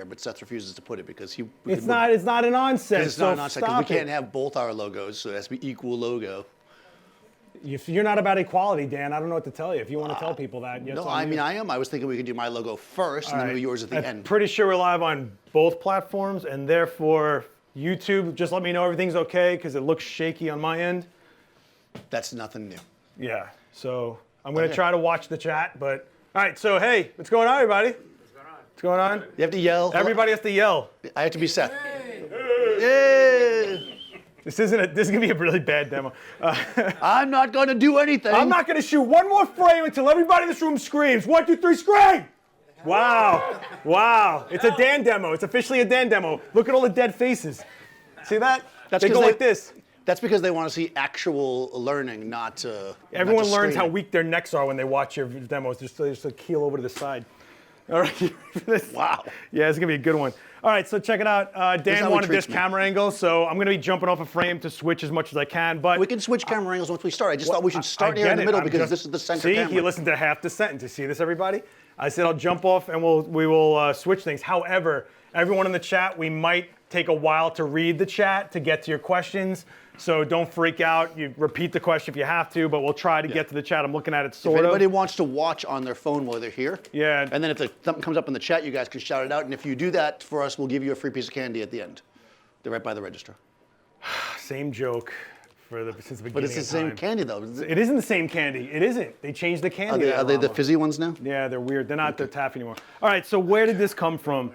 here, but Seth refuses to put it because It's not an onset. It's not an onset because we can't have both our logos, so it has to be equal logo. If you're not about equality, Dan, I don't know what to tell you. If you want to tell people that, no, I mean I am. I was thinking we could do my logo first and then do yours at the end. Pretty sure we're live on both platforms, and therefore YouTube, just let me know everything's okay because it looks shaky on my end. That's nothing new. Yeah. So I'm going to try to watch the chat, but all right. So hey, what's going on, everybody? What's going on? You have to yell. Everybody has to yell. I have to be Seth. Hey. Hey. This is gonna be a really bad demo. I'm not gonna do anything. I'm not gonna shoot one more frame until everybody in this room screams. 1, 2, 3, scream! Wow, wow. It's a Dan demo. It's officially a Dan demo. Look at all the dead faces. See that? They go like this. That's because they want to see actual learning, not Everyone not learns how weak their necks are when they watch your demos. Just a keel over to the side. All right. Wow. Yeah, it's gonna be a good one. All right, so check it out. Dan wanted this camera angle, so I'm gonna be jumping off a frame to switch as much as I can. But we can switch camera angles once we start. I just thought we should start here in the middle because this is the center camera. See, he listened to half the sentence. You see this, everybody? I said I'll jump off and we will switch things. However, everyone in the chat, we might take a while to read the chat to get to your questions. So don't freak out. You repeat the question if you have to, but we'll try to get to the chat. I'm looking at it sort of. If anybody wants to watch on their phone while they're here, yeah. And then if something comes up in the chat, you guys can shout it out. And if you do that for us, we'll give you a free piece of candy at the end. They're right by the register. Same joke since the beginning. But it's the same candy, though. It isn't the same candy. It isn't. They changed the candy. Are they the fizzy ones now? Yeah, they're weird. They're not the taffy anymore. All right, so where did this come from?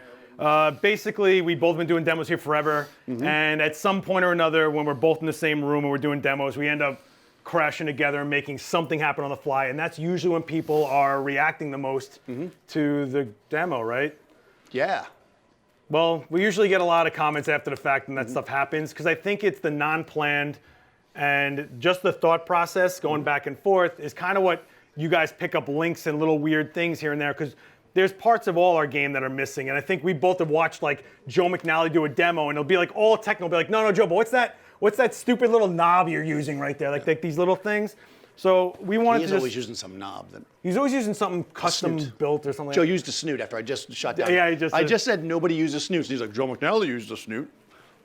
Basically, we've both been doing demos here forever, and at some point or another, when we're both in the same room and we're doing demos, we end up crashing together and making something happen on the fly, and that's usually when people are reacting the most to the demo, right? Yeah. Well, we usually get a lot of comments after the fact when that stuff happens, because I think it's the non-planned and just the thought process going back and forth is kind of what you guys pick up links and little weird things here and there, because there's parts of all our game that are missing, and I think we both have watched like Joe McNally do a demo, and it'll be like all technical, be like, no, Joe, but what's that stupid little knob you're using right there, like these little things. So we wanted He's always using some knob. He's always using something custom built or something. Joe used a snoot after I just shut down. Yeah, I just said nobody uses snoots. He's like, Joe McNally used a snoot.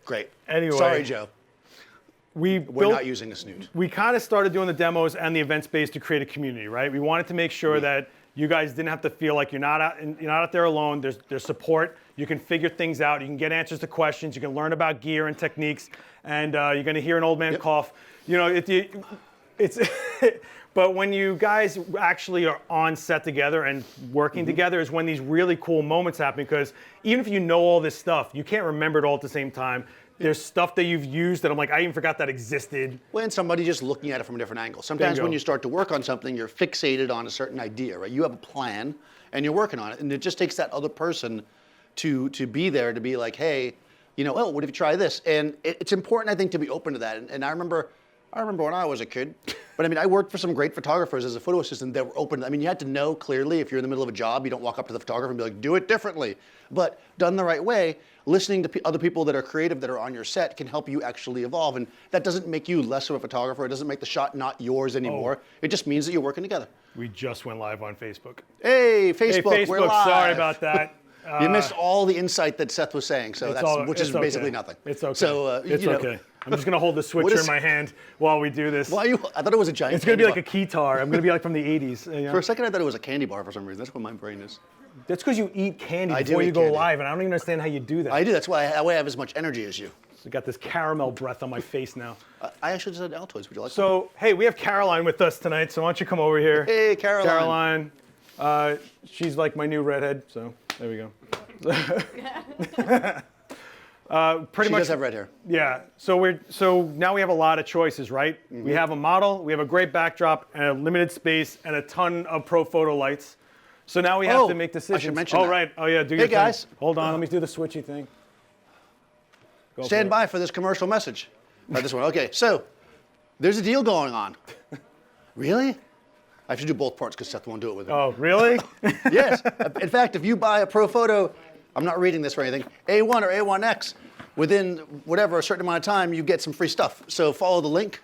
Great. Anyway. Sorry, Joe. We're not using a snoot. We kind of started doing the demos and the event space to create a community, right? We wanted to make sure that you guys didn't have to feel like you're not out there alone. There's support. You can figure things out. You can get answers to questions. You can learn about gear and techniques. And you're going to hear an old man cough. You know, it's but when you guys actually are on set together and working together is when these really cool moments happen. Because even if you know all this stuff, you can't remember it all at the same time. There's stuff that you've used that I'm like, I even forgot that existed. Well, and somebody just looking at it from a different angle. Sometimes when you start to work on something, you're fixated on a certain idea, right? You have a plan and you're working on it. And it just takes that other person to be there to be like, hey, oh, what if you try this? And it's important, I think, to be open to that. And I remember when I was a kid, but I mean, I worked for some great photographers as a photo assistant that were open. I mean, you had to know clearly if you're in the middle of a job, you don't walk up to the photographer and be like, do it differently. But done the right way, listening to other people that are creative that are on your set can help you actually evolve. And that doesn't make you less of a photographer. It doesn't make the shot not yours anymore. It just means that you're working together. We just went live on Facebook. Hey, Facebook, we're live. Sorry about that. You missed all the insight that Seth was saying, so which is basically nothing. It's okay. So, it's okay. I'm just gonna hold the switcher in my hand while we do this. I thought it was a giant. It's gonna be like a keytar. I'm gonna be like from the 80s. You know? For a second, I thought it was a candy bar for some reason. That's what my brain is. That's because you eat candy before you go live, and I don't even understand how you do that. I do. That's why I have as much energy as you. So I got this caramel breath on my face now. I actually just had Altoids. Would you like? So hey, we have Caroline with us tonight. So why don't you come over here? Hey, Caroline. Caroline. She's like my new redhead. So there we go. Pretty much. She does have red hair. Yeah. So now we have a lot of choices, right? We have a model, we have a great backdrop, and a limited space, and a ton of pro photo lights. So now we have to make decisions. I should mention that. Right. Oh yeah. Do your thing. Guys. Hold on. Let me do the switchy thing. Stand by for this commercial message. This one. Okay. So there's a deal going on. Really? I have to do both parts because Seth won't do it with him. Oh, really? Yes. In fact, if you buy a pro photo, I'm not reading this or anything, A1 or A1X, within whatever a certain amount of time, you get some free stuff. So follow the link.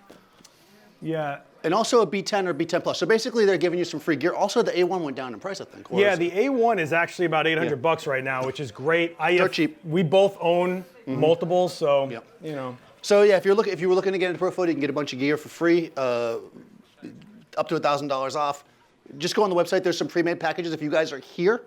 Yeah. And also a B10 or B10 Plus. So basically, they're giving you some free gear. Also, the A1 went down in price, I think. Yeah, the A1 is actually about $800 right now, which is great. They're cheap. We both own multiples, so you know. So yeah, if you were looking to get into pro foot, you can get a bunch of gear for free, up to $1,000 off. Just go on the website. There's some pre-made packages if you guys are here,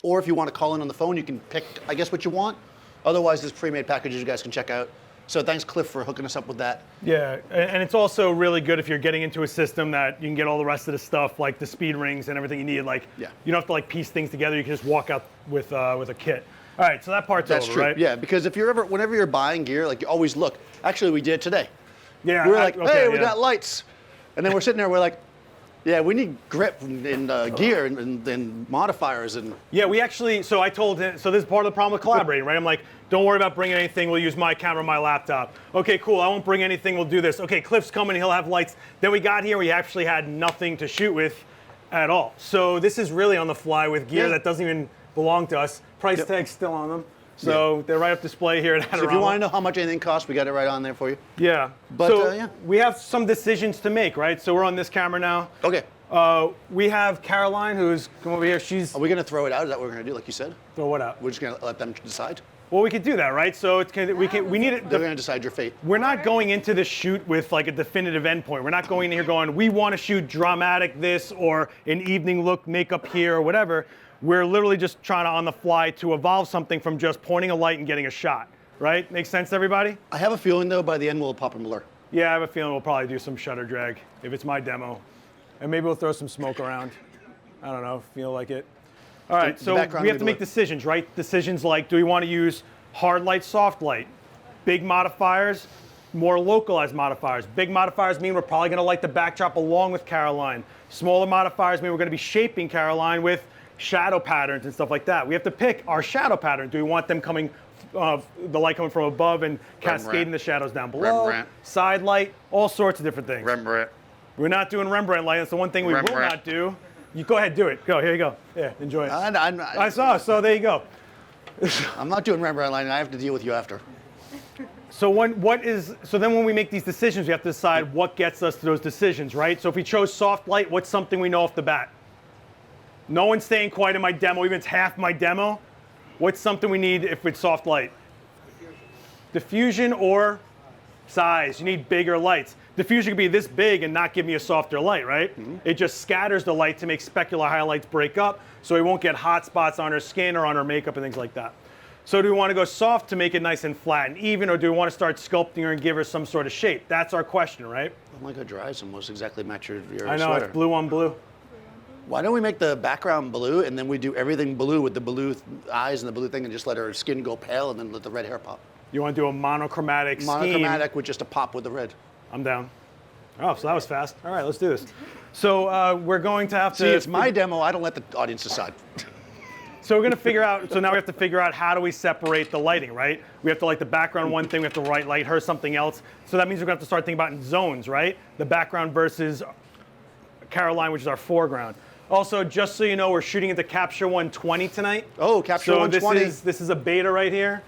or if you want to call in on the phone, you can pick, I guess, what you want. Otherwise, there's pre-made packages you guys can check out. So thanks, Cliff, for hooking us up with that. Yeah, and it's also really good if you're getting into a system that you can get all the rest of the stuff, like the speed rings and everything you need. Like, you don't have to like piece things together. You can just walk out with a kit. All right, so that part's over, true. right? Yeah, because whenever you're buying gear, like you always look. Actually, we did today. Yeah. We were like, hey, we got lights, and then we're sitting there, we're like, yeah, we need grip and gear and modifiers and. Yeah, we actually. So I told him. So this is part of the problem with collaborating, right? I'm like, don't worry about bringing anything. We'll use my camera, my laptop. Okay, cool. I won't bring anything. We'll do this. Okay, Cliff's coming. He'll have lights. Then we got here. We actually had nothing to shoot with at all. So this is really on the fly with gear that doesn't even belong to us. Price tag's still on them. So they're right up display here at Adorama. So if you want to know how much anything costs, we got it right on there for you. Yeah. But so we have some decisions to make, right? So we're on this camera now. Okay. We have Caroline, who's come over here. She's. Are we going to throw it out? Is that what we're going to do, like you said? Throw what out? We're just going to let them decide. Well, we could do that, right? So we need it. They're going to decide your fate. We're not going into the shoot with like a definitive endpoint. We're not going in here going, we want to shoot dramatic this or an evening look, makeup here or whatever. We're literally just trying to on the fly to evolve something from just pointing a light and getting a shot, right? Makes sense to everybody? I have a feeling though, by the end we'll pop a blur. Yeah, I have a feeling we'll probably do some shutter drag if it's my demo. And maybe we'll throw some smoke around. I don't know, feel like it. All right, so we have to make decisions, right? Decisions like, do we want to use hard light, soft light? Big modifiers, more localized modifiers. Big modifiers mean we're probably going to light the backdrop along with Caroline. Smaller modifiers mean we're going to be shaping Caroline with shadow patterns and stuff like that. We have to pick our shadow pattern. Do we want them coming, the light coming from above and cascading the shadows down below? Rembrandt. Side light, all sorts of different things. Rembrandt. We're not doing Rembrandt light. That's the one thing we will not do. You go ahead, do it. Go, here you go. Yeah, enjoy it. I saw, so there you go. I'm not doing Rembrandt line. I have to deal with you after. So then when we make these decisions, we have to decide what gets us to those decisions, right? So if we chose soft light, what's something we know off the bat? No one's staying quiet in my demo, even if it's half my demo. What's something we need if it's soft light? Diffusion or size. You need bigger lights. Diffusion could be this big and not give me a softer light, right? It just scatters the light to make specular highlights break up so we won't get hot spots on our skin or on our makeup and things like that. So do we want to go soft to make it nice and flat and even, or do we want to start sculpting her and give her some sort of shape? That's our question, right? Oh my God, your eyes almost exactly match your I know, sweater. it's blue on blue. Why don't we make the background blue and then we do everything blue with the blue eyes and the blue thing and just let her skin go pale and then let the red hair pop? You want to do a monochromatic scheme? Monochromatic with just a pop with the red. I'm down. Oh, so that was fast. All right, let's do this. So we're going to have to... See, it's my demo. I don't let the audience decide. So we're going to figure out, so now we have to figure out how do we separate the lighting, right? We have to light the background one thing, we have to light her something else. So that means we're going to have to start thinking about in zones, right? The background versus Caroline, which is our foreground. Also, just so you know, we're shooting at the Capture 120 tonight. Oh, Capture 120. So this is a beta right here.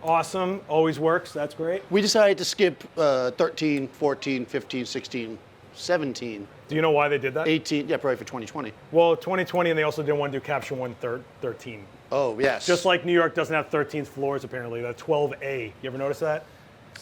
Awesome, always works, that's great. We decided to skip 13, 14, 15, 16, 17. Do you know why they did that? 18, yeah, probably for 2020. Well, 2020, and they also didn't want to do Capture 113. Oh, yes. Just like New York doesn't have 13th floors, apparently. That's 12A. You ever notice that?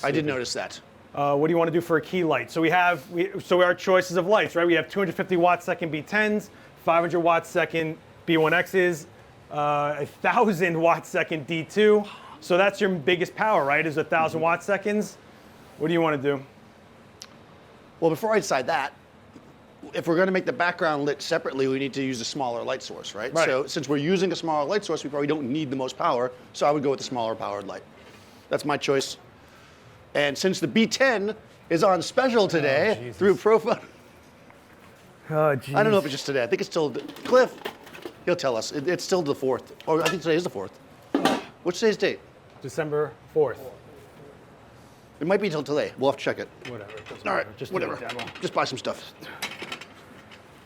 I did notice that. What do you want to do for a key light? So we have our choices of lights, right? We have 250 watt second B10s, 500 watt second B1Xs, 1,000 watt second D2. So that's your biggest power, right? Is 1,000 watt seconds. What do you want to do? Well, before I decide that, if we're going to make the background lit separately, we need to use a smaller light source, right? So since we're using a smaller light source, we probably don't need the most power. So I would go with the smaller powered light. That's my choice. And since the B10 is on special today through Profile. Oh, geez. I don't know if it's just today. I think it's still, Cliff, he'll tell us. It's still the 4th. Or I think today is the 4th. What's today's date? December 4th. It might be until today. We'll have to check it. Whatever. All right, Just whatever. do a demo. Just buy some stuff.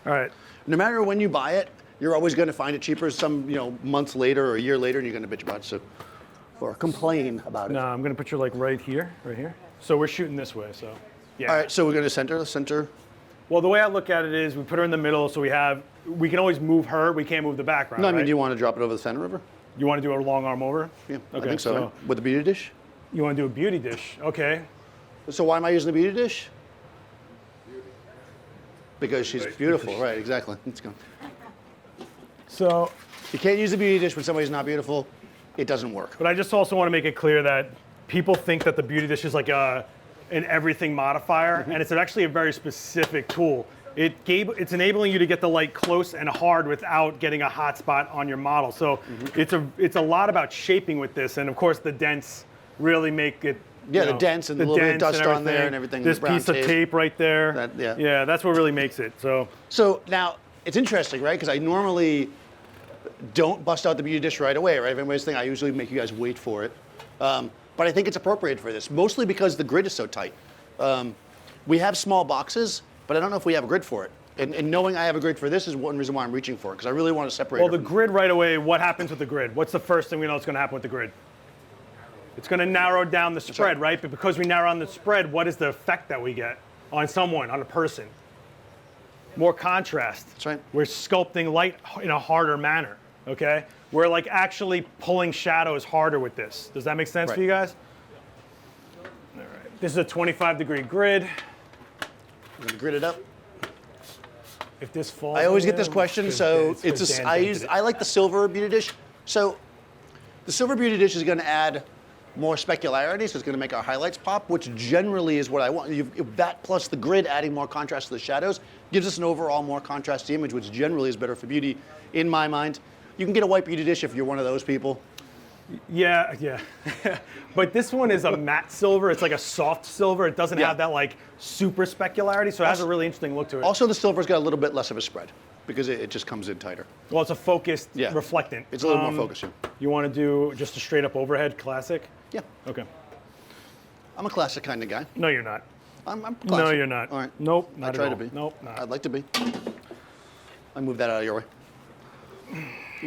All right. No matter when you buy it, you're always going to find it cheaper some months later or a year later, and you're going to bitch about it. So, or complain about it. No, I'm going to put you like right here. So we're shooting this way. So, Yeah. All right, so we're going to center. Well, the way I look at it is we put her in the middle, so we can always move her. We can't move the background. No, I mean, right? do you want to drop it over the center river? You want to do a long arm over? Yeah, Okay, I think so. With the beauty dish? You want to do a beauty dish? Okay. So why am I using the beauty dish? Because she's beautiful, right? Exactly. Let's go. So, You can't use the beauty dish when somebody's not beautiful. It doesn't work. but I just also want to make it clear that people think that the beauty dish is like an everything modifier, and it's actually a very specific tool. It's enabling you to get the light close and hard without getting a hot spot on your model. So it's a lot about shaping with this, and of course the dents really make it. Yeah, the dents and the little bit of dust on there and everything. This piece of tape right there. Yeah, that's what really makes it. So now it's interesting, right? Because I normally don't bust out the beauty dish right away, right? If anybody's thinking, I usually make you guys wait for it. But I think it's appropriate for this, mostly because the grid is so tight. We have small boxes, but I don't know if we have a grid for it. And knowing I have a grid for this is one reason why I'm reaching for it, because I really want to separate it. Well, the grid right away, what happens with the grid? What's the first thing we know is going to happen with the grid? It's going to narrow down the spread, right? But because we narrow down the spread, what is the effect that we get on someone, on a person? More contrast. That's right. We're sculpting light in a harder manner, okay? We're like actually pulling shadows harder with this. Does that make sense for you guys? All right. This is a 25-degree grid. I'm going to grid it up. If this falls, I always get this question, so I like the silver beauty dish. So the silver beauty dish is going to add more specularity, so it's going to make our highlights pop, which generally is what I want. That plus the grid adding more contrast to the shadows gives us an overall more contrasty image, which generally is better for beauty in my mind. You can get a white beauty dish if you're one of those people. Yeah. But this one is a matte silver. It's like a soft silver. It doesn't have that like super specularity, so it has a really interesting look to it. Also, the silver's got a little bit less of a spread because it just comes in tighter. Well, it's a focused reflectant. It's a little more focused. You want to do just a straight up overhead classic? Yeah. Okay. I'm a classic kind of guy. No, you're not. I'm classic. No, you're not. All right. Nope, not I at try all. to be. Nope, not. I'd like to be. I move that out of your way.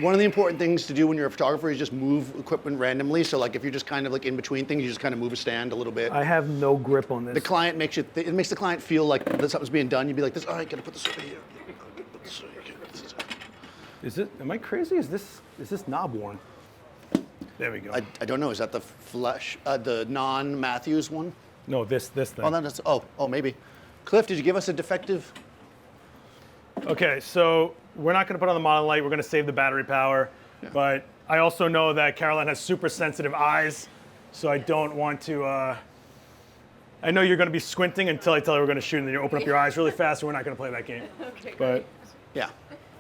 One of the important things to do when you're a photographer is just move equipment randomly. So like if you're just kind of like in between things, you just kind of move a stand a little bit. I have no grip on this. The client makes it makes the client feel like that something's being done. You'd be like this, all right, gotta put this over here. Is it, am I crazy? Is this knob worn? There we go. I don't know, is that the the non-Matthews one? No, this thing. Oh, no, that's, oh, maybe. Cliff, did you give us a defective? Okay, so we're not going to put on the model light. We're going to save the battery power. Yeah. But I also know that Caroline has super sensitive eyes, so I don't want to. I know you're going to be squinting until I tell you we're going to shoot, and then you open up your eyes really fast, and we're not going to play that game. Okay, but great. Yeah.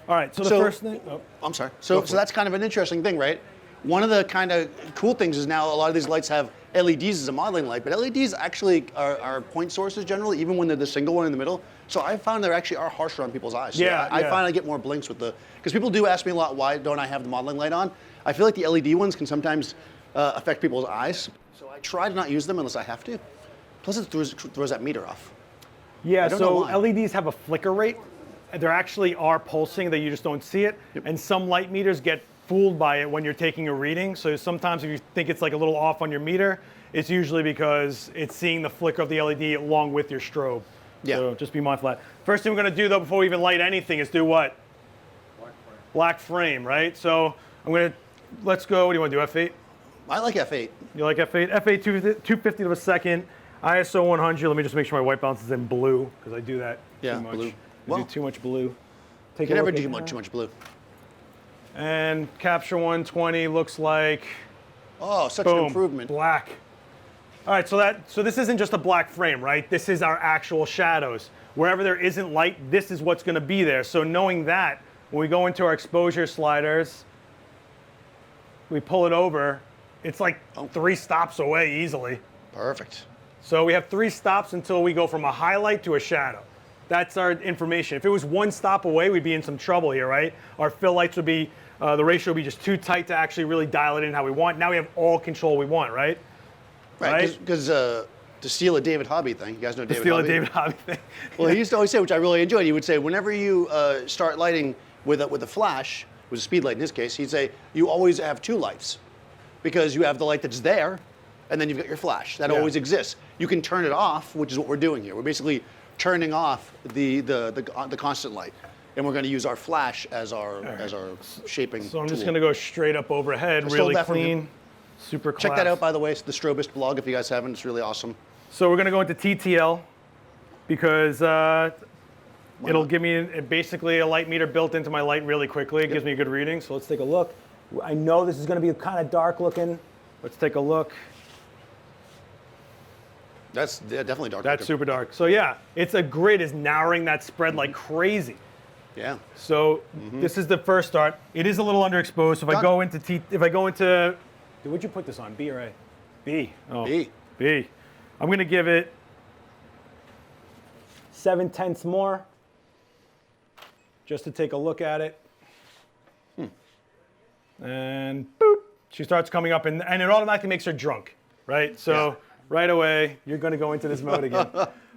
All right. So the first thing. Oh. I'm sorry. So that's kind of an interesting thing, right? One of the kind of cool things is now a lot of these lights have LEDs as a modeling light, but LEDs actually are point sources generally, even when they're the single one in the middle. So I found they actually are harsher on people's eyes. So I find I get more blinks with because people do ask me a lot, why don't I have the modeling light on? I feel like the LED ones can sometimes affect people's eyes. So I try to not use them unless I have to. Plus it throws that meter off. Yeah, so LEDs have a flicker rate. There actually are pulsing that you just don't see it. Yep. And some light meters get fooled by it when you're taking a reading. So sometimes if you think it's like a little off on your meter, it's usually because it's seeing the flicker of the LED along with your strobe. Yeah. So just be mindful of that. First thing we're going to do though before we even light anything is do what? Black frame, right? So let's go, what do you want to do, F8? I like F8. You like F8? F8 250 to a second, ISO 100. Let me just make sure my white balance is in blue because I do that too much. Blue. I do too much blue. You can never do too much blue. And capture 120 looks like. Oh, such an improvement. Black. All right, so this isn't just a black frame, right? This is our actual shadows. Wherever there isn't light, this is what's going to be there. So knowing that, when we go into our exposure sliders, we pull it over, it's like 3 stops away easily. Perfect. So we have 3 stops until we go from a highlight to a shadow. That's our information. If it was 1 stop away, we'd be in some trouble here, right? Our fill lights would be, the ratio would be just too tight to actually really dial it in how we want. Now we have all control we want, right? Right, because to steal a David Hobby thing, you guys know David Hobby? To steal a David Hobby thing. Well, he used to always say, which I really enjoyed, he would say, whenever you start lighting with a flash, with a speed light in this case, he'd say, you always have 2 lights. Because you have the light that's there, and then you've got your flash. That always exists. You can turn it off, which is what we're doing here. We're basically turning off the constant light, and we're going to use our flash as our shaping. So I'm just tool. going to go straight up overhead, really clean, super class. Check that out, by the way. It's the Strobist blog if you guys haven't. It's really awesome. So we're going to go into TTL because it'll give me basically a light meter built into my light really quickly. It gives me a good reading. So let's take a look. I know this is going to be kind of dark looking. Let's take a look. That's definitely dark. That's super dark. So yeah, it's a grid is narrowing that spread like crazy. Yeah. So this is the first start. It is a little underexposed. So if I go into, what'd you put this on? B or A? B. Oh, B. B. I'm going to give it 7/10 more, just to take a look at it. And boop, she starts coming up, and it automatically makes her drunk, right? So right away, you're going to go into this mode again.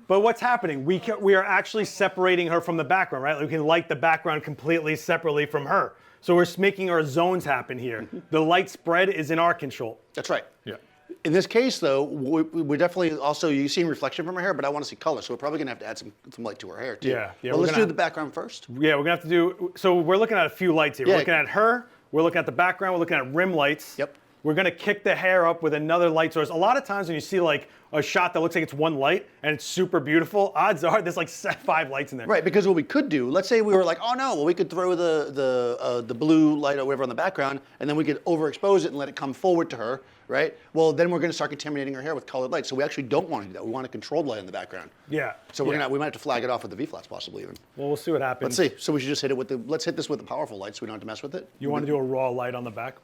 But what's happening? We are actually separating her from the background, right? We can light the background completely separately from her. So we're making our zones happen here. The light spread is in our control. That's right. Yeah. In this case, though, we're definitely also, you're seeing reflection from her hair, but I want to see color, so we're probably going to have to add some light to her hair, too. Yeah. Well, let's do the background first. Yeah, we're going to have to do, so we're looking at a few lights here. We're looking at her, we're looking at the background, we're looking at rim lights. Yep. We're going to kick the hair up with another light source. A lot of times when you see like a shot that looks like it's one light and it's super beautiful, odds are there's like 5 lights in there. Right, because what we could do, let's say we were like, oh no, well we could throw the blue light or whatever on the background, and then we could overexpose it and let it come forward to her, right? Well, then we're going to start contaminating her hair with colored light. So we actually don't want to do that. We want a controlled light in the background. Yeah. So we might have to flag it off with the V-flats possibly even. Well, we'll see what happens. Let's see. So we should just hit it with let's hit this with the powerful light so we don't have to mess with it. You want to do a raw light on the back?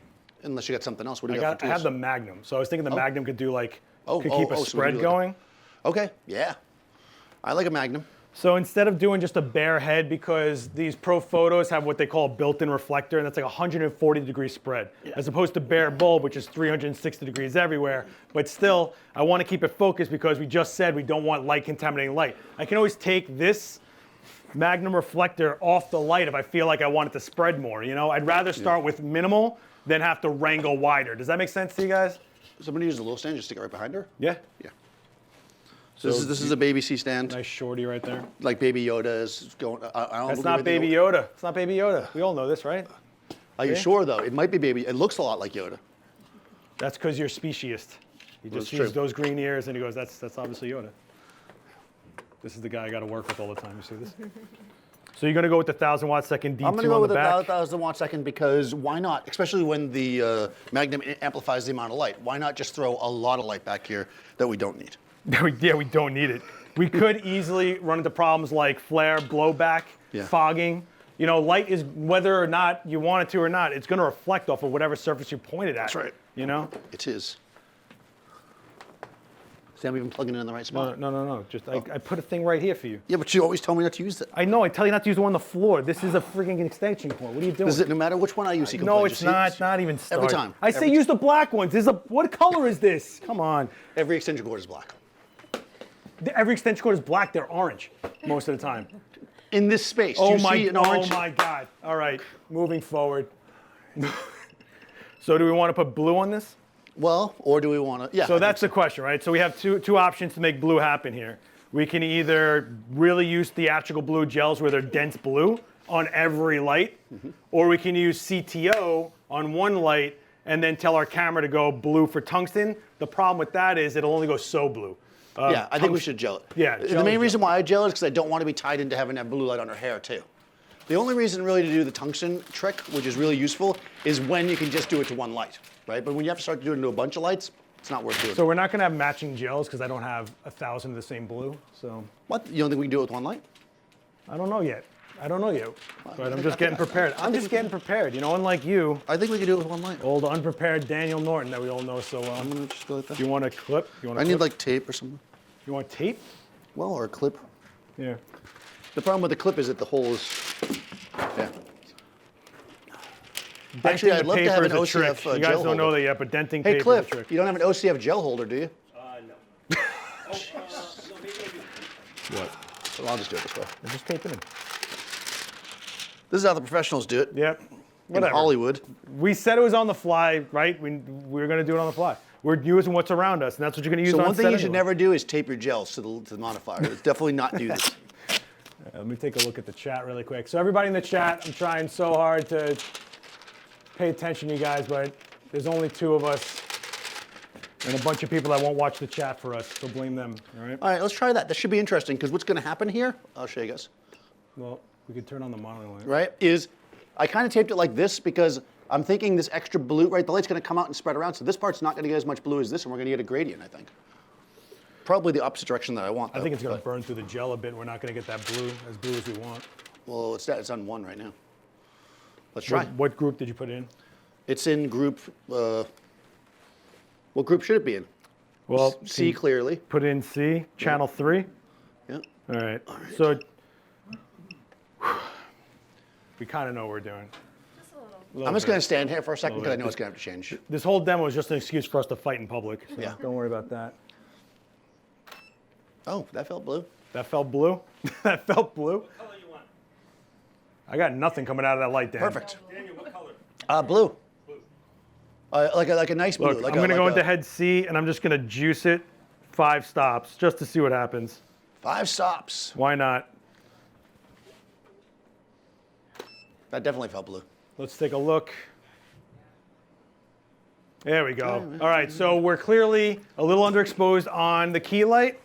Unless you got something else. What do you I got for have tools? the Magnum. So I was thinking the Magnum could do like, could so keep a we spread do like going. Okay, yeah. I like a Magnum. So instead of doing just a bare head, because these pro photos have what they call a built-in reflector, and that's like 140-degree spread, as opposed to bare bulb, which is 360 degrees everywhere. But still, I want to keep it focused because we just said we don't want light contaminating light. I can always take this Magnum reflector off the light if I feel like I want it to spread more. You know, I'd rather start with minimal than have to wrangle wider. Does that make sense to you guys? Somebody use a little stand, just stick it right behind her? Yeah. Yeah. So this is a baby C stand. Nice shorty right there. Like Baby Yoda is going. That's not Baby Yoda. It's not Baby Yoda. We all know this, right? Are you sure though? It might be Baby. It looks a lot like Yoda. That's because you're speciesist. He just sees those green ears and he goes, that's obviously Yoda. This is the guy I got to work with all the time. You see this? So you're going to go with the 1,000 watt second D2 I'm going to go on with the a back? 1,000 watt second because why not? Especially when the Magnum amplifies the amount of light. Why not just throw a lot of light back here that we don't need? Yeah, we don't need it. We could easily run into problems like flare, blowback, fogging. You know, light is, whether or not you want it to or not, it's going to reflect off of whatever surface you point it at. That's right. You know? It is. See, I'm even plugging it in the right spot. No. Just I put a thing right here for you. Yeah, but you always tell me not to use it. I know. I tell you not to use the one on the floor. This is a freaking extension cord. What are you doing? Does it no matter which one I use? You can No, play. it's not. Not even start. Every time. I say use the black ones. What color is this? Come on. Every extension cord is black. Every extension cord is black. They're orange most of the time. In this space, Oh do you see an orange? my God. All right, moving forward. So do we want to put blue on this? Well, or do we want to? Yeah. So that's the question, right? So we have two options to make blue happen here. We can either really use theatrical blue gels where they're dense blue on every light, or we can use CTO on one light and then tell our camera to go blue for tungsten. The problem with that is it'll only go so blue. Yeah, I think we should gel it. Yeah, the main reason why I gel it is because I don't want to be tied into having that blue light on her hair too. The only reason really to do the tungsten trick, which is really useful, is when you can just do it to one light, right? But when you have to start to do it into a bunch of lights, it's not worth doing. So we're not going to have matching gels because I don't have 1,000 of the same blue. So What? You don't think we can do it with one light? I don't know yet. But I'm just getting prepared. I'm just getting prepared. You know, unlike you, I think we can do it with one light. old unprepared Daniel Norton that we all know so well. I'm gonna just go like that. You want a clip? I need like tape or something. You want tape? Well, or a clip. Yeah. The problem with the clip is that the hole is. Yeah. Denting Actually, I'd the love to paper have is an a trick. OCF You guys gel don't know holder. that yet, but denting Hey paper Cliff, is a trick. you don't have an OCF gel holder, do you? No. What? Well, I'll just do it this way. Just tape it in. This is how the professionals do it. Yep. whatever. Hollywood. We said it was on the fly, right? We were going to do it on the fly. We're using what's around us, and that's what you're going to use So on one thing set you should anyway. never do is tape your gels to the modifier. It's definitely not do this. Let me take a look at the chat really quick. So everybody in the chat, I'm trying so hard to pay attention to you guys, but there's only 2 of us and a bunch of people that won't watch the chat for us, so blame them, all right? All right, let's try that. This should be interesting because what's going to happen here, I'll show you guys, Well, we could turn on the modeling light. right, is I kind of taped it like this because I'm thinking this extra blue, right, the light's going to come out and spread around, so this part's not going to get as much blue as this, and we're going to get a gradient, I think. Probably the opposite direction that I want, though. I think it's going to burn through the gel a bit. We're not going to get that blue as we want. Well, it's on 1 right now. Let's try. What group did you put in? It's in group, what group should it be in? Well, C clearly. put in C, channel 3. Yeah. All right. So we kind of know what we're doing. I'm just going to stand here for a second because I know it's going to have to change. This whole demo is just an excuse for us to fight in public. So Yeah. Don't worry about that. Oh, that felt blue. That felt blue? That felt blue? What color you want? I got nothing coming out of that light, Dan. Perfect. Daniel, what color? Blue. Blue. Like a nice blue. Look, like I'm going to like go into head C, and I'm just going to juice it 5 stops just to see what happens. 5 stops. Why not? That definitely felt blue. Let's take a look. There we go. All right, so we're clearly a little underexposed on the key light,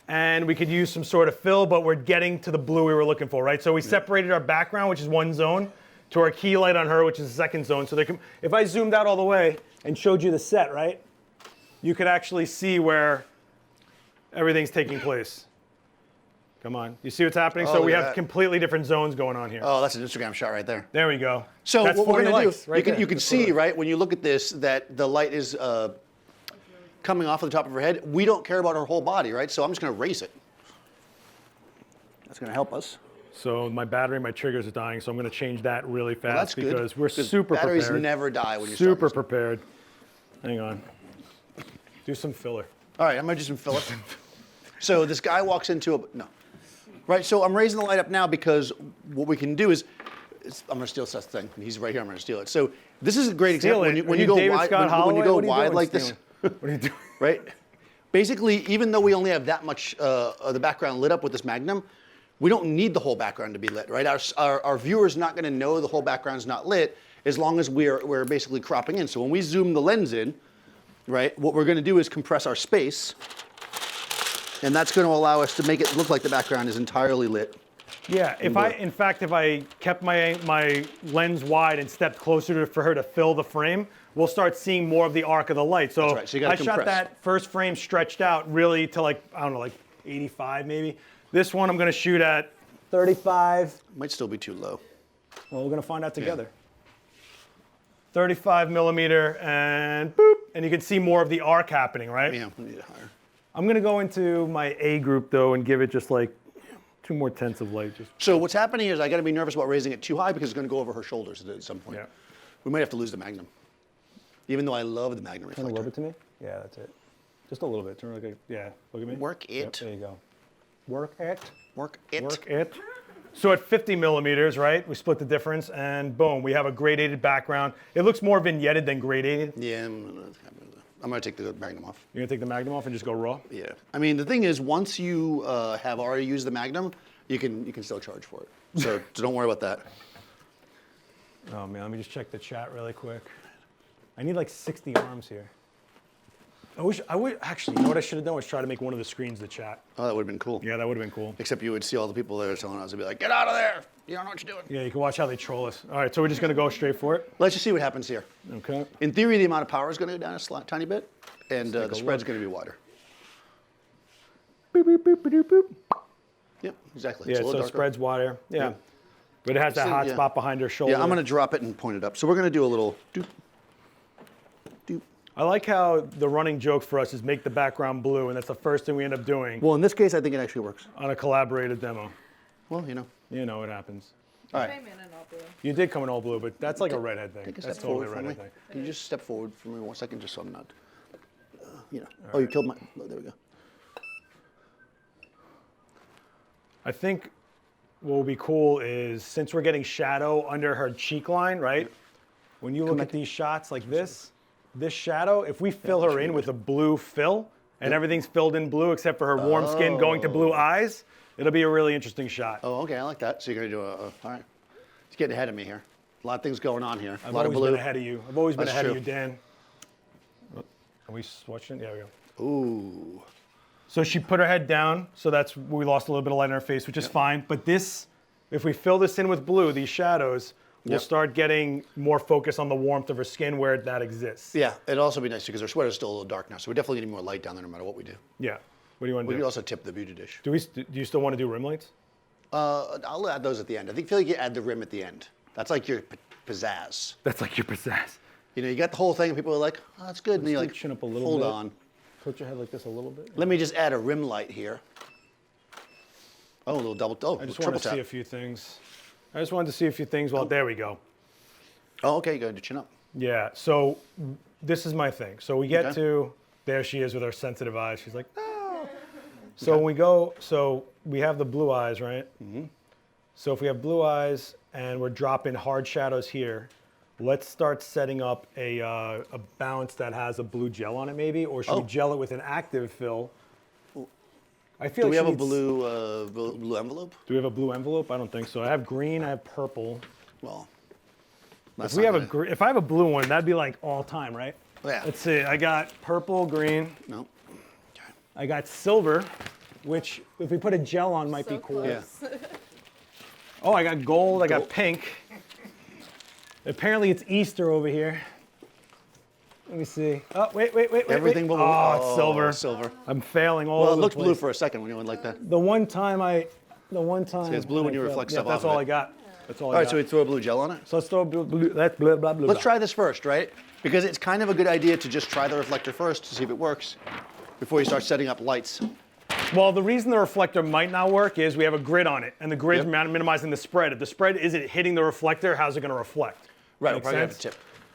and we could use some sort of fill, but we're getting to the blue we were looking for, right? So we separated our background, which is 1 zone, to our key light on her, which is the 2nd zone. So if I zoomed out all the way and showed you the set, right, you could actually see where everything's taking place. Come on. You see what's happening? Oh, So we look at have that. completely different zones going on here. Oh, that's an Instagram shot right there. There we go. So That's what we're 40 going to likes do, right there. you can see, right, when you look at this, that the light is coming off of the top of her head. We don't care about her whole body, right? So I'm just going to raise it. That's going to help us. So my battery, my triggers are dying, so I'm going to change that really fast That's good. because we're super batteries prepared. never die when you start Super using them. prepared. Hang on. Do some filler. All right, I'm going to do some fill up. So this guy walks into a, no. Right, so I'm raising the light up now because what we can do is, I'm going to steal Seth's thing. He's right here, I'm going to steal it. So this is a great example. Steal it. When Are you go David wide, Scott when you Holloway? go What are you wide doing, like this, stealing? What are you doing? right? Basically, even though we only have that much of the background lit up with this Magnum, we don't need the whole background to be lit, right? Our viewer's not going to know the whole background's not lit as long as we're basically cropping in. So when we zoom the lens in, right, what we're going to do is compress our space, and that's going to allow us to make it look like the background is entirely lit. Yeah, if I kept my lens wide and stepped closer for her to fill the frame, we'll start seeing more of the arc of the light. So, That's right, so you gotta I shot compress. that first frame stretched out really to like, I don't know, like 85 maybe. This one I'm going to shoot at 35. Might still be too low. Well, we're going to find out together. 35 millimeter and boop. And you can see more of the arc happening, right? Yeah, we need it higher. I'm going to go into my A group though and give it just like 2 more tenths of light. Just So what's happening is I got to be nervous about raising it too high because it's going to go over her shoulders at some point. Yeah. We might have to lose the Magnum. Even though I love the Magnum Turn a reflector. little bit to me? Yeah, that's it. Just a little bit. Turn like a, yeah, look at me. Work it. Yep, there you go. Work it. Work it. Work it. So at 50 millimeters, right, we split the difference and boom, we have a gradated background. It looks more vignetted than gradated. Yeah, I'm going to take the Magnum off. You're going to take the Magnum off and just go raw? Yeah. I mean, the thing is, once you have already used the Magnum, you can still charge for it. So don't worry about that. Oh man, let me just check the chat really quick. I need like 60 arms here. I would actually, you know what I should have done was try to make one of the screens the chat. Oh, that would have been cool. Yeah, that would have been cool. Except you would see all the people there telling us, and be like, get out of there. You don't know what you're doing. Yeah, you can watch how they troll us. All right, so we're just gonna go straight for it. Let's just see what happens here. Okay. In theory, the amount of power is going to go down a tiny bit, and the take a spread's look. going to be wider. Boop, boop, boop, boop, boop. Yep, exactly. Yeah, It's a little so darker. spread's wider. Yeah. Yeah. But it has that So, hot yeah. spot behind her shoulder. Yeah, I'm going to drop it and point it up. So we're going to do a little doop, doop. I like how the running joke for us is make the background blue, and that's the first thing we end up doing Well, in this case, I think it actually works. on a collaborated demo. Well, you know. You know what happens. All right. Came in and all blue. You did come in all blue, but that's like a redhead thing. Take a That's step totally a forward for me. redhead thing. Can you just step forward for me 1 second, just so I'm not, Oh, you killed my, oh, there we go. I think what will be cool is, since we're getting shadow under her cheek line, right? When you look at these shots like this shadow, if we fill her in with a blue fill, and everything's filled in blue except for her warm skin going to blue eyes, it'll be a really interesting shot. Oh, okay, I like that. So you're gonna do all right. It's getting ahead of me here. A lot of things going on here. I've a lot always of blue. been ahead of you. I've always been That's ahead true. of you, Dan. Are we swatching? Yeah, we go. Ooh. So she put her head down, so we lost a little bit of light in her face, which is fine. But this, if we fill this in with blue, these shadows, we'll start getting more focus on the warmth of her skin where that exists. Yeah, it'd also be nice because her sweater's still a little dark now, so we're definitely getting more light down there no matter what we do. Yeah. What do you want to We do? could also tip the beauty dish. Do you still want to do rim lights? I'll add those at the end. I feel like you add the rim at the end. That's like your pizzazz. That's like your pizzazz. You know, you got the whole thing, and people are like, "Oh, that's good," and you're like, Chin up a little "Hold bit. on, Put your head like this a little bit. let me just add a rim light here." Oh, a little double. Oh, I just triple wanted to tap. see a few things. Well, there we go. Oh, okay, go ahead, chin up. Yeah, so this is my thing. So we get Okay. to, there she is with her sensitive eyes. She's like, no. So when we go, so we have the blue eyes, right? Mm-hmm. So if we have blue eyes and we're dropping hard shadows here, let's start setting up a bounce that has a blue gel on it maybe, or should we gel it with an active fill? I feel Do we like have a blue envelope? Do we have a blue envelope? I don't think so. I have green, I have purple. Well, If I have a blue one, that'd be like all time, right? Yeah. Let's see. I got purple, green. No. Okay. I got silver, which if we put a gel on might be cool. Yeah. Oh, I got gold. I got pink. Apparently it's Easter over here. Let me see. Oh, wait. Everything wait. blue. Oh, it's silver. Silver. I'm failing all Well, over it the looked blue place. for a second when you went like that. The one time. See, it's blue when you I reflect failed. stuff That's off of all it. I got. That's all All I right, got. so we throw a blue gel on it. So let's throw blue. That's blah, blah, blah. Let's try this first, right? Because it's kind of a good idea to just try the reflector first to see if it works before you start setting up lights. Well, the reason the reflector might not work is we have a grid on it, and the grid's Yep. minimizing the spread. If the spread isn't hitting the reflector, how's it going to reflect? Right, we'll Make probably have a sense? tip.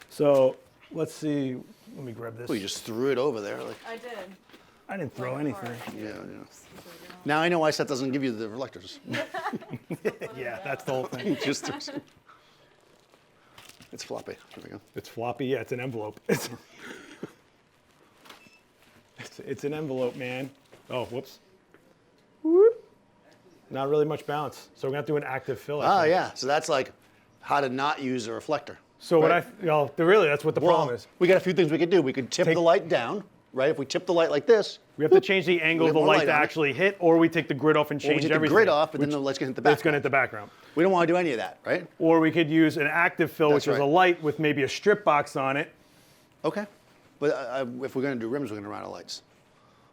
So let's see. Let me grab this. Oh, you just threw it over there. Like, I did. I didn't throw anything. yeah. Now I know why Seth doesn't give you the reflectors. Yeah, that's the whole thing. Just threw some. It's floppy. There we go. It's floppy. Yeah, it's an envelope. It's an envelope, man. Oh, whoops. Whoop. Not really much bounce. So we're going to have to do an active fill. I think. Yeah. So that's like how to not use a reflector. So right. really, that's what the problem is. We got a few things we could do. We could tip the light down, right? If we tip the light like this, We have to change the angle We of have the more light light to on it. actually hit, or we take the grid off and or change we take the everything. grid off, but then the light's gonna hit the background. It's going to hit the background. We don't want to do any of that, right? Or we could use an active fill, That's which is a right. light with maybe a strip box on it. Okay. But if we're going to do rims, we're going to run out of lights.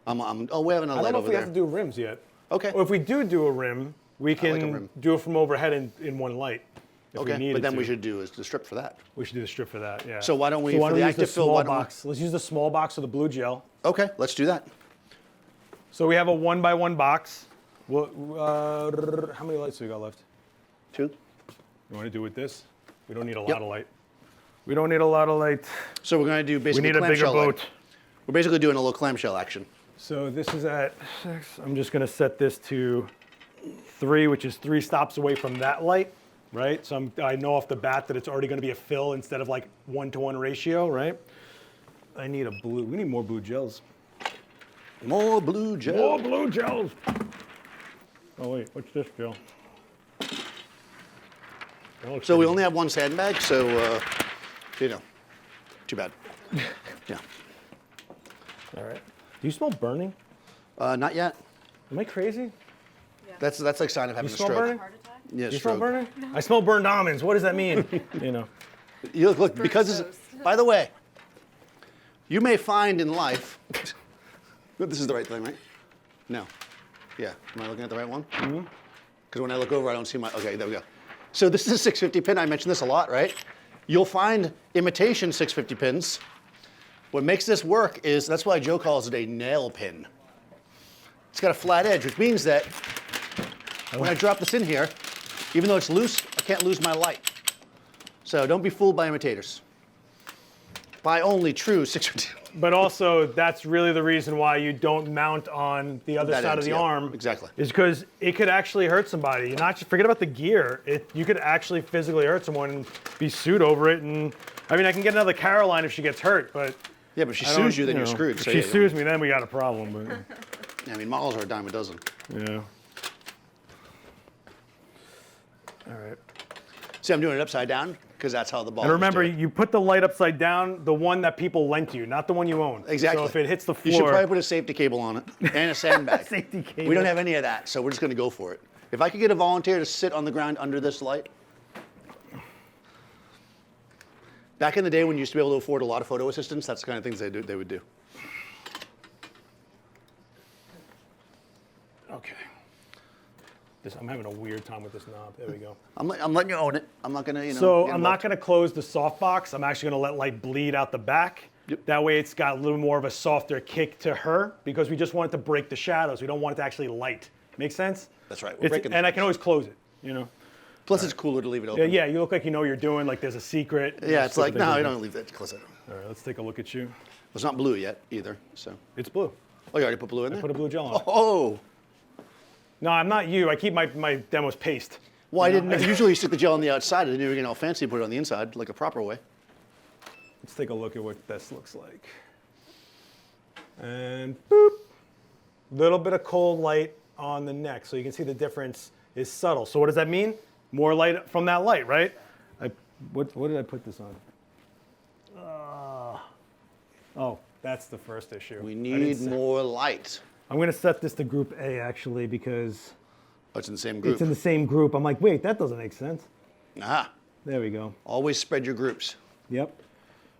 Oh, we have another I don't light know if over we there. have to do rims yet. Okay. Or if we do a rim, we like a can rim. do it from overhead in one light. If we Okay. needed But then to. we should do is the strip for that. We should do the strip for that, yeah. So why don't we, So why for don't the we use active fill, small why don't we- box? Let's use the small box of the blue gel. Okay, let's do that. So we have a 1x1 box. Well, how many lights do we got left? 2. You want to do with this? We don't need a lot of light. We don't need a lot of light. So we're going to do We basically need a bigger clamshell light. boat. We're basically doing a little clamshell action. So this is at 6. I'm just going to set this to 3, which is 3 stops away from that light, right? So I know off the bat that it's already going to be a fill instead of like 1-to-1 ratio, right? I need a blue. We need more blue gels. More blue gel. More blue gels. Oh wait, what's this gel? So we only have one sandbag, so, too bad. Yeah. All right. Do you smell burning? Not yet. Am I crazy? That's like a sign of having You a smell stroke. burning? Heart attack? Yeah, You smell stroke. burning? I smell burned almonds. What does that mean? You look because this, toast. by the way, you may find in life. This is the right thing, right? No. Yeah. Am I looking at the right one? Mm-hmm. Because when I look over, I don't see my. Okay, there we go. So this is a 650 pin. I mentioned this a lot, right? You'll find imitation 650 pins. What makes this work is that's why Joe calls it a nail pin. It's got a flat edge, which means that when I drop this in here, even though it's loose, I can't lose my light. So don't be fooled by imitators. By only true 6. But also, that's really the reason why you don't mount on the other side of the arm. Exactly. Is because it could actually hurt somebody. You're not just forget about the gear. You could actually physically hurt someone and be sued over it. And I mean, I can get another Caroline if she gets hurt, but yeah, but if she sues you, then you're screwed. If she sues me, then we got a problem. But yeah, I mean, models are a dime a dozen. yeah. All right. See, I'm doing it upside down because that's how the ball. And remember, you put the light upside down, the one that people lent you, not the one you own. Exactly. So if it hits the floor, you should probably put a safety cable on it and a sandbag. Safety cable. We don't have any of that, so we're just going to go for it. If I could get a volunteer to sit on the ground under this light. Back in the day when you used to be able to afford a lot of photo assistants, that's the kind of things they would do. Okay. I'm having a weird time with this knob. There we go. I'm letting you own it. I'm not going to, So I'm not going to close the softbox. I'm actually going to let light bleed out the back. Yep. That way it's got a little more of a softer kick to her because we just want it to break the shadows. We don't want it to actually light. Make sense? That's right. We're breaking and I can always close it, Plus, it's cooler to leave it open. Yeah, you look like you know what you're doing, like there's a secret. Yeah, it's like, no, you don't leave that close. All right, let's take a look at you. It's not blue yet either, so. It's blue. Oh, you already put blue in there? Put a blue gel on it. Oh. No, I'm not you. I keep my demos paste. Well, I didn't. Usually you stick the gel on the outside. I didn't even get all fancy and put it on the inside, like a proper way. Let's take a look at what this looks like. And boop. Little bit of cold light on the neck. So you can see the difference is subtle. So what does that mean? More light from that light, right? What did I put this on? Oh, that's the first issue. We need more light. I'm going to set this to group A, actually, because Oh, it's in the same group. it's in the same group. I'm like, wait, that doesn't make sense. Ah. There we go. Always spread your groups. Yep.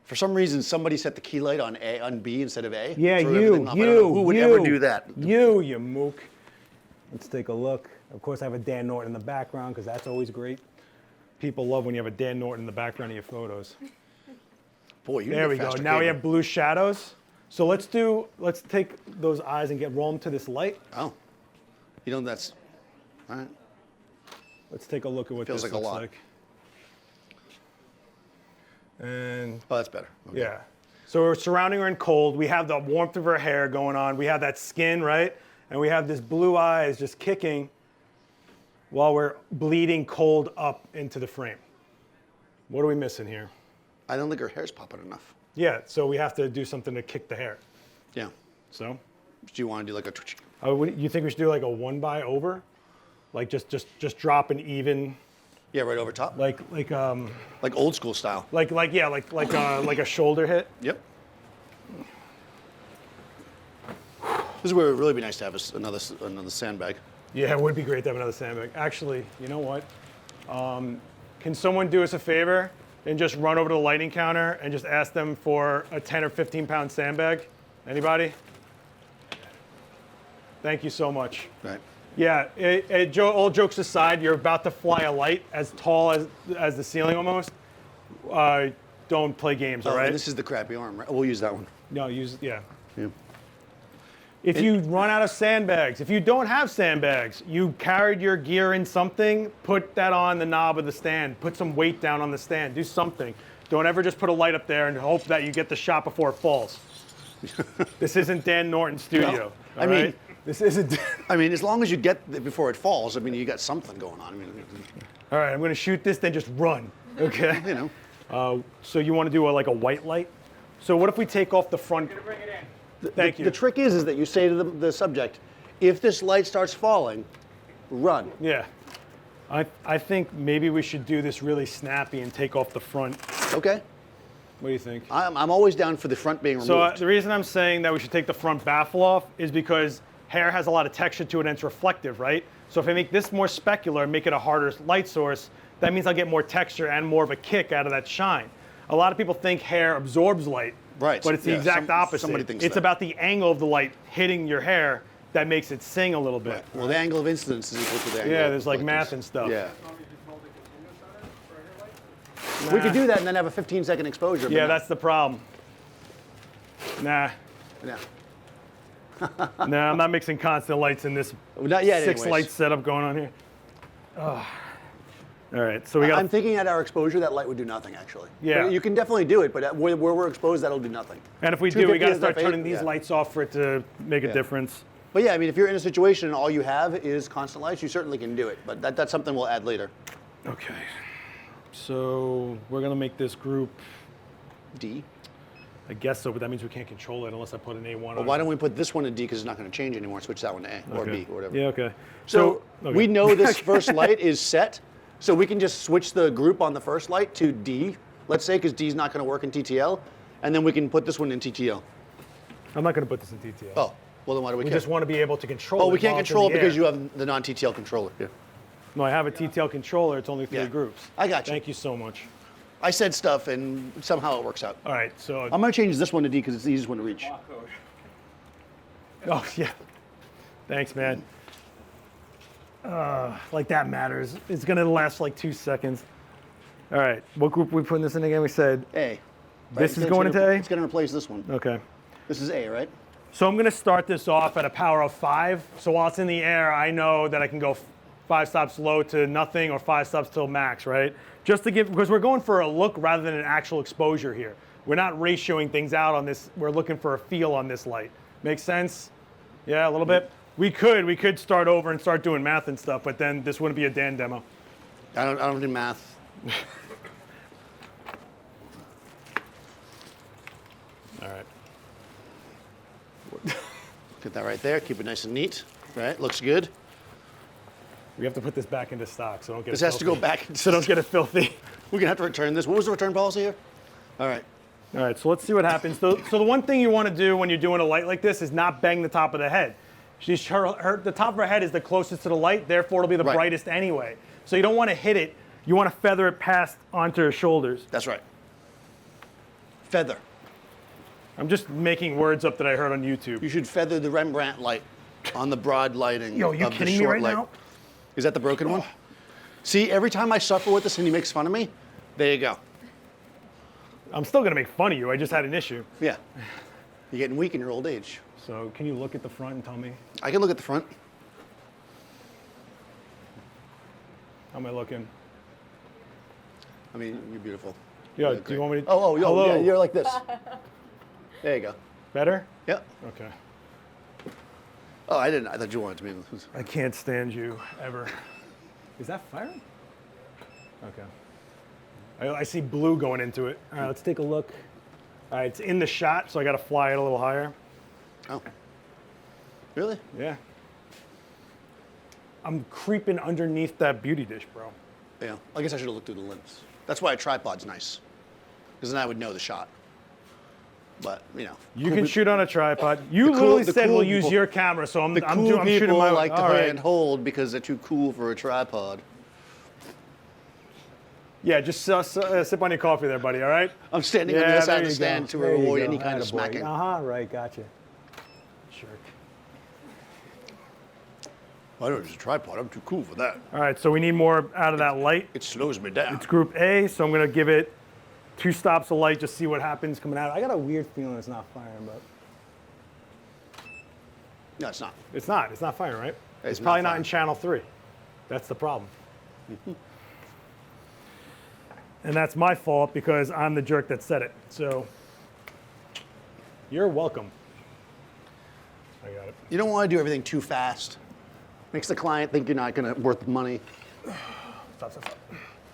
For some reason, somebody set the key light on B instead of A. Yeah, Threw everything off. I don't know who would ever do that? You mook. Let's take a look. Of course, I have a Dan Norton in the background because that's always great. People love when you have a Dan Norton in the background of your photos. Boy, you There we go. Now we have blue shadows. So let's take those eyes and roll them to this light. Oh. That's, all right. Let's take a look at what Feels this like a looks lot. like. And Oh, that's better. Okay. yeah. So we're surrounding her in cold. We have the warmth of her hair going on. We have that skin, right? And we have this blue eyes just kicking while we're bleeding cold up into the frame. What are we missing here? I don't think her hair's popping enough. Yeah, so we have to do something to kick the hair. Yeah. So? Do you want to do like a... You think we should do like a 1x over? Like just drop an even... Yeah, right over top. Like old school style. like a shoulder hit. Yep. This is where it would really be nice to have another sandbag. Yeah, it would be great to have another sandbag. Actually, you know what? Can someone do us a favor and just run over to the lighting counter and just ask them for a 10 or 15 pound sandbag? Anybody? Thank you so much. Right. Yeah, Joe, all jokes aside, you're about to fly a light as tall as the ceiling almost. Don't play games, all right? This is the crappy arm, right? We'll use that one. No, yeah. Yeah. If you run out of sandbags, if you don't have sandbags, you carried your gear in something, put that on the knob of the stand. Put some weight down on the stand. Do something. Don't ever just put a light up there and hope that you get the shot before it falls. This isn't Dan Norton's studio. No, I mean, this isn't. I mean, as long as you get it before it falls, I mean, you got something going on. I mean, All right, I'm going to shoot this, then just run. Okay. you know. So you want to do like a white light? So what if we take off the front? Bring it in. Thank you. The trick is that you say to the subject, if this light starts falling, run. Yeah. I think maybe we should do this really snappy and take off the front. Okay. What do you think? I'm always down for the front being removed. So the reason I'm saying that we should take the front baffle off is because hair has a lot of texture to it and it's reflective, right? So if I make this more specular, make it a harder light source, that means I'll get more texture and more of a kick out of that shine. A lot of people think hair absorbs light, right? But it's the exact opposite. Somebody thinks it's that. about the angle of the light hitting your hair that makes it sing a little bit. Right. Well, the angle of incidence is equal to the angle. Yeah, of there's like math reflectance. and stuff. Yeah. Nah. We could do that and then have a 15-second exposure. Yeah, that's the problem. Nah. Yeah. Nah, I'm not mixing constant lights in this Not yet, 6 anyways. light setup going on here. All All right, so we got. I'm thinking at our exposure, that light would do nothing, actually. Yeah. But you can definitely do it, but where we're exposed, that'll do nothing. And if we do, we got to 250 start is turning these lights off for it to make a difference. But yeah, I mean, if you're in a situation and all you have is constant lights, you certainly can do it. But that's something we'll add later. Okay. So we're going to make this group D. I guess so, but that means we can't control it unless I put an A1 on Well, why don't we put this one in D because it's not going to change anymore. Switch that one to A or B or whatever. Yeah, okay. So okay. we know this first light is set, so we can just switch the group on the first light to D, let's say, because D is not going to work in TTL, and then we can put this one in TTL. I'm not going to put this in TTL. Oh, well then why do we We care? just want to be able to control it. Oh, we can't while it's in control it the because air. you have the non-TTL controller. Yeah. No, I have a TTL controller. It's only 3 Yeah. groups. I got you. Thank you so much. I said stuff and somehow it works out. All right, so. I'm going to change this one to D because it's the easiest one to reach. Oh, yeah. Thanks, man. Like that matters. It's going to last like 2 seconds. All right, what group are we putting this in again? We said A. Right? this is It's going gonna- into A? It's going to replace this one. Okay. This is A, right? So I'm going to start this off at a power of 5. So while it's in the air, I know that I can go 5 stops low to nothing or 5 stops till max, right? Just to give, because we're going for a look rather than an actual exposure here. We're not ratioing things out on this. We're looking for a feel on this light. Make sense? Yeah, a little bit? We could start over and start doing math and stuff, but then this wouldn't be a Dan demo. I don't do math. All right. Get that right there. Keep it nice and neat. Right? Looks good. We have to put this back into stock, so don't get This it has to go filthy. back. So don't get it filthy. We're going to have to return this. What was the return policy here? All right. All right, so let's see what happens. So the one thing you want to do when you're doing a light like this is not bang the top of the head. The top of her head is the closest to the light, therefore it'll be the Right. brightest anyway. So you don't want to hit it. You want to feather it past onto her shoulders. That's right. Feather. I'm just making words up that I heard on YouTube. You should feather the Rembrandt light on the broad lighting Yo, you of the kidding me short right light. now? Is that the broken one? See, every time I suffer with this and he makes fun of me, there you go. I'm still going to make fun of you. I just had an issue. Yeah. You're getting weak in your old age. So can you look at the front and tell me? I can look at the front. How am I looking? I mean, you're beautiful. Yo, You're do great. you want me to? Oh, Hello. yeah, you're like this. There you go. Better? Yep. Okay. Oh, I didn't. I thought you wanted to be. I can't stand you ever. Is that firing? Okay. I see blue going into it. All right, let's take a look. All right, it's in the shot, so I got to fly it a little higher. Oh. Really? Yeah. I'm creeping underneath that beauty dish, bro. Yeah. I guess I should have looked through the lens. That's why a tripod's nice. Because then I would know the shot. But, you know. You can shoot on a tripod. You literally said we'll use your camera, so I'm The cool I'm people shooting my like to all right. hand hold because they're too cool for a tripod. Yeah, just sip on your coffee there, buddy, all right? I'm standing on the Yeah, other side there of the you stand go. to There you avoid go. any kind of Attaboy. smacking. Right, gotcha. Jerk. I don't use a tripod. I'm too cool for that. All right, so we need more out of that light. It slows me down. It's group A, so I'm gonna give it 2 stops of light, just see what happens coming out. I got a weird feeling it's not firing, but No, it's not. it's not. It's not firing, right? It's probably not not in channel 3. That's the problem. And that's my fault because I'm the jerk that said it. So you're welcome. I got it. You don't want to do everything too fast. Makes the client think you're not going to worth the money. Stop.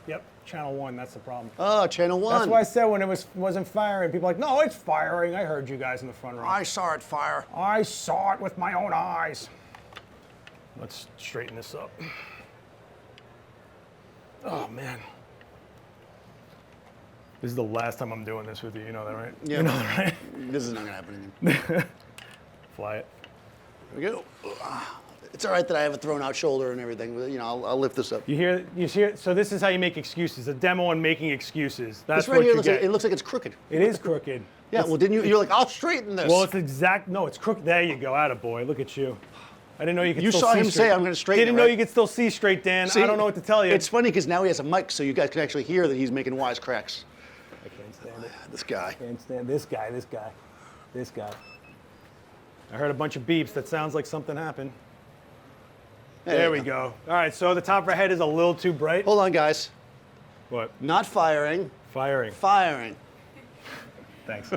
Yep, channel 1. That's the problem. Oh, channel 1. That's why I said when it wasn't firing, people are like, no, it's firing. I heard you guys in the front row. I saw it fire. I saw it with my own eyes. Let's straighten this up. Oh, man. This is the last time I'm doing this with you. You know that, right? Yeah. You know that, right? This is not going to happen again. Fly it. There we go. It's all right that I have a thrown out shoulder and everything. But, you know, I'll lift this up. You hear? So this is how you make excuses. A demo on making excuses. That's This right what here you looks get. like, it looks like it's crooked. It is crooked. Yeah, well, didn't you? You're like, I'll straighten this. Well, it's exact. No, it's crooked. There you go. Attaboy. Look at you. I didn't know you could You still saw see him straight. say, I'm going to straighten Didn't it, know right? you could still see straight, Dan. See, I don't know what to tell you. It's funny because now he has a mic, so you guys can actually hear that he's making wise cracks. I can't stand it. This guy. Can't stand this guy. I heard a bunch of beeps. That sounds like something happened. There we go. All right, so the top of our head is a little too bright. Hold on, guys. What? Not firing. Firing. Firing. Thanks.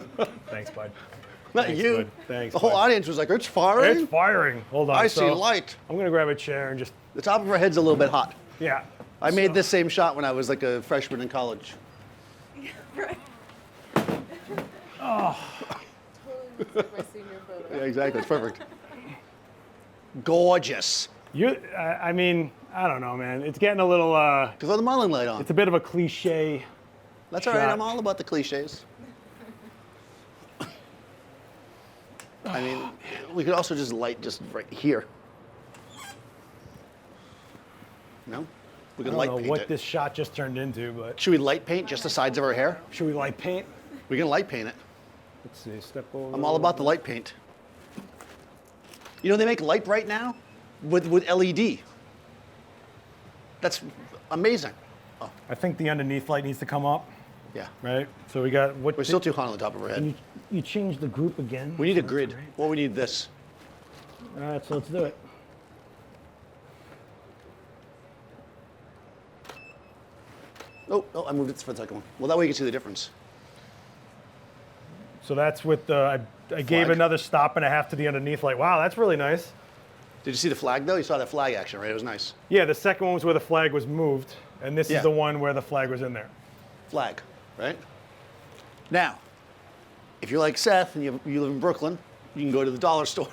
Thanks, bud. Not Thanks, you. bud. Thanks, the whole bud. audience was like, it's firing? It's firing. Hold on. I see light. I'm going to grab a chair and just... The top of her head's a little bit hot. Yeah. I made this same shot when I was like a freshman in college. Yeah, right. Oh. Totally my senior photo. Yeah, exactly. It's perfect. Gorgeous. I mean, I don't know, man. It's getting a little... Because of the modeling light on. It's a bit of a cliche. That's all right. I'm all about the cliches. I mean, we could also just light just right here. No? We I could don't light know paint what it. this shot just turned into, but... Should we light paint just the sides of her hair? Should we light paint? We can light paint it. Let's see, step over. I'm all about the light paint. You know, they make light bright now with LED. That's amazing. Oh, I think the underneath light needs to come up, yeah. right? So we got... what? We're still too hot on the top of her head. You changed the group again. We need a So grid. that's great. Well, we need this. All right, so let's do it. Oh, I moved it for the second one. Well, that way you can see the difference. So that's with the... I gave Flag. another stop and a half to the underneath light. Wow, that's really nice. Did you see the flag, though? You saw that flag action, right? It was nice. Yeah, the second one was where the flag was moved, and this Yeah. is the one where the flag was in there. Flag, right? Now, if you're like Seth and you live in Brooklyn, you can go to the dollar store.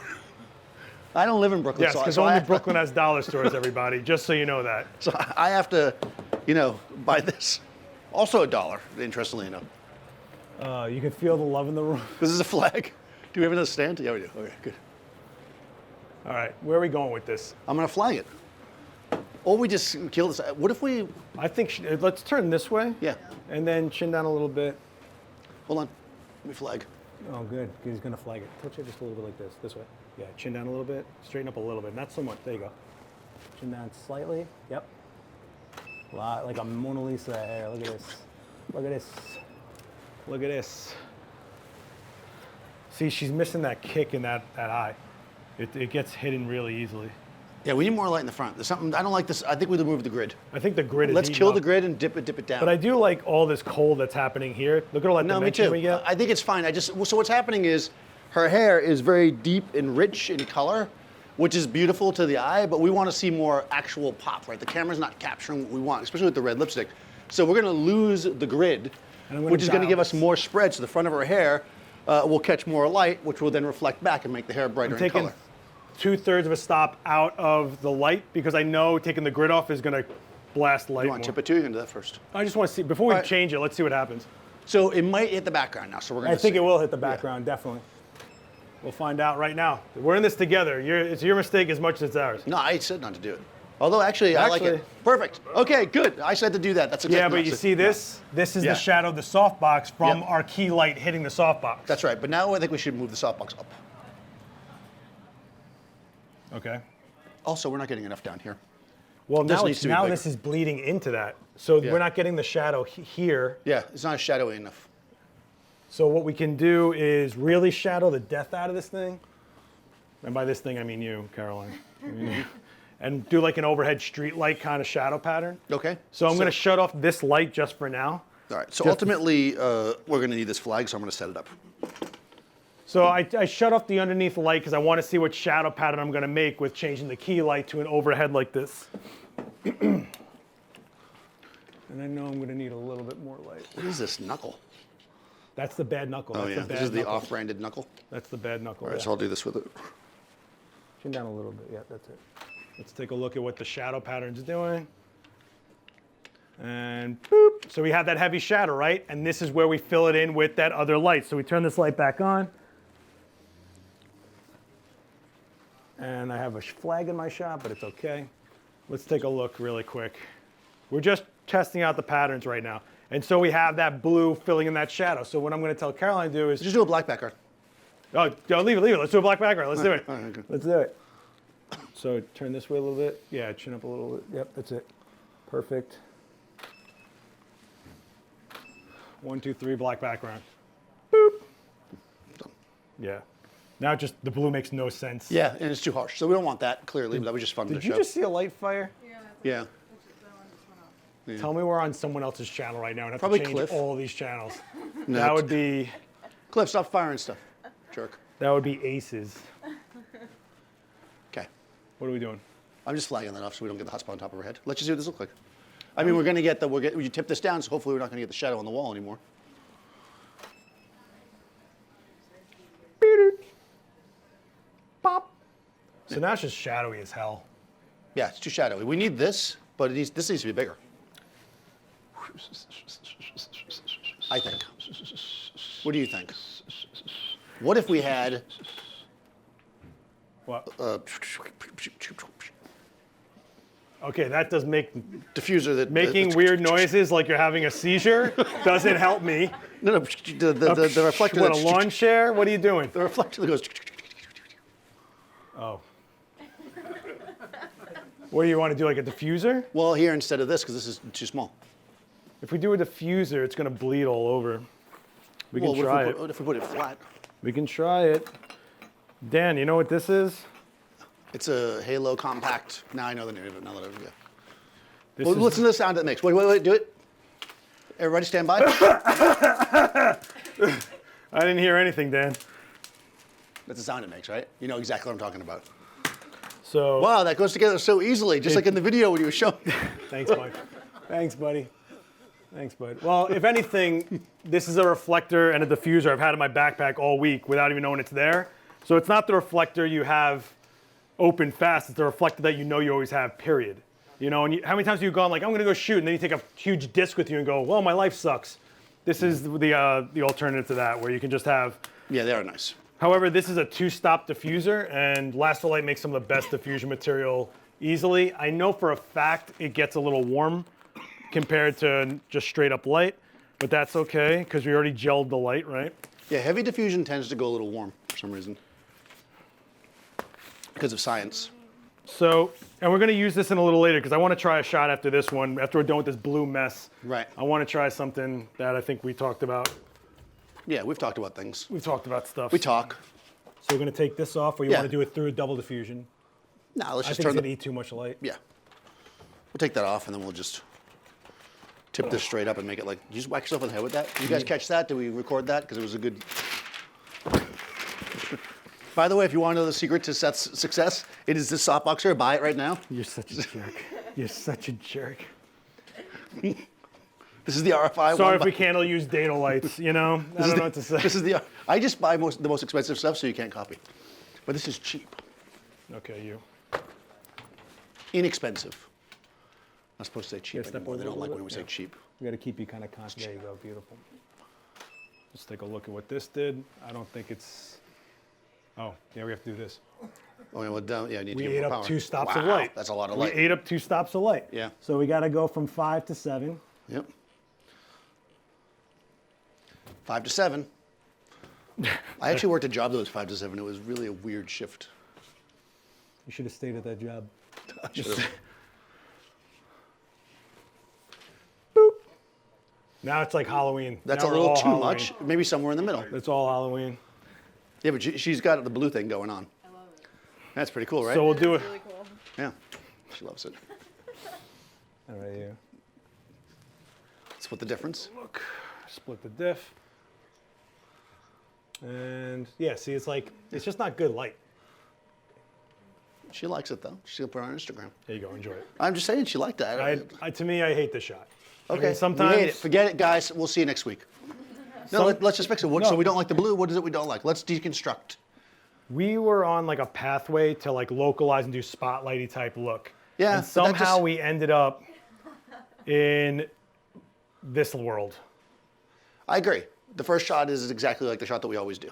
I don't live in Brooklyn, Yes, so, because so only I, Brooklyn has dollar stores, everybody, just so you know that. so I have to, buy this. Also $1, interestingly enough. You can feel the love in the room. This is a flag. Do we have another stand? Yeah, we do. Okay, good. All right, where are we going with this? I'm gonna flag it. Or we just kill this. What if we? I think, let's turn this way. Yeah. And then chin down a little bit. Hold on. Let me flag. Oh, good. He's going to flag it. Touch it just a little bit like this way. Yeah, chin down a little bit. Straighten up a little bit. Not so much. There you go. Chin down slightly. Yep. Like a Mona Lisa hair. Look at this. Look at this. Look at this. See, she's missing that kick in that eye. It gets hidden really easily. Yeah, we need more light in the front. There's something, I don't like this. I think we need to move the grid. I think the grid is Let's eating kill up. the grid and dip it down. But I do like all this cold that's happening here. Look at all that No, me dimension too. we get. I think it's fine. So what's happening is her hair is very deep and rich in color, which is beautiful to the eye, but we want to see more actual pop, right? The camera's not capturing what we want, especially with the red lipstick. So we're going to lose the grid, which is going to give us more spread. So the front of her hair will catch more light, which will then reflect back and make the hair brighter in color. 2/3 of a stop out of the light because I know taking the grid off is going to blast light You more. want to tip it too? You can do that first. I just want to see, before we All right. change it, let's see what happens. So it might hit the background now, so we're going I to think it will hit the background, definitely. We'll find out right now. We're in this together. It's your mistake as much as it's ours. No, I said not to do it. Although actually, I like it. Perfect. Okay, good. I said to do that. That's exactly Yeah, what but I you said. see this? This is Yeah. the shadow of the softbox from Yep. our key light hitting the softbox. That's right. But now I think we should move the softbox up. Okay. Also, we're not getting enough down here. Well, This now, needs to be bigger. this is bleeding into that. So Yeah. we're not getting the shadow here. Yeah, it's not shadowy enough. So what we can do is really shadow the death out of this thing. And by this thing, I mean you, Caroline. I mean you. And do like an overhead street light kind of shadow pattern. Okay. So I'm going to shut off this light just for now. All right. So just- ultimately, we're going to need this flag, so I'm going to set it up. So I shut off the underneath light because I want to see what shadow pattern I'm going to make with changing the key light to an overhead like this. And I know I'm going to need a little bit more light. What is this knuckle? That's the bad knuckle. Oh That's yeah, the bad this is the knuckle. off-branded knuckle. That's the bad knuckle. All right, yeah. so I'll do this with it. Chin down a little bit. Yeah, that's it. Let's take a look at what the shadow pattern's doing. And boop. So we have that heavy shadow, right? And this is where we fill it in with that other light. So we turn this light back on. And I have a flag in my shot, but it's okay. Let's take a look really quick. We're just testing out the patterns right now. And so we have that blue filling in that shadow. So what I'm going to tell Caroline to do is... Just do a black background. Oh, don't leave it. Let's do a black background. Let's do it. All right, okay. Let's do it. So turn this way a little bit. Yeah, chin up a little bit. Yep, that's it. Perfect. 1, 2, 3, black background. Boop. Yeah. Now just the blue makes no sense. Yeah, and it's too harsh. So we don't want that, clearly, but that was just fun to Did show. you just see a light fire? Yeah. Yeah. That one just went off. Yeah. Tell me we're on someone else's channel right now and have Probably to change Cliff. all these channels. No, That would be Cliff, stop firing stuff. Jerk. aces. Okay. What are we doing? I'm just flagging that off so we don't get the hotspot on top of our head. Let's just see what this looks like. I mean, we're going to get you tip this down, so hopefully we're not going to get the shadow on the wall anymore. Pop. So now it's just shadowy as hell. Yeah, it's too shadowy. We need this, but this needs to be bigger. I think. What do you think? What if we had What? Okay, that does make diffuser that making weird noises like you're having a seizure doesn't help me. No, the reflector. What, a lawn chair? What are you doing? The reflector that goes. Oh. What do you want to do, like a diffuser? Well, here instead of this, because this is too small. If we do a diffuser, it's going to bleed all over. We can try it. What if we put it flat? We can try it. Dan, you know what this is? It's a Halo compact. Now I know the name of it. Now that I've This well, is, listen to the sound it makes. Wait, do it. Everybody stand by. I didn't hear anything, Dan. That's the sound it makes, right? You know exactly what I'm talking about. So, Wow, that goes together so easily, just like in the video when you were showing. thanks, Mike. Thanks, buddy. Thanks, bud. Well, if anything, this is a reflector and a diffuser I've had in my backpack all week without even knowing it's there. So it's not the reflector you have open fast, it's the reflector that you know you always have, period. You know, and how many times have you gone like, I'm gonna go shoot, and then you take a huge disc with you and go, well, my life sucks. This is the alternative to that, where you can just have. Yeah, they are nice. However, this is a 2-stop diffuser, and Last-O-Light makes some of the best diffusion material easily. I know for a fact it gets a little warm compared to just straight up light, but that's okay, because we already gelled the light, right? Yeah, heavy diffusion tends to go a little warm for some reason. Because of science. So, and we're gonna use this in a little later, because I want to try a shot after this one, after we're done with this blue mess. Right. I want to try something that I think we talked about. Yeah, we've talked about things. We've talked about stuff. We talk. So we're gonna take this off, or you Yeah. want to do it through a double diffusion? Nah, let's I just think turn it's the. gonna eat too much light. Yeah. We'll take that off and then we'll just tip this straight up and make it like. Did you just whack yourself on the head with that? Did you guys catch that? Did we record that? Because it was a good. By the way, if you want to know the secret to Seth's success, it is this softbox here. Buy it right now. You're such a jerk. You're such a jerk. This is the RFI. Sorry if we can't all use data lights, you know? I don't know what to say. This is the. I just buy the most expensive stuff so you can't copy. But this is cheap. Okay, you. Inexpensive. I'm supposed to say cheap Yeah, step anymore. They over a don't like little when we bit. say Yeah. cheap. We got to keep you kind of conscious. There you go, beautiful. Let's take a look at what this did. I don't think it's. Oh, yeah, we have to do this. Oh, yeah, well, yeah, I need to We get ate more up power. 2 stops of Wow, light. That's a lot of We light. ate up 2 stops of light. Yeah. So we got to go from 5 to 7. Yep. 5 to 7. I actually worked a job that was 5 to 7. It was really a weird shift. You should have stayed at that job. I should've- Now it's like Halloween. That's Now a we're little all too Halloween. much. Maybe somewhere in the middle. It's all Halloween. Yeah, but she's got the blue thing going on. I love it. That's pretty cool, right? So we'll do it. It's really cool. Yeah, she loves it. All right, here. Split the difference. Look, split the diff. And yeah, see, it's like, it's just not good light. She likes it though. She'll put it on Instagram. There you go, enjoy it. I'm just saying she liked that. To me, I hate this shot. Okay, I mean, sometimes we hate it. Forget it, guys. We'll see you next week. No, let's just fix it. So we don't like the blue. What is it we don't like? Let's deconstruct. we were on like a pathway to like localize and do spotlighty type look. Yeah, And but that somehow just- we ended up in this world. I agree. The first shot is exactly like the shot that we always do.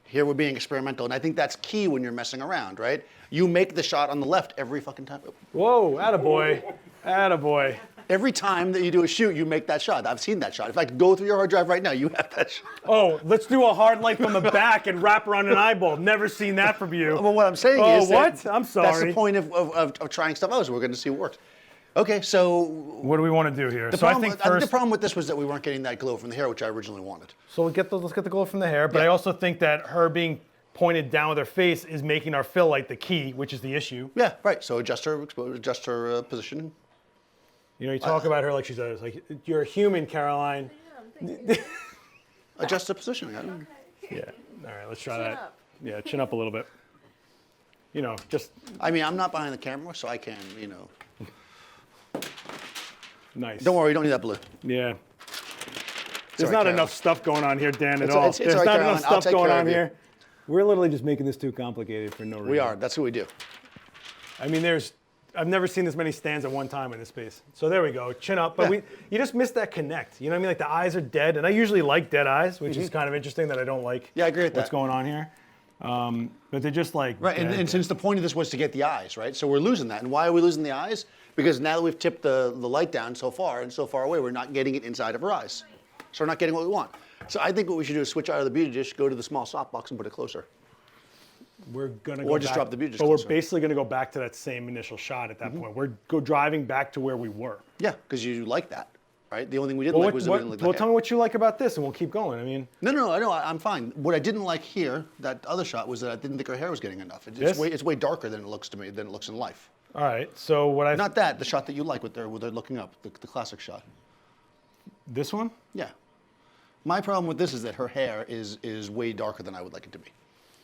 Here we're being experimental, and I think that's key when you're messing around, right? You make the shot on the left every fucking time. Whoa, attaboy, attaboy. Every time that you do a shoot, you make that shot. I've seen that shot. In fact, go through your hard drive right now. You have that shot. Oh, let's do a hard light from the back and wrap around an eyeball. Never seen that from you. Well, what I'm saying Oh, is what? that I'm that's sorry. the point of trying stuff out. So we're going to see what works. Okay, so What do we want to do here? the So I problem, think first, the problem with this was that we weren't getting that glow from the hair, which I originally wanted. so let's get the glow from the hair. But I also think that her being pointed down with her face is making our fill light the key, which is the issue. Yeah, right. So adjust her position. You know, you talk about her like she's like, you're a human, Caroline. Adjust the position. Yeah. All right, let's try Chin that. up. Yeah, chin up a little bit. You know, just I mean, I'm not behind the camera, so I can, you know. nice. Don't worry, you don't need that blue. Yeah. There's all right, not Carolyn. enough stuff going on here, Dan, at It's- all. it's- it's There's all right, not Caroline. enough I'll stuff take going care on of you. here. We're literally just making this too complicated for no reason. We are. That's what we do. I mean, I've never seen this many stands at one time in this space. So there we go, chin up. But Yeah. you just missed that connect. You know what I mean? Like the eyes are dead, and I usually like dead eyes, which is kind of interesting that I don't like Yeah, I agree with what's that. going on here. But they're just like Right, dead. and since the point of this was to get the eyes, right? So we're losing that. And why are we losing the eyes? Because now that we've tipped the light down so far and so far away, we're not getting it inside of her eyes. So we're not getting what we want. So I think what we should do is switch out of the beauty dish, go to the small softbox and put it closer. we're gonna Or go just back, drop the beauty just but we're closer. basically gonna go back to that same initial shot at that point. We're driving back to where we were. Yeah, because you like that, right? The only thing we didn't like was that we didn't like the well, hair. tell me what you like about this, and we'll keep going. I mean, No, I know, I'm fine. What I didn't like here, that other shot, was that I didn't think her hair was getting enough. This? It's way darker than it looks to me, than it looks in life. all right. So what I Not that, the shot that you like with her looking up, the classic shot. this one? Yeah. My problem with this is that her hair is way darker than I would like it to be.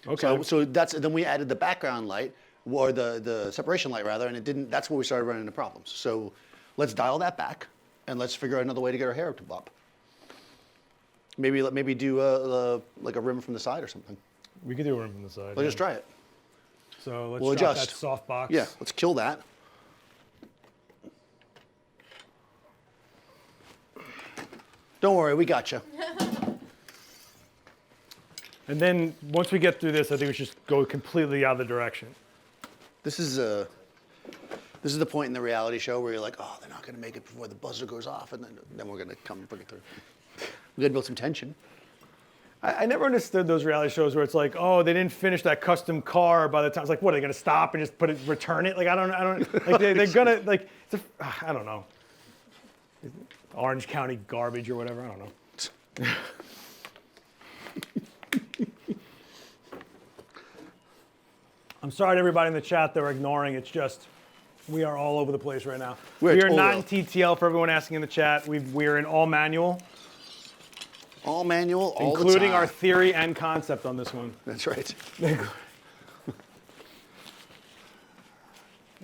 Okay. So then we added the background light, or the separation light rather, and it didn't. That's where we started running into problems. So let's dial that back, and let's figure out another way to get her hair to pop. Maybe do like a rim from the side or something. We could do a room from the side. Let's just try it. So let's We'll drop adjust. that soft box. Yeah, let's kill that. Don't worry, we got you. And then once we get through this, I think we should just go completely the other direction. This is the point in the reality show where you're like, oh, they're not going to make it before the buzzer goes off, and then we're going to come and bring it through. We got to build some tension. I never understood those reality shows where it's like, oh, they didn't finish that custom car by the time. It's like, what, are they going to stop and just return it? Like, I don't, like, they're going to, like, I don't know. Orange County garbage or whatever, I don't know. I'm sorry to everybody in the chat that we're ignoring. It's just, we are all over the place right now. We're We are not total. in TTL for everyone asking in the chat. We're in all manual, All manual, all including the time. our theory and concept on this one. That's right.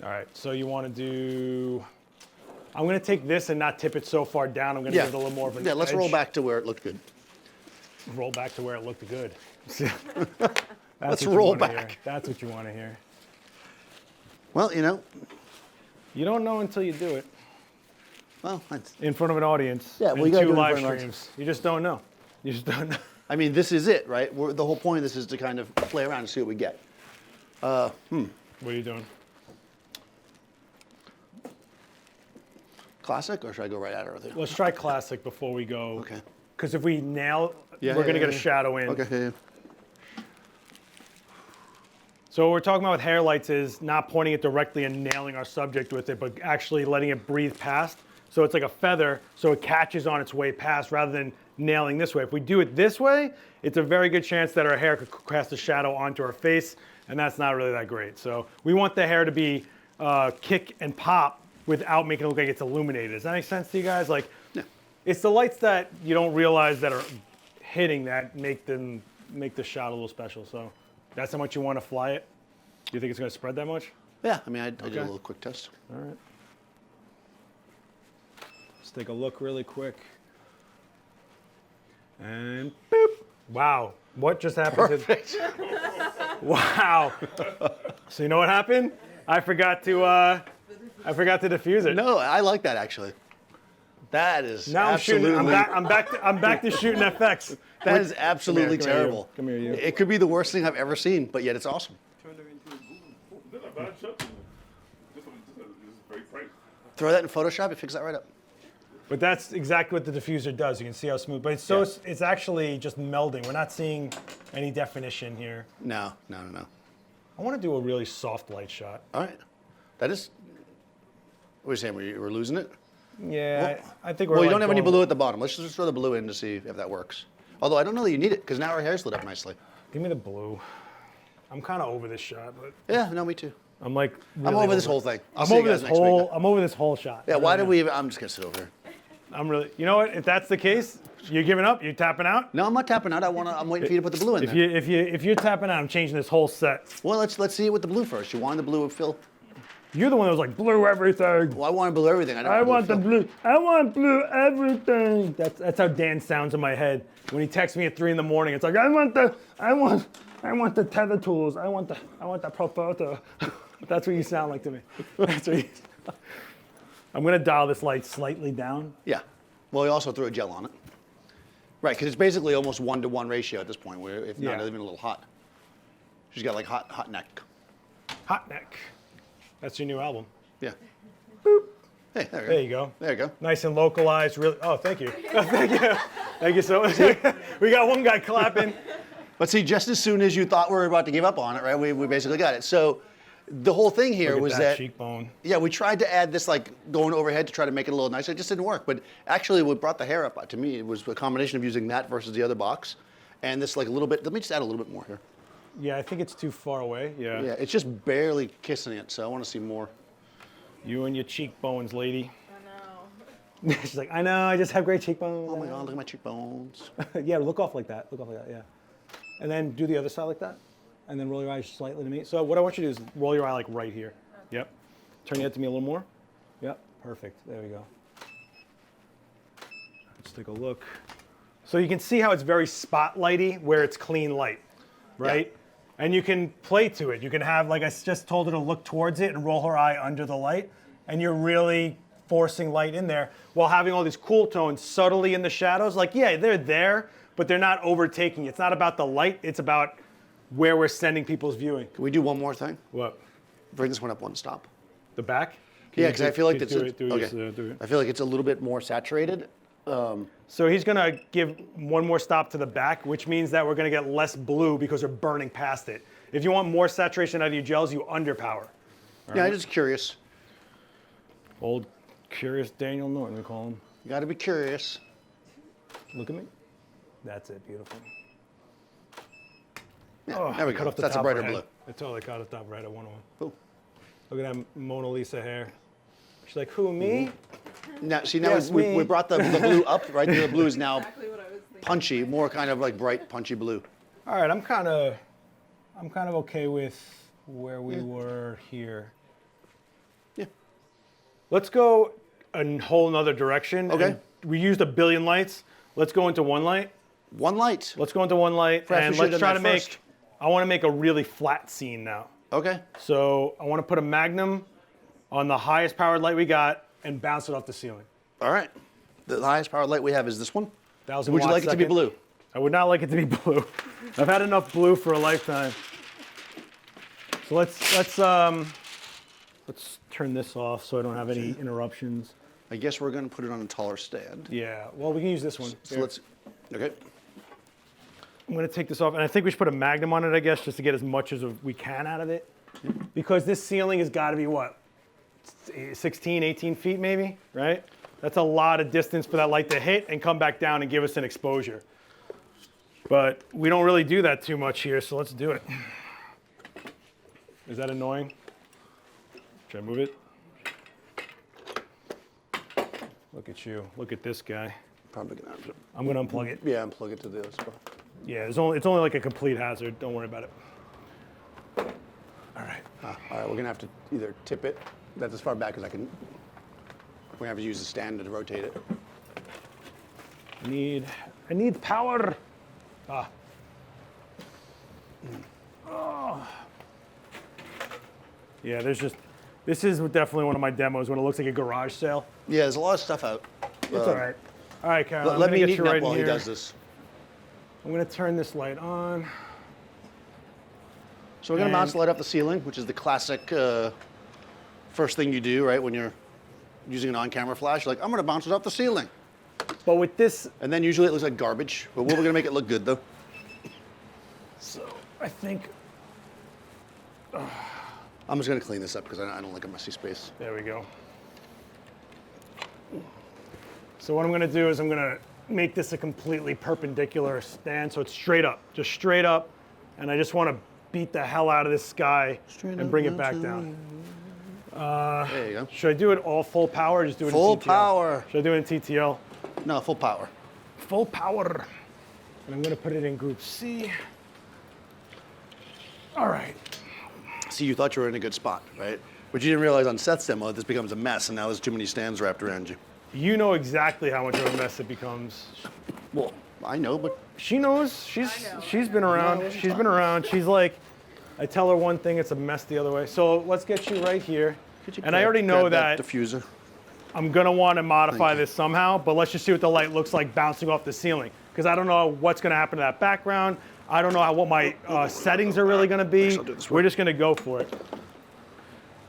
All right, so you want to do, I'm going to take this and not tip it so far down. I'm going to Yeah. give it a little more of an Yeah, let's edge. roll back to where it looked good. Roll back to where it looked good. Let's what you roll wanna back. hear. That's what you want to hear. Well, you know, You don't know until you do it well, that's, in front of an audience. Yeah, well, and you gotta two do it in live front of an audience. streams. You just don't know. You just don't know. I mean, this is it, right? The whole point of this is to kind of play around and see what we get. What are you doing? Classic, or should I go right at her with it? Let's try classic before we go. Okay. Because if we nail, Yeah, we're going to yeah, get a yeah. shadow in. Okay, yeah. So what we're talking about with hair lights is not pointing it directly and nailing our subject with it, but actually letting it breathe past. So it's like a feather, so it catches on its way past rather than nailing this way. If we do it this way, it's a very good chance that our hair could cast a shadow onto our face, and that's not really that great. So we want the hair to be kick and pop without making it look like it's illuminated. Does that make sense to you guys? Like, Yeah. it's the lights that you don't realize that are hitting that make the shot a little special. So that's how much you want to fly it. Do you think it's going to spread that much? Yeah, I mean, I did a Okay. little quick test. All right. Let's take a look really quick. And boop. Wow. What just happened? Perfect. Wow. So you know what happened? I forgot to diffuse it. No, I like that actually. That is Now I'm shooting. absolutely. I'm back to shooting FX. That is absolutely Come here, you. terrible. Come here, you. It could be the worst thing I've ever seen, but yet it's awesome. This is a bad shot. This is very bright. Throw that in Photoshop, it fix that right up. But that's exactly what the diffuser does. You can see how smooth. But it's actually just melding. We're not seeing any definition here. No. I want to do a really soft light shot. All right. That is. What are you saying? We're losing it? Yeah, I think we're. Well, you like don't have any going- blue at the bottom. Let's just throw the blue in to see if that works. Although I don't know that you need it because now our hair's lit up nicely. Give me the blue. I'm kind of over this shot, but Yeah, no, me too. I'm like. I'm really over this whole thing. I'll I'm see you over guys this next week. whole. I'm over this whole shot. Yeah, why did we even, I'm just gonna sit over here. I'm really. You know what? If that's the case, you're giving up. You're tapping out. No, I'm not tapping out. I'm waiting for you to put the blue in If there. if you're tapping out, I'm changing this whole set. Well, let's see it with the blue first. You want the blue with Phil? You're the one that was like blue everything. Well, I want blue everything. I, don't I want want the blue. I want blue everything. That's how Dan sounds in my head when he texts me at 3 in the morning. It's like I want the tether tools. I want the pro photo. That's what you sound like to me. That's what I'm gonna dial this light slightly down. Yeah. Well, you also threw a gel on it. Right, because it's basically almost 1-to-1 ratio at this point, where if not Yeah. even a little hot. She's got like hot neck. Hot neck. That's your new album. Yeah. Boop. Hey, there you go. There you go. There you go. Nice and localized. Really. Oh, thank you. Oh, thank you. Thank you so much. We got one guy clapping. But see, just as soon as you thought we were about to give up on it, right, we basically got it. So the whole thing here Look at was that that, cheekbone. yeah, we tried to add this like going overhead to try to make it a little nicer. It just didn't work. But actually what brought the hair up to me, it was a combination of using that versus the other box. And this like a little bit, let me just add a little bit more here. Yeah, I think it's too far away. Yeah. Yeah, it's just barely kissing it, so I want to see more. You and your cheekbones, lady. I know. She's like, I know, I just have great cheekbones. Oh my God, look at my cheekbones. Yeah, look off like that. Look off like that, yeah. And then do the other side like that. And then roll your eyes slightly to me. So what I want you to do is roll your eye like right here. Yep. Turn your head to me a little more. Yep, perfect. There we go. Let's take a look. So you can see how it's very spotlighty where it's clean light, right? Yeah. And you can play to it. You can have, like I just told her to look towards it and roll her eye under the light. And you're really forcing light in there while having all these cool tones subtly in the shadows. Like, yeah, they're there, but they're not overtaking. It's not about the light. It's about where we're sending people's viewing. Can we do one more thing? What? Bring this one up one stop. The back? Yeah, because I feel like it's do it. okay. I feel like it's a little bit more saturated. So he's gonna give one more stop to the back, which means that we're gonna get less blue because we're burning past it. If you want more saturation out of your gels, you underpower. Yeah, I'm just curious. Old curious Daniel Norton, we call him. You got to be curious. Look at me. That's it, beautiful. Yeah, there we Cut go. off the That's a top brighter right. blue. I totally cut off the top right at 101. Cool. Look at that Mona Lisa hair. She's like, who, me? Now, see, now Yes, we me. brought the blue up, right? The blue is now Exactly what I was thinking. punchy, more kind of like bright, punchy blue. All right, I'm kind of okay with where we were here. Yeah. Let's go a whole nother direction. Okay. And we used 1 billion lights. Let's go into one light. One light. Let's go into one light, Perhaps we and should've let's done try to that make. first. I want to make a really flat scene now. Okay. So I want to put a magnum on the highest powered light we got and bounce it off the ceiling. All right. The highest powered light we have is this one. 1,000 Would you watts like it to be second. blue? I would not like it to be blue. I've had enough blue for a lifetime. So let's turn this off so I don't have any interruptions. I guess we're going to put it on a taller stand. Yeah, well, we can use this one. So Here. let's. Okay. I'm gonna take this off, and I think we should put a magnum on it, I guess, just to get as much as we can out of it. Because this ceiling has got to be what? 16, 18 feet maybe, right? That's a lot of distance for that light to hit and come back down and give us an exposure. But we don't really do that too much here, so let's do it. Is that annoying? Should I move it? Look at you. Look at this guy. Probably going to. I'm gonna unplug it. Yeah, unplug it to the other spot. Yeah, it's only like a complete hazard. Don't worry about it. All right. All right, we're going to have to either tip it. That's as far back as I can. We're going to have to use the stand to rotate it. I need power. Oh. Yeah, this is definitely one of my demos when it looks like a garage sale. Yeah, there's a lot of stuff out. It's all right. All right, Karen, Let I'm me gonna get you neaten up right while in he here. does this. I'm gonna turn this light on. So we're going to bounce And- the light off the ceiling, which is the classic first thing you do, right? When you're using an on-camera flash, you're like, I'm going to bounce it off the ceiling. But with this, And then usually it looks like garbage, but we're going to make it look good, though. so I think, I'm just going to clean this up because I don't like a messy space. there we go. So what I'm gonna do is I'm gonna make this a completely perpendicular stand, so it's straight up, just straight up. And I just wanna beat the hell out of this sky and bring it back down. There you go. Should I do it all full power or just do it Full in TTL? power. Should I do it in TTL? No, full power. Full power. And I'm gonna put it in group C. All right. See, you thought you were in a good spot, right? But you didn't realize on Seth's demo this becomes a mess, and now there's too many stands wrapped around you. You know exactly how much of a mess it becomes. Well, I know, but She knows. I know. She's been around. No, She's been around. She's like, I tell her one thing, it's a mess the other way. So let's get you right here. And I already know that diffuser. I'm gonna want to modify this somehow, but let's just see what the light looks like bouncing off the ceiling. Because I don't know what's gonna happen to that background. I don't know what my settings are really gonna be. I'll do it this way. We're just gonna go for it.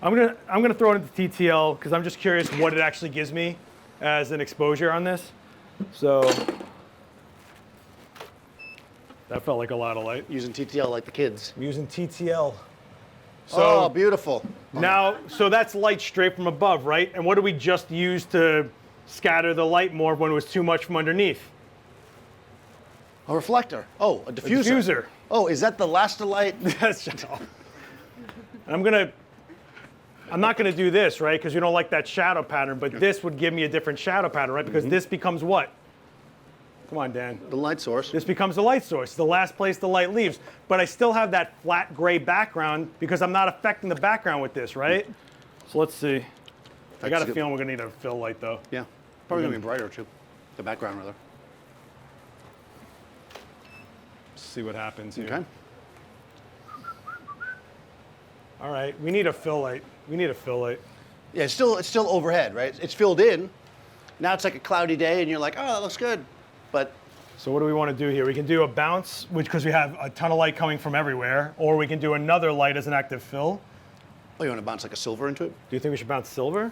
I'm gonna throw it into TTL because I'm just curious what it actually gives me as an exposure on this. So that felt like a lot of light. Using TTL like the kids. I'm using TTL. So Oh, beautiful. now, so that's light straight from above, right? And what did we just use to scatter the light more when it was too much from underneath? A reflector. Oh, a diffuser. Diffuser. Oh, is that the last light? That's just all. And I'm not gonna do this, right? Because you don't like that shadow pattern, but this would give me a different shadow pattern, right? Because this becomes what? Come on, Dan. The light source. This becomes the light source, the last place the light leaves. But I still have that flat gray background because I'm not affecting the background with this, right? So let's see. I got a good. feeling we're gonna need a fill light though. Yeah. Probably gonna be brighter too. The background rather. Let's see what happens here. Okay. All right, we need a fill light. We need a fill light. Yeah, it's still overhead, right? It's filled in. Now it's like a cloudy day, and you're like, oh, that looks good. But So what do we want to do here? We can do a bounce, because we have a ton of light coming from everywhere, or we can do another light as an active fill. oh, you want to bounce like a silver into it? Do you think we should bounce silver?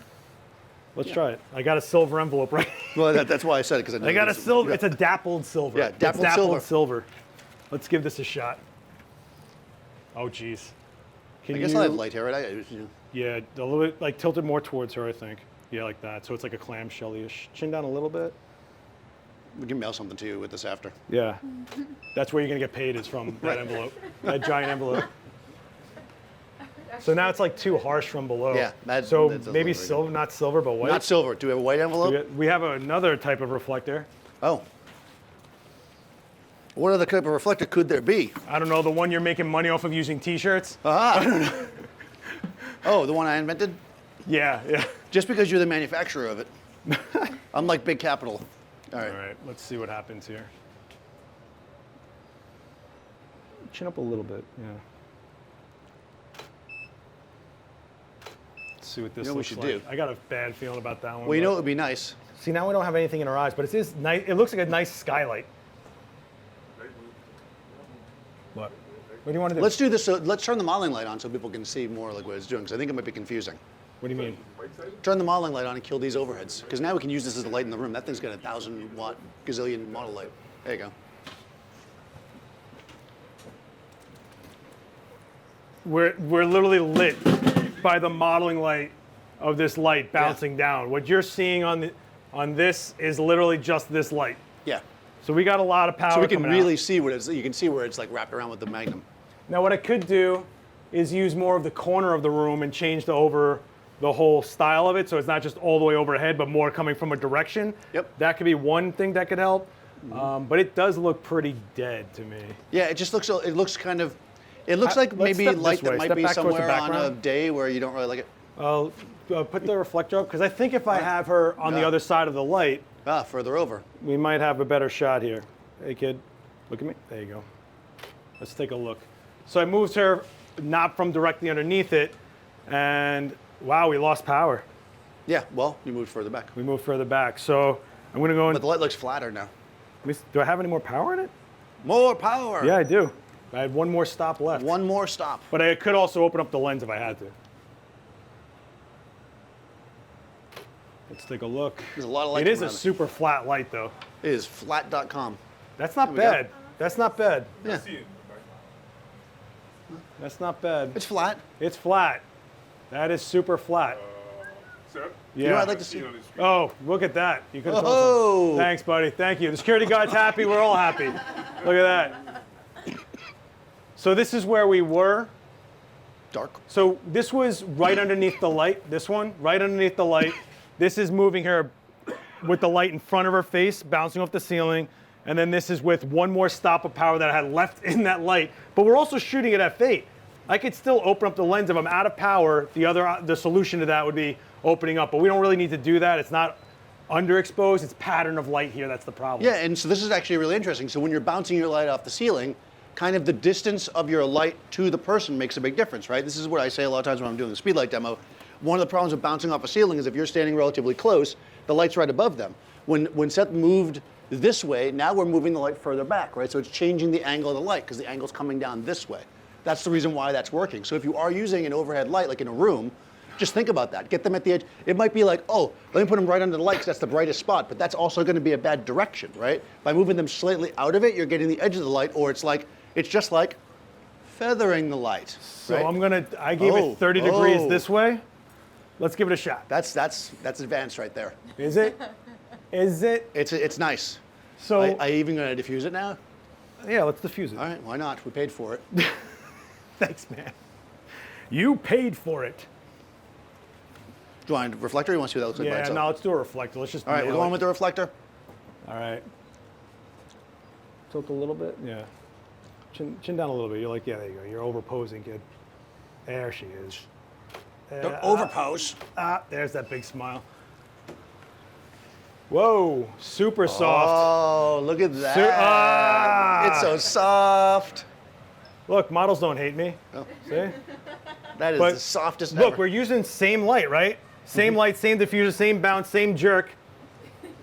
Let's try it. I got a silver envelope right. Well, that's why I said it because I got a silver. It's a dappled silver. Yeah, It's dappled silver. Let's give this a shot. Oh, geez. I guess I have light here, right? Yeah, a little bit, like tilted more towards her, I think. Yeah, like that. So it's like a clamshell-ish. Chin down a little bit. We can mail something to you with this after. Yeah. That's where you're gonna get paid, is from that envelope, that giant envelope. So now it's like too harsh from below. Yeah, that so doesn't maybe look very silver, not silver, but white. Not silver. Do we have a white envelope? We have another type of reflector. Oh. What other type of reflector could there be? I don't know, the one you're making money off of using T-shirts. Aha! Oh, the one I invented? Yeah, yeah. Just because you're the manufacturer of it. I'm like Big Capital. All right. All right, let's see what happens here. Chin up a little bit, yeah. Let's see what this You know what we looks should like. do? I got a bad feeling about that one. Well, you but- know what would be nice? See, now we don't have anything in our eyes, but it is nice. It looks like a nice skylight. What? What do you want to do? Let's do this. So let's turn the modeling light on so people can see more like what it's doing, because I think it might be confusing. What do you mean? Turn the modeling light on and kill these overheads, because now we can use this as a light in the room. That thing's got a 1,000-watt gazillion model light. There you go. We're literally lit by the modeling light of this light bouncing down. What you're seeing on this is literally just this light. Yeah. So we got a lot of power. So we can coming really out. see what it's. You can see where it's like wrapped around with the magnum. Now what I could do is use more of the corner of the room and change the whole style of it, so it's not just all the way overhead, but more coming from a direction. Yep. That could be one thing that could help. But it does look pretty dead to me. Yeah, it just looks. It looks kind of. It looks like Let's maybe step this light that way. might Step be back towards the somewhere on a background. day where you don't really like it. I'll put the reflector up, because I think if I have her on the Yeah. other side of the light, Ah, further over. we might have a better shot here. Hey kid, look at me. There you go. Let's take a look. So I moved her not from directly underneath it, and wow, we lost power. Yeah. Well, you moved further back. We moved further back. So I'm gonna go But in. the light looks flatter now. Do I have any more power in it? More power. Yeah, I do. I had one more stop left. One more stop. But I could also open up the lens if I had to. Let's take a look. There's a lot of light. It is coming a out of super flat light though. It is flat.com. That's not we go. bad. That's not bad. Yeah. See it. That's not bad. It's flat. It's flat. That is super flat. Sir? Yeah. You know what I'd like to See see? it on the screen. Oh, look at that. You could have Oh. Thanks, buddy. Thank you. The security guard's happy. We're all happy. Look at that. So this is where we were. Dark. So this was right underneath the light, this one, right underneath the light. This is moving her with the light in front of her face, bouncing off the ceiling. And then this is with one more stop of power that I had left in that light. But we're also shooting it at fate. I could still open up the lens if I'm out of power. The solution to that would be opening up, but we don't really need to do that. It's not underexposed, it's pattern of light here, that's the problem. Yeah, and so this is actually really interesting. So when you're bouncing your light off the ceiling, kind of the distance of your light to the person makes a big difference, right? This is what I say a lot of times when I'm doing the speedlight demo. One of the problems with bouncing off a ceiling is if you're standing relatively close, the light's right above them. When Seth moved this way, now we're moving the light further back, right? So it's changing the angle of the light because the angle's coming down this way. That's the reason why that's working. So if you are using an overhead light, like in a room, just think about that. Get them at the edge. It might be like, oh, let me put them right under the light because that's the brightest spot, but that's also going to be a bad direction, right? By moving them slightly out of it, you're getting the edge of the light, or it's just like feathering the light. So right? I gave it 30 degrees this way. Let's give it a shot. That's advanced right there. Is it? Is it? It's nice. So I even going to diffuse it now? yeah, let's diffuse it. All right, why not? We paid for it. Thanks, man. You paid for it. Do you want a reflector or you want to see what that looks like by Yeah, itself? no, let's do a reflector. Let's just All right, we're nail going it. with the reflector. All right. Tilt a little bit. Yeah. Chin down a little bit. You're like, yeah, there you go. You're overposing, kid. There she is. Don't overpose. There's that big smile. Whoa, super soft. Oh, look at that. It's so soft. Look, models don't hate me. Oh. See? That is But the softest Look, ever. we're using same light, right? Same light, same diffuser, same bounce, same jerk.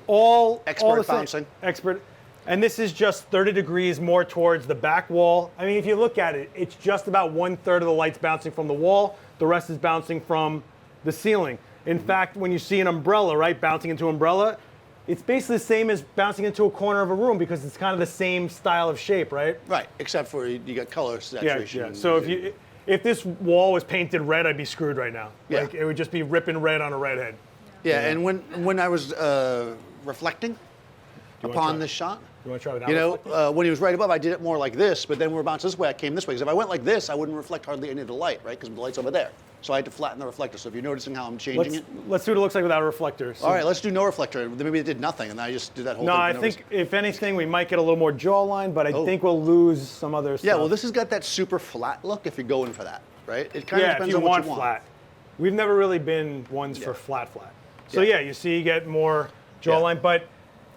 All Expert the same. bouncing. Expert. And this is just 30 degrees more towards the back wall. I mean, if you look at it, it's just about 1/3 of the light's bouncing from the wall. The rest is bouncing from the ceiling. In fact, when you see an umbrella, right, bouncing into umbrella, it's basically the same as bouncing into a corner of a room because it's kind of the same style of shape, right? Right, except for you got color saturation. Yeah. So if this wall was painted red, I'd be screwed right now. Yeah. Like it would just be ripping red on a redhead. Yeah, and when I was reflecting wanna upon try? this shot, You want to try without you know, reflecting? when he was right above, I did it more like this, but then when we were bouncing this way, I came this way. Because if I went like this, I wouldn't reflect hardly any of the light, right? Because the light's over there. So I had to flatten the reflector. So if you're noticing how I'm changing it. Let's see what it looks like without a reflector. So- All right, let's do no reflector. Then maybe it did nothing, and I just did that whole No, thing. I for think if anything, we might get a little more jawline, but I Oh. think we'll lose some other stuff. Yeah, well, this has got that super flat look if you're going for that, right? It kind of Yeah, if depends you on what want you want. flat. We've never really been ones for flat. So Yeah. yeah, you see you get more jawline, but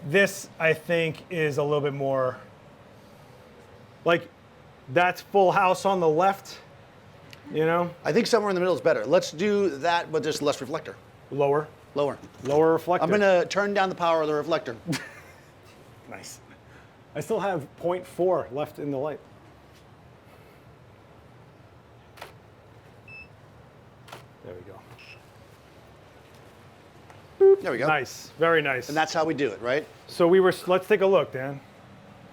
this, I think, is a little bit more, like, that's full house on the left, you know? I think somewhere in the middle is better. Let's do that, but just less reflector. Lower Lower. reflector. I'm gonna turn down the power of the reflector. Nice. I still have 0.4 left in the light. There we go. There we go. Nice, very nice. And that's how we do it, right? So let's take a look, Dan.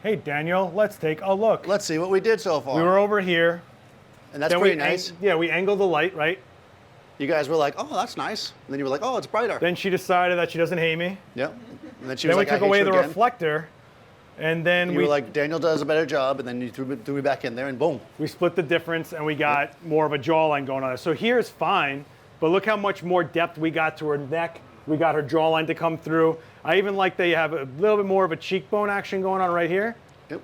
Hey, Daniel, let's take a look. Let's see what we did so far. We were over here. and that's Then pretty nice. we angled the light, right? You guys were like, oh, that's nice. And then you were like, oh, it's brighter. Then she decided that she doesn't hate me. Yep. And then she Then was we like, took I hate away you the again. reflector, and then You we were like, Daniel does a better job, and then you threw me back in there, and boom. we split the difference, and we got more of a jawline going on there. So here's fine, but look how much more depth we got to her neck. We got her jawline to come through. I even like that you have a little bit more of a cheekbone action going on right here. Yep.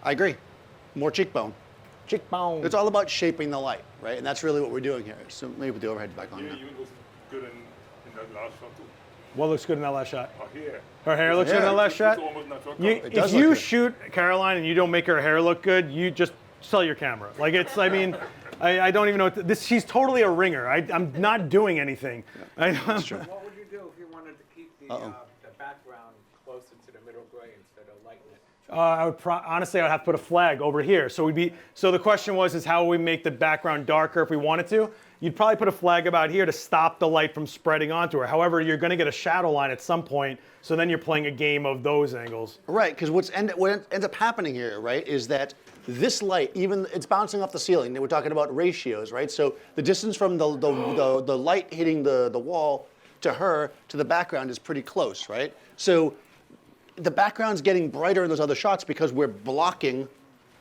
I agree. More cheekbone. Cheekbone. It's all about shaping the light, right? And that's really what we're doing here. So maybe put the overhead back on Yeah, now. even looks good in that last shot too. What looks good in that last shot? Her hair. Her hair looks good in hair. that last shot? It's almost natural You, color. It does if look you good. shoot Caroline and you don't make her hair look good, you just sell your camera. Like it's, I mean, I don't even know what this. She's totally a ringer. I'm not doing anything. That's true. What would you do if you wanted to keep the background closer to the middle gray instead of lighten it? I would honestly, I would have to put a flag over here. So So the question is how would we make the background darker if we wanted to? You'd probably put a flag about here to stop the light from spreading onto her. However, you're going to get a shadow line at some point. So then you're playing a game of those angles. Right, because what ends up happening here, right, is that this light, even it's bouncing off the ceiling. We're talking about ratios, right? So the distance from the light hitting the wall to her to the background is pretty close, right? So the background's getting brighter in those other shots because we're blocking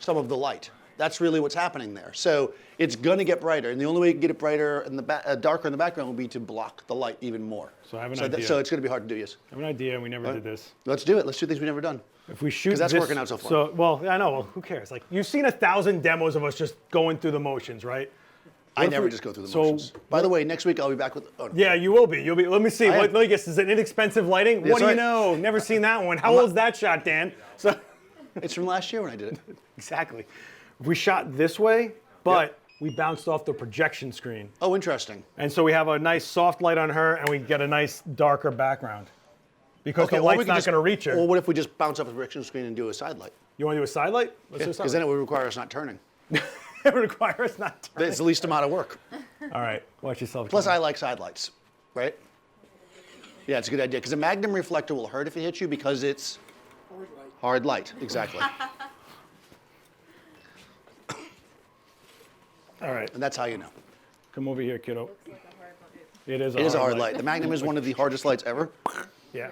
some of the light, That's really what's happening there. So it's going to get brighter, and the only way you can get it brighter and darker in the background will be to block the light even more. So I have an idea. So it's going to be hard to do, yes. I have an idea, and we never did this. Let's do it. Let's do things we've never done. If we shoot Because that's this, working out so far. So, well, I know. Well, who cares? Like, you've seen 1,000 demos of us just going through the motions, right? I never just go through the motions. By the way, next week I'll be back with. Oh, no. Yeah, you will be. You'll be. Let me see. Let me guess. Is it inexpensive lighting? That's What do you right. know? Never seen that one. How old's that shot, Dan? So It's from last year when I did it. exactly. We shot this way, but we bounced off the projection screen, Oh, interesting. and so we have a nice soft light on her, and we get a nice darker background because the or we light's could not just- going to reach her. Or what if we just bounce off the projection screen and do a side light? You want to do a side light? Let's do a side Because light. then it would require us not turning. It would require us not to. It's the least amount of work. All right, watch yourself. Plus, John. I like side lights, right? Yeah, it's a good idea. Because a magnum reflector will hurt if it hits you because it's hard light. Exactly. All right, And that's how you know. come over here, kiddo. It's like a hard light. It is. It is a hard light. The magnum is one of the hardest lights ever. Yeah,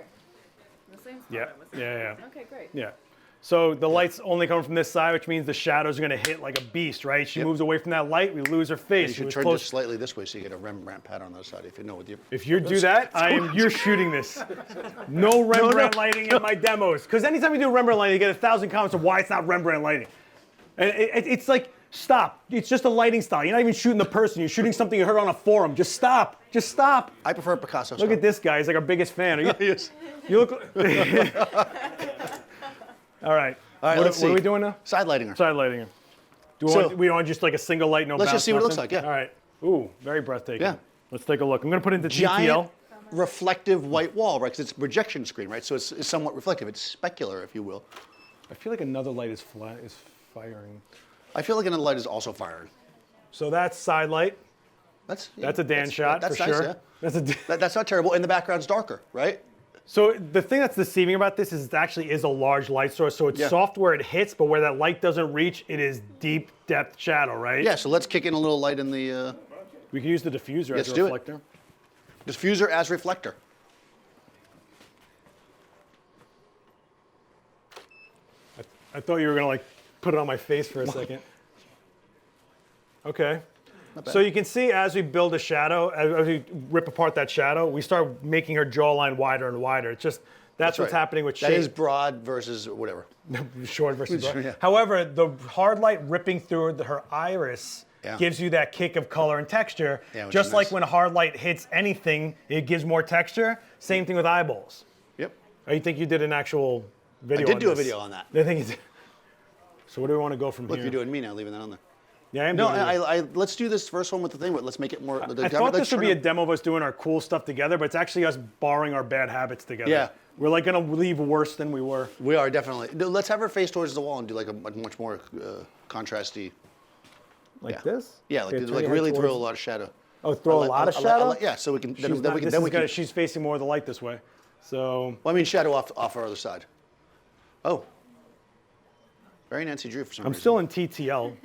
The same spot. yeah, I was yeah. Okay, great. Yeah. So the light's only coming from this side, which means the shadows are going to hit like a beast, right? She Yep. moves away from that light, we lose her face. You It should was turn close- just slightly this way so you get a Rembrandt pattern on the other side. If you know with you. If you do that, you're shooting this. No Rembrandt lighting in my demos. Because anytime you do Rembrandt lighting, you get 1,000 comments of why it's not Rembrandt lighting. And it's like, stop. It's just a lighting style. You're not even shooting the person. You're shooting something you heard on a forum. Just stop. Just stop. I prefer Picasso. Look at this guy. He's like our biggest fan. Are you, Yes. you look. All right. All right, let's what see. are we doing now? Side lighting her. Side lighting him. Do we, So- want, we want just like a single light, no Let's bounce, just see what it looks nothing? like, yeah. All right. Ooh, very breathtaking. Yeah. Let's take a look. I'm going to put it into Giant TTL. reflective white wall, right? Because it's a projection screen, right? So it's somewhat reflective. It's specular, if you will. I feel like another light is firing. I feel like another light is also firing. So that's side light. That's That's a Dan shot that's for nice, sure. yeah. That's a. That's not terrible. And the background's darker, right? So the thing that's deceiving about this is it actually is a large light source. So it's Yeah. soft where it hits, but where that light doesn't reach, it is deep depth shadow, right? Yeah. So let's kick in a little light in the We can use the diffuser Let's as a do it. reflector. diffuser as reflector. I thought you were gonna like put it on my face for a second. Okay. So you can see as we build a shadow, as we rip apart that shadow, we start making her jawline wider and wider. It's just that's what's right. happening with That shape. is broad versus whatever. Short versus Sure, broad. yeah. However, the hard light ripping through her iris Yeah. gives you that kick of color and texture. Yeah, which Just is like nice. when a hard light hits anything, it gives more texture. Same thing with eyeballs. Yep. Oh, you think you did an actual video? I did on do a this? video on that. I think you did. So where do we want to go from Look, here? you're doing me now, leaving that on there. Yeah, I am No, doing it. let's do this first one with the thing, but let's make it more. I thought this would be a demo of us doing our cool stuff together, but it's actually us borrowing our bad habits together. Yeah. We're like gonna leave worse than we were. We are definitely. No, let's have her face towards the wall and do like a much more contrasty. Like Yeah. this? Yeah, like, Okay, turn like your really head throw a towards- lot of shadow. Oh, throw a lot of shadow? Yeah, so we can. Then we can. This Then is we gonna- can. she's facing more of the light this way. So Well, I mean, shadow off our other side. Oh. Very Nancy Drew for some I'm reason. still in TTL. What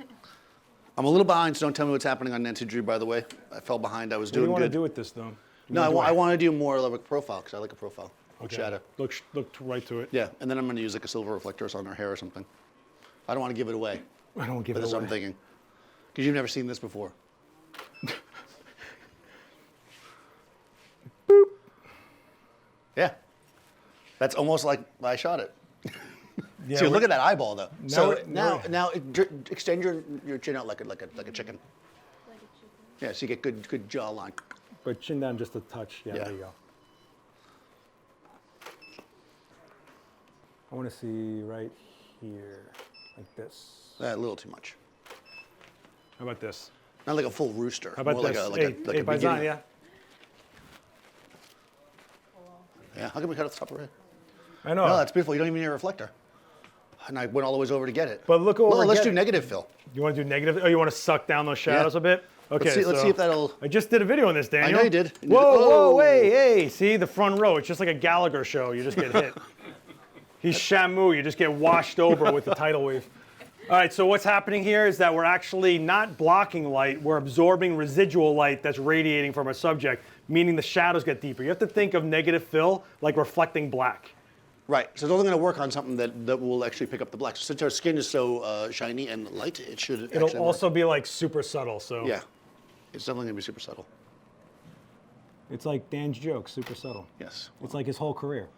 I'm a little behind, so don't tell me what's happening on Nancy Drew, by the way. I fell behind. I was do you doing want to good. do with this though? No, I want to do more of a profile because I like a profile with shadow. Look right to it. Yeah, and then I'm going to use like a silver reflector on her hair or something. I don't want to give it away. I don't give But it that's what away. I'm thinking. Because you've never seen this before. Boop. Yeah. That's almost like I shot it. Yeah, See, look at that eyeball though. So now- now extend your chin out like a chicken. Yeah, so you get good jawline. But chin down just a touch. Yeah, Yeah. there you go. I want to see right here, like this. A little too much. How about this? Not like a full rooster. How about more this? like Hey, a hey, Paisan, beginning. yeah. Yeah. How can we cut off the top of her head? I know. No, that's beautiful. You don't even need a reflector. And I went all the ways over to get it. But look what Well, we're let's do getting. negative fill. You want to do negative? Oh, you want to suck down those shadows Yeah. a bit? Okay. Let's see if that'll. I just did a video on this, Daniel. know you did. You did. Whoa, Oh. hey. See the front row? It's just like a Gallagher show. You just get hit. He's Shamu. You just get washed over with the tidal wave. All right, so what's happening here is that we're actually not blocking light. We're absorbing residual light that's radiating from our subject, meaning the shadows get deeper. You have to think of negative fill like reflecting black. Right. So it's only going to work on something that will actually pick up the black. So since our skin is so shiny and light, it should. It'll actually also be like super subtle. So Yeah. It's definitely going to be super subtle. it's like Dan's joke, super subtle. Yes. It's like his whole career.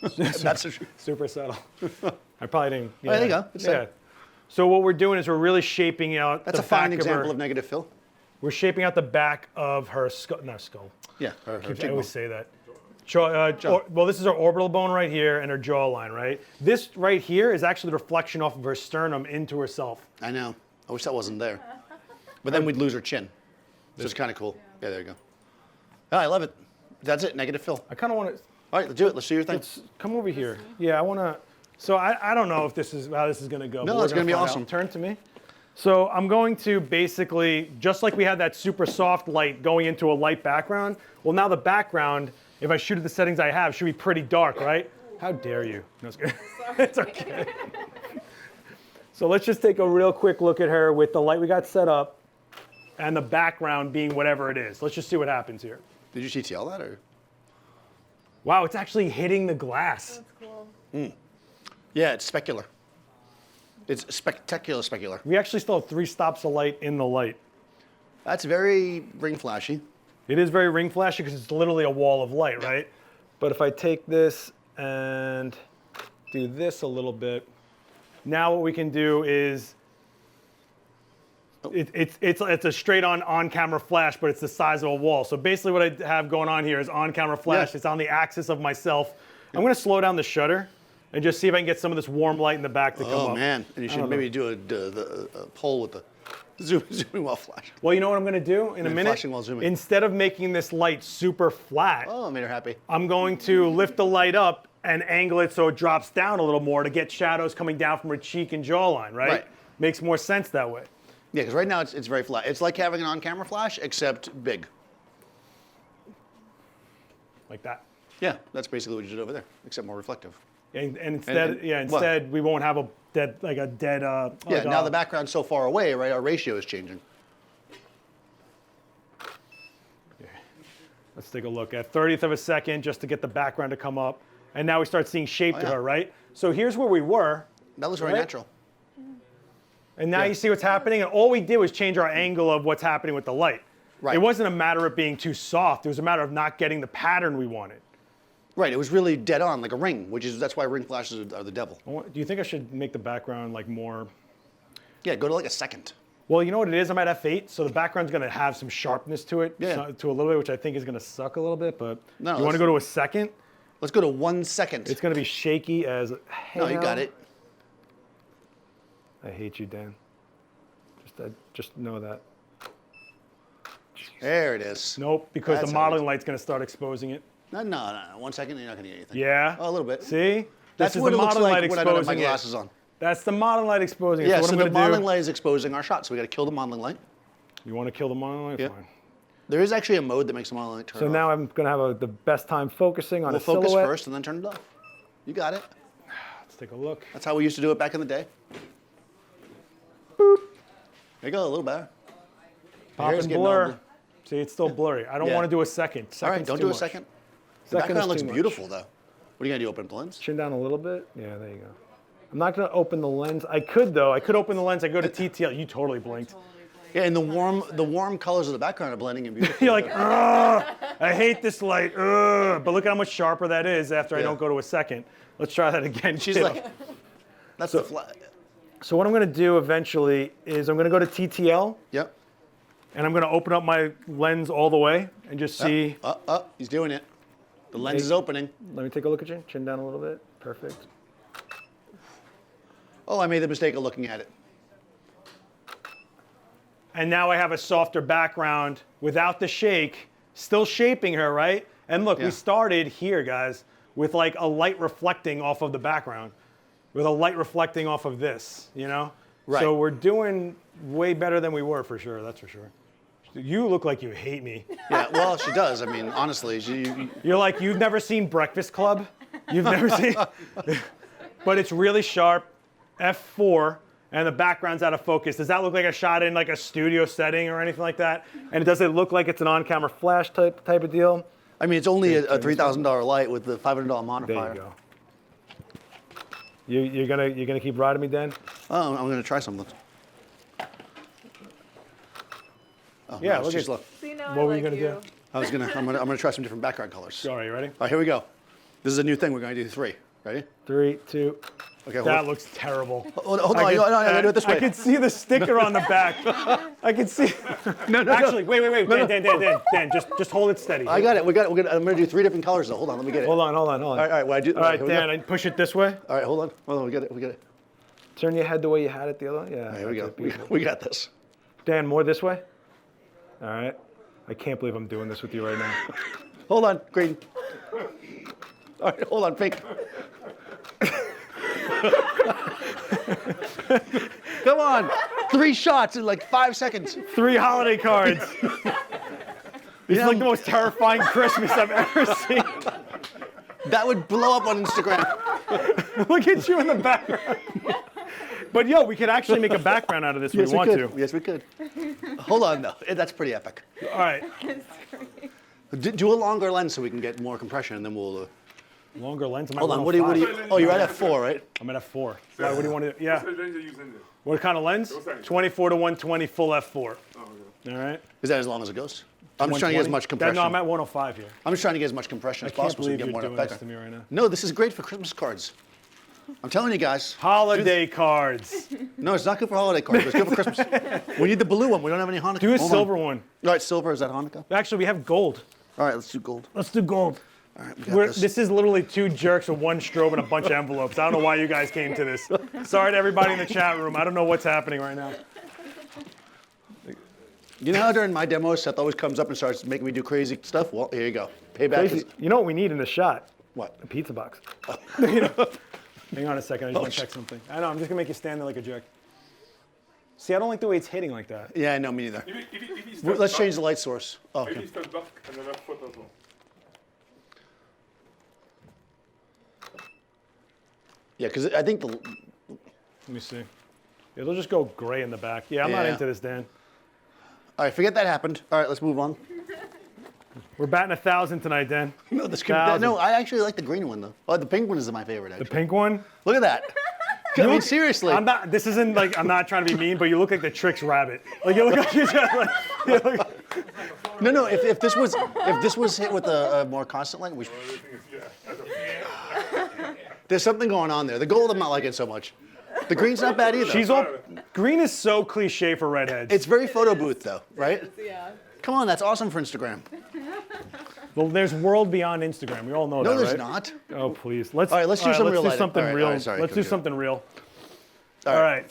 That's the truth. Super subtle. I probably didn't. Oh, there you go. It's Yeah. there. So what we're doing is we're really shaping out That's the a fine back example of of her. negative fill. We're shaping out the back of her skull. Not skull. Yeah. Her I cheekbone. always say that. Well, this is her orbital bone right here and her jawline, right? This right here is actually the reflection off of her sternum into herself. I know. I wish that wasn't there. But then we'd lose her chin. So it's kind of cool. Yeah, there you go. Oh, I love it. That's it. Negative fill. I kind of want to. All right, let's do it. Let's do your thing. Come over here. Yeah, I want to. So I don't know if this is how this is going to go. No, but we're it's gonna be find out. awesome. Turn to me. So I'm going to basically, just like we had that super soft light going into a light background, well now the background, if I shoot at the settings I have, should be pretty dark, right? How dare you? No, it's good. It's okay. So let's just take a real quick look at her with the light we got set up and the background being whatever it is. Let's just see what happens here. Did you TTL that or? Wow, it's actually hitting the glass. That's cool. Yeah, it's specular. It's spectacular specular. We actually still have 3 stops of light in the light. That's very ring flashy. It is very ring flashy because it's literally a wall of light, right? But if I take this and do this a little bit, now what we can do is, it's a straight on camera flash, but it's the size of a wall. So basically what I have going on here is on camera flash. Yeah. It's on the axis of myself. I'm gonna slow down the shutter and just see if I can get some of this warm light in the back to come up. Oh man, and you should maybe do a poll with the zooming while flash. Well, you know what I'm gonna do in a minute? Flashing while zooming. Instead of making this light super flat, Oh, it made her happy. I'm going to lift the light up and angle it so it drops down a little more to get shadows coming down from her cheek and jawline, right? Right. Makes more sense that way. Yeah, because right now it's very flat. It's like having an on-camera flash, except big. Like that. Yeah, that's basically what you did over there, except more reflective. And instead, and- yeah, what? instead we won't have a dead. Yeah, like now a- the background's so far away, right? Our ratio is changing. Let's take a look at 30th of a second just to get the background to come up. And now we start seeing shape to yeah. her, right? So here's where we were. That looks very Right? natural. And now Yeah. you see what's happening. And all we did was change our angle of what's happening with the light. Right. It wasn't a matter of being too soft. It was a matter of not getting the pattern we wanted. Right, it was really dead on, like a ring, that's why ring flashes are the devil. Do you think I should make the background like more? Yeah, go to like a second. Well, you know what it is? I'm at f8, so the background's going to have some sharpness to it, Yeah. to a little bit, which I think is going to suck a little bit. But No, you want to let's- go to a second? Let's go to 1 second. It's going to be shaky as hell. No, you got it. I hate you, Dan. Just know that. There it is. Nope, because That's the how it modeling is. light's going to start exposing it. No. 1 second, you're not gonna get anything. Yeah. Oh, a little bit. See? That's This is what the it looks modeling like light when I don't have my exposing it. glasses on. That's the modeling light exposing it. Yeah, so what so I'm the going to modeling do? light is exposing our shot, so we gotta kill the modeling light. You want to kill the modeling light? Yeah. Fine. There is actually a mode that makes the modeling light turn So off. now I'm going to have the best time focusing on We'll a focus silhouette. first and then turn it off. You got it. Let's take a look. That's how we used to do it back in the day. Boop. There you go, a little better. Pop hair's and getting blur. all See, it's still blurry. I don't Yeah. want to do a second. All right, Second's don't too do a much. second. The Second background is looks too much. beautiful, though. What are you gonna do? Open up the lens? Chin down a little bit. Yeah, there you go. I'm not going to open the lens. I could, though. I could open the lens. I go to TTL. You totally blinked. Totally blank. Yeah, and the warm colors of the background are blending in beautifully. You're like, ugh, I hate this light. Ugh. But look at how much sharper that is after I Yeah. don't go to a second. Let's try that again. She's too. like, that's the flat. So what I'm going to do eventually is I'm going to go to TTL, Yep. and I'm going to open up my lens all the way and just see. He's doing it. The lens is opening. Let me take a look at you. Chin down a little bit. Perfect. Oh, I made the mistake of looking at it. And now I have a softer background without the shake, still shaping her, right? And look, Yeah. we started here, guys, with like a light reflecting off of the background, with a light reflecting off of this, you know? Right. So we're doing way better than we were for sure, that's for sure. You look like you hate me. Yeah, well, she does. I mean, honestly, You're like, you've never seen Breakfast Club? You've never seen? But it's really sharp, F4, and the background's out of focus. Does that look like a shot in like a studio setting or anything like that? And does it look like it's an on-camera flash type of deal? I mean, it's only a $3,000 light with the $500 modifier. There you go. You're gonna keep riding me, Dan? Oh, I'm gonna try something. Oh, Yeah, no, it's look too at- slow. See, now What I were you like gonna do? I'm gonna try some different background colors. All right, you ready? All right, here we go. This is a new thing. We're gonna do 3. Ready? 3, 2. Okay. That looks terrible. Hold on. I gotta do it this way. I can see the sticker on the back. I can see. No. Actually, wait. Dan, just hold it steady. I got it. I'm gonna do 3 different colors though. Hold on. Let me get it. Hold on. All right. Well, I do. All right, here we go. Dan, I push it this way. All right. Hold on. We get it. Turn your head the way you had it the other way. Yeah. All right, here we okay, go. beautiful. We got this. Dan, more this way. All right. I can't believe I'm doing this with you right now. Hold on. Green. All right. Hold on. Pink. Come on. 3 shots in like 5 seconds. 3 holiday cards. This is like the most terrifying Christmas I've ever seen. That would blow up on Instagram. Look at you in the background. But yo, we could actually make a background out of this if we want could. to. Yes, we could. Hold on though. That's pretty epic. All right. Do a longer lens so we can get more compression, and then we'll. Longer lens. I'm at Hold on. What do you? 105. Oh, you're at f4, right? I'm at f4. Why, what do you want to do? Yeah. What's the lens you're using there? What kind of lens? What's that? 24 to 120 full f4. Oh, okay. All right. Is that as long as it goes? I'm just trying to get as 120? much compression. No, I'm at 105 here. I'm just trying to get as much compression I as can't possible so we believe can you're get doing more this background. to me right now. No, this is great for Christmas cards. I'm telling you guys. Holiday cards. No, it's not good for holiday cards. But it's good for Christmas. We need the blue one. We don't have any Hanukkah. Do a Hold silver on. one. All right, silver. Is that Hanukkah? Actually, we have gold. All right, let's do gold. Let's do gold. All right, we got this. This is literally 2 jerks with 1 strobe and a bunch of envelopes. I don't know why you guys came to this. Sorry to everybody in the chat room. I don't know what's happening right now. You know how during my demos, Seth always comes up and starts making me do crazy stuff? Well, here you go. Payback is... You know what we need in this shot? What? A pizza box. You know? Hang on a second. I just want to check something. I know. I'm just going to make you stand there like a jerk. See, I don't like the way it's hitting like that. Yeah, no, me neither. If he steps Let's back, change the light source. Oh, Maybe okay. he steps back and then left foot as well. Yeah, because I think the... Let me see. Yeah, they'll just go gray in the back. Yeah, I'm not Yeah. into this, Dan. All right, forget that happened. All right, let's move on. We're batting 1,000 tonight, Dan. No, this could, no, I actually like the green one though. Oh, the pink one is my favorite. The Actually. pink one. Look at that. I mean, seriously. I'm not. This isn't like I'm not trying to be mean, but you look like the Trix rabbit. Like you look like you're just like. You look, No. If this was hit with a more constant light, we. There's something going on there. The gold, I'm not liking so much. The green's not bad either. she's all. Green is so cliche for redheads. It's very photo booth though, right? Yeah. Come on, that's awesome for Instagram. Well, there's world beyond Instagram. We all know No, that, there's right? not. Oh, please. Let's. All right, let's do some real lighting. something All right, real. all right, sorry, let's do couldn't do something real. All All right.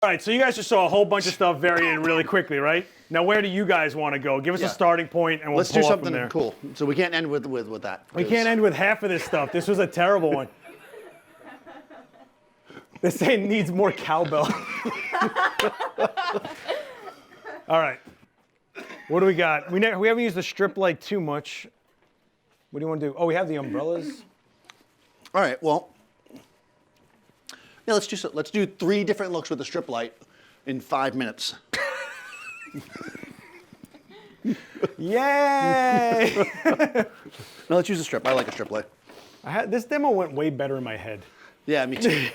All right. So you guys just saw a whole bunch of stuff varying really quickly, right? Now, where do you guys want to go? Give us Yeah. a starting point, and we'll Let's pull do up from something there. cool. So we can't end with that. We can't end with half of this stuff. This was a terrible one. This thing needs more cowbell. All right. What do we got? We haven't used the Striplight too much. What do you want to do? Oh, we have the umbrellas. All right. Well. Yeah, let's do 3 different looks with the strip light in 5 minutes. Yay! No, let's use a strip. I like a strip light. This demo went way better in my head. Yeah, me too.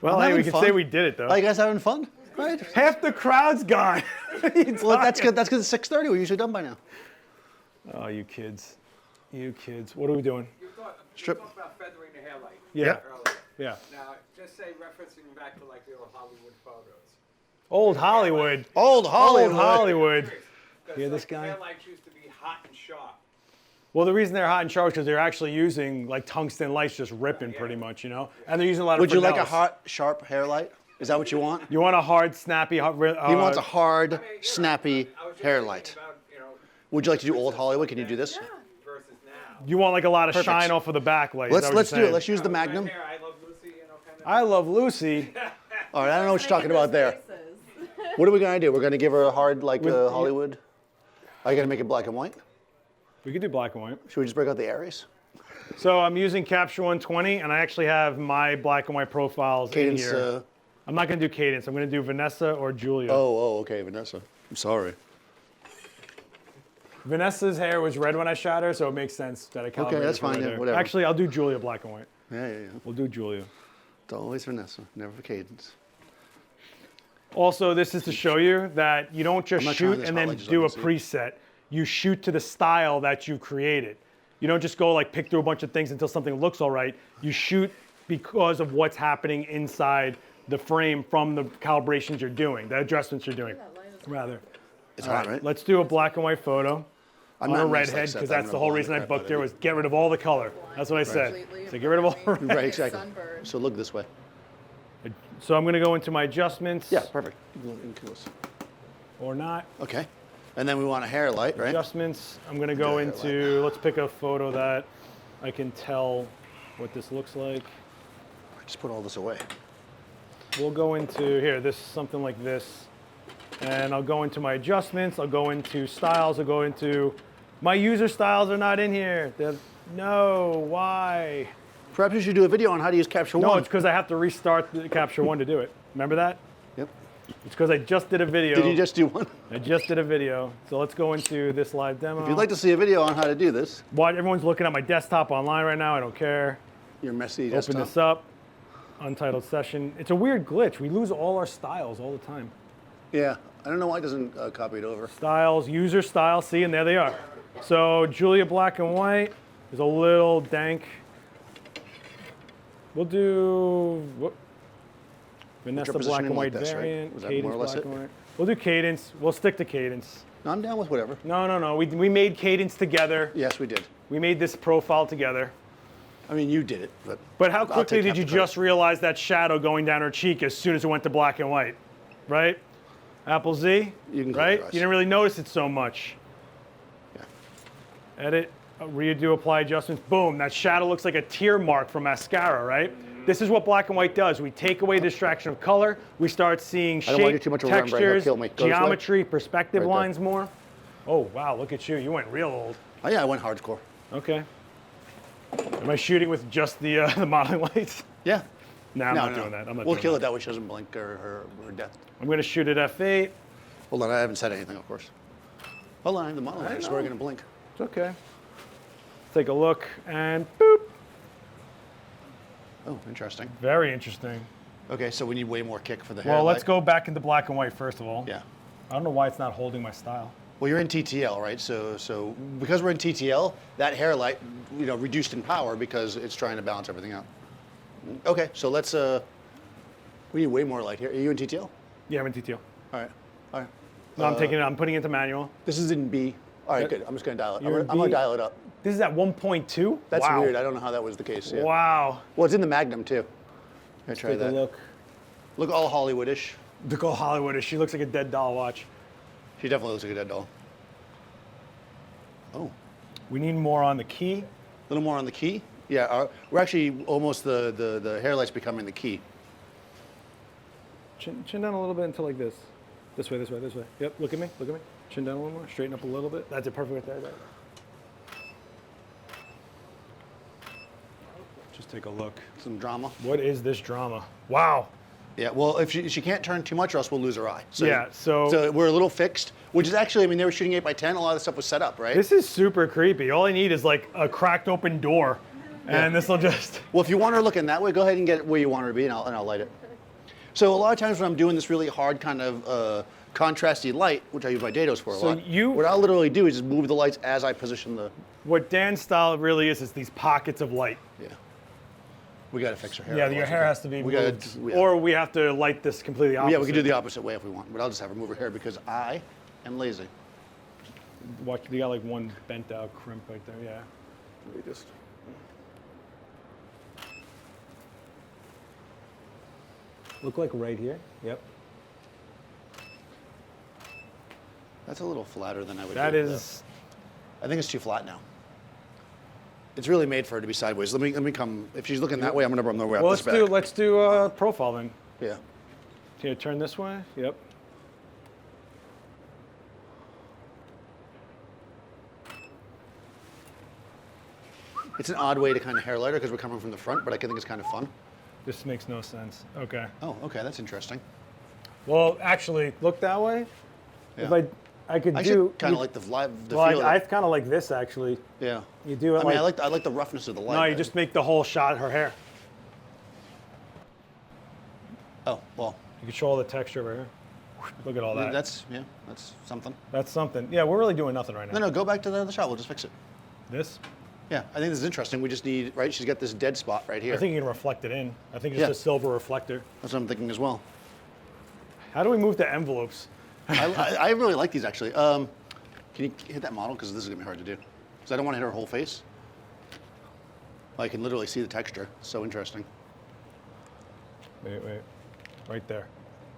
Well, I'm hey, we having can fun. say we did it though. Are you guys having fun? Right. Half the crowd's gone. Well, that's good. That's good. It's 6:30. We're usually done by now. Oh, you kids. You kids. What are we doing? You Strip. talked about feathering the hairlight Yeah. earlier. Yeah. Now, just say referencing back to like the old Hollywood photos. Old Hollywood. Old Hollywood. Old Hollywood. Because Hear like, this the guy? hairlights used to be hot and sharp. Well, the reason they're hot and sharp is because they're actually using like tungsten lights just ripping pretty much, you know? And they're using a lot of Would you like a Fresnels. hot, sharp hair light? Is that what you want? You want a hard, snappy, He wants a hard, I mean, you know, snappy I was just hair thinking light. About, you know, Would you like to do old Hollywood? Can you do this? versus now. You want like a lot of Perfect. shine off of the backlight. Let's do it. Let's use the Magnum. Right here, I love Lucy, you know, kind of. I Love Lucy. All right, I don't know what you're talking Making about there. those faces. What are we gonna do? We're gonna give her a hard like Hollywood. Are you gonna make it black and white? We could do black and white. Should we just break out the Aries? So I'm using Capture 120, and I actually have my black and white profiles Cadence. in here. I'm not going to do Cadence. I'm going to do Vanessa or Julia. Okay, Vanessa. I'm sorry. Vanessa's hair was red when I shot her, so it makes sense that I calibrated that's for fine, red yeah, hair. whatever. Actually, I'll do Julia black and white. Yeah. We'll do Julia. It's always Vanessa, never for Cadence. Also, this is to show you that you don't just I'm not trying shoot this and hot then light just do a so I can see. preset. You shoot to the style that you created. You don't just go like pick through a bunch of things until something looks all right. You shoot because of what's happening inside the frame from the calibrations you're doing, the adjustments you're doing, That light is rather. It's All hot, right? Let's do a black and white photo I'm on not a nice like redhead Seth. because I'm that's gonna the whole blind reason I crap out booked of her you. was get rid of all the color. That's what I said. completely So get rid of all. Right, exactly. sunburned. So look this way. So I'm going to go into my adjustments. Yeah, perfect. Look close. Or not. Okay. And then we want a hair light, right? Adjustments. I'm going to go Yeah, into, let's pick a photo that I can tell what this looks like. Just put all this away. We'll go into here, this something like this. And I'll go into my adjustments. I'll go into styles. I'll go into my user styles are not in here. No, why? Perhaps you should do a video on how to use Capture No, One. it's because I have to restart the Capture One to do it. Remember that? Yep. It's because I just did a video. Did you just do one? I just did a video. So let's go into this live demo. If you'd like to see a video on how to do this, Everyone's looking at my desktop online right now. I don't care. your messy Open desktop. this up. Untitled session. It's a weird glitch. We lose all our styles all the time. Yeah, I don't know why it doesn't copy it over. Styles, user style, see, and there they are. So Julia black and white is a little dank. We'll do Vanessa black positioning and like white this, right? variant. Was that Cadence more or less black it? and white. We'll do cadence. We'll stick to cadence. No, I'm down with whatever. No. We made cadence together. Yes, we did. We made this profile together. I mean, you did it, but. But how I'll quickly take did half you the credit. just realize that shadow going down her cheek as soon as it went to black and white? Right? Apple Z? You can close right? your eyes. You didn't really notice it so much. Yeah. Edit, redo, apply adjustments. Boom, that shadow looks like a tear mark from mascara, right? This is what black and white does. We take away distraction of color. We start seeing don't wanna do shape, too much of a Rembrandt, he'll textures, kill me. Go this way. geometry, perspective Right there. lines more. Oh, wow, look at you. You went real old. Oh, yeah, I went hardcore. Okay. Am I shooting with just the modeling lights? Yeah. No, I'm not doing that. I'm not We'll doing kill that. it that way she doesn't blink or death. I'm going to shoot at f8. Hold on, I haven't said anything, of course. Hold on, I have the model light, so we're going to blink. It's okay. Take a look and boop. Oh, interesting. Very interesting. Okay, so we need way more kick for the hair Well, let's light. go back into black and white first of all. Yeah. I don't know why it's not holding my style. Well, you're in TTL, right? So because we're in TTL, that hair light, reduced in power because it's trying to balance everything out. Okay, so let's. We need way more light here. Are you in TTL? Yeah, I'm in TTL. All right. All right. No, I'm taking it. I'm putting it into manual. This is in B. All right, Yeah. good. I'm just going to dial it. I'm You're in going to B? dial it up. This is at 1.2. That's wow. weird. I don't know how that was the case. Yeah. Wow. Well, it's in the Magnum too. Let's try Take that. a look. Look all Hollywoodish. Look how Hollywood is. She looks like a dead doll. Watch. She definitely looks like a dead doll. Oh, We need more on the key. a little more on the key. Yeah, we're actually almost the hair light's becoming the key. Chin down a little bit until like this. This way, this way, this way. Yep, look at me, look at me. Chin down a little more, straighten up a little bit. That's it, perfect right there. Just take a look. Some drama. What is this drama? Wow. Yeah, well, if she can't turn too much or else we'll lose her eye. Yeah, so- we're a little fixed, which is actually, I mean, they were shooting 8x10, a lot of the stuff was set up, right? This is super creepy. All I need is like a cracked open door, and this will just. Well, if you want her looking that way, go ahead and get it where you want her to be, and I'll light it. So a lot of times when I'm doing this really hard kind of contrasty light, which I use my dados for a So lot, you- what I'll literally do is just move the lights as I position the, What Dan's style really is these pockets of light. yeah. We got to fix her hair. Yeah, your otherwise hair we has to be we moved. gotta, yeah. Or we have to light this completely opposite. Yeah, we can do the opposite way if we want, but I'll just have her move her hair because I am lazy. Watch, you got like one bent out crimp right there, yeah. Let me just. Look like right here. Yep. That's a little flatter than I would That do, is. though. I think it's too flat now. It's really made for her to be sideways. Let me come. If she's looking that way, I'm gonna run the way up Well, this back. let's do profile then. Yeah. Here, turn this way. Yep. It's an odd way to kind of hair lighter because we're coming from the front, but I think it's kind of fun. This makes no sense. Okay. Oh, okay, that's interesting. Well, actually, look that way. If Yeah. I I could I do. kind of like the feel Well, of I it. kind of like this actually. Yeah. You do it I mean, like. I like the roughness of the light. No, you but- just make the whole shot her hair. Oh, well, You control all the texture of her hair. Look at all that. that's something. That's something. Yeah, we're really doing nothing right now. No, go back to the shot. We'll just fix it. This? Yeah, I think this is interesting. We just need, right? She's got this dead spot right here. I think you can reflect it in. I think it's Yeah. a silver reflector. That's what I'm thinking as well. How do we move the envelopes? I really like these actually. Can you hit that model? Because this is gonna be hard to do. Because I don't want to hit her whole face. I can literally see the texture. It's so interesting. Wait. Right there.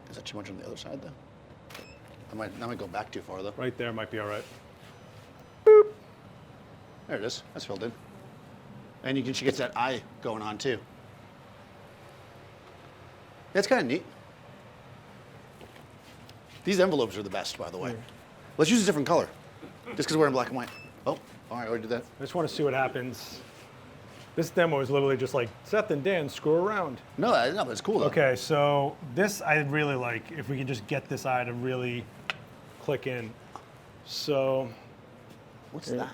Is that too much on the other side though? That might go back too far though. Right there might be all right. There it is. That's filled in. And she gets that eye going on too. That's kind of neat. These envelopes are the best, by the way. Let's use a different color. Just because we're in black and white. Oh, all right, I already did that. I just want to see what happens. This demo is literally just like, Seth and Dan screw around. No, but it's cool though. Okay, so this I really like, if we can just get this eye to really click in. So, What's that?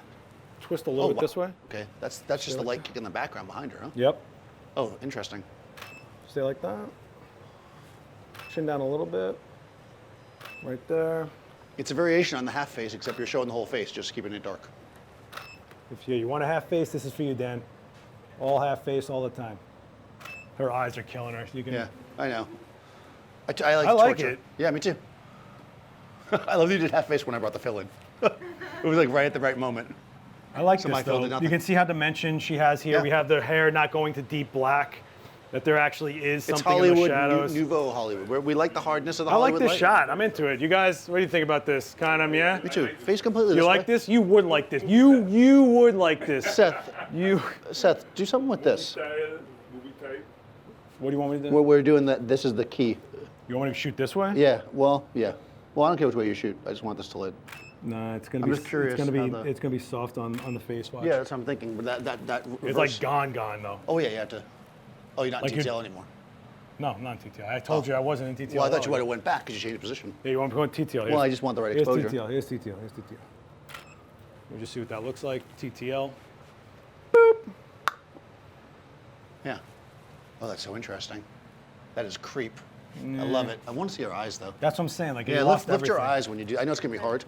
twist a little bit wow. this way. Okay, that's just the light kick in the background behind her, huh? Yep. Oh, interesting. Stay like that. Chin down a little bit. Right there. It's a variation on the half face, except you're showing the whole face, just keeping it dark. If you want a half face, this is for you, Dan. All half face all the time. Her eyes are killing her. You can. Yeah, I know. I like I like torture. it. Yeah, me too. I love that you did half face when I brought the fill in. It was like right at the right moment. I like So this my fill though. did nothing. You can see how dimension she has here. Yeah. We have the hair not going to deep black. That there actually is It's something in the Hollywood, shadows. nouveau Hollywood. We like the hardness of the I like Hollywood this light. shot. I'm into it. You guys, what do you think about this? Kind of, yeah? Me too. Face completely You this like way. this? You would like this. You would like this. Seth, You. Seth, do something with this. Movie type. What do you want me to do? We're doing that. This is the key. You want me to shoot this way? Yeah. Well, yeah. Well, I don't care which way you shoot. I just want this to light. No, it's gonna I'm be. just curious It's gonna be. how the- It's gonna be soft on the face. Watch. Yeah, that's what I'm thinking. But that It's reverse- like gone though. Oh yeah, you have to. Oh, you're not Like in you're- TTL anymore. No, I'm not in TTL. I told you I wasn't in TTL. Well, I thought at you all. might have went back because you changed position. Yeah, you want to go in TTL? Well, I just want the right Here's exposure. TTL. Here's TTL. Here's TTL. We'll just see what that looks like. TTL. Yeah. Oh, that's so interesting. That is creep. I love it. I want to see her eyes though. That's what I'm saying. Like, Yeah, you lift lost your everything. eyes when you do. I know it's gonna be hard.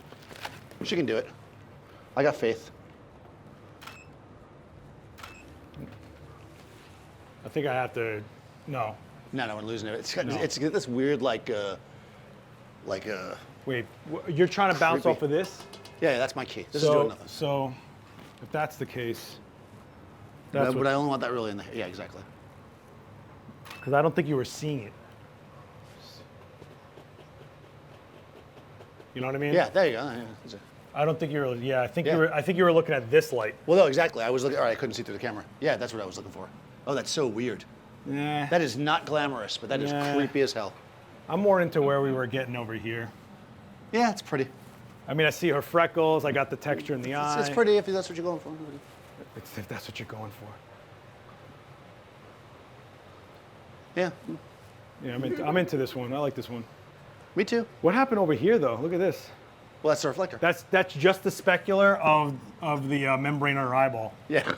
She can do it. I got faith. I think I have to. No. No, we're losing it. It's got this weird like Wait. You're trying to bounce Creepy. off of this? yeah, that's my key. This is doing nothing. So, if that's the case, But that's I only want that really in the yeah, exactly. because I don't think you were seeing it. You know what I mean? Yeah, there you go. Yeah, that's it. I don't think you were. Yeah, I think Yeah. you were. I think you were looking at this light. Well, no, exactly. I was looking. All right, I couldn't see through the camera. Yeah, that's what I was looking for. Oh, that's so weird. Yeah. That is not glamorous, but that is Yeah. creepy as hell. I'm more into where we were getting over here. Yeah, it's pretty. I mean, I see her freckles. I got the texture in the eye. It's pretty if that's what you're going for. If that's what you're going for. Yeah, Yeah, I'm into this one. I like this one. me too. What happened over here, though? Look at this. Well, that's the reflector. That's just the specular of the membrane on her eyeball. Yeah,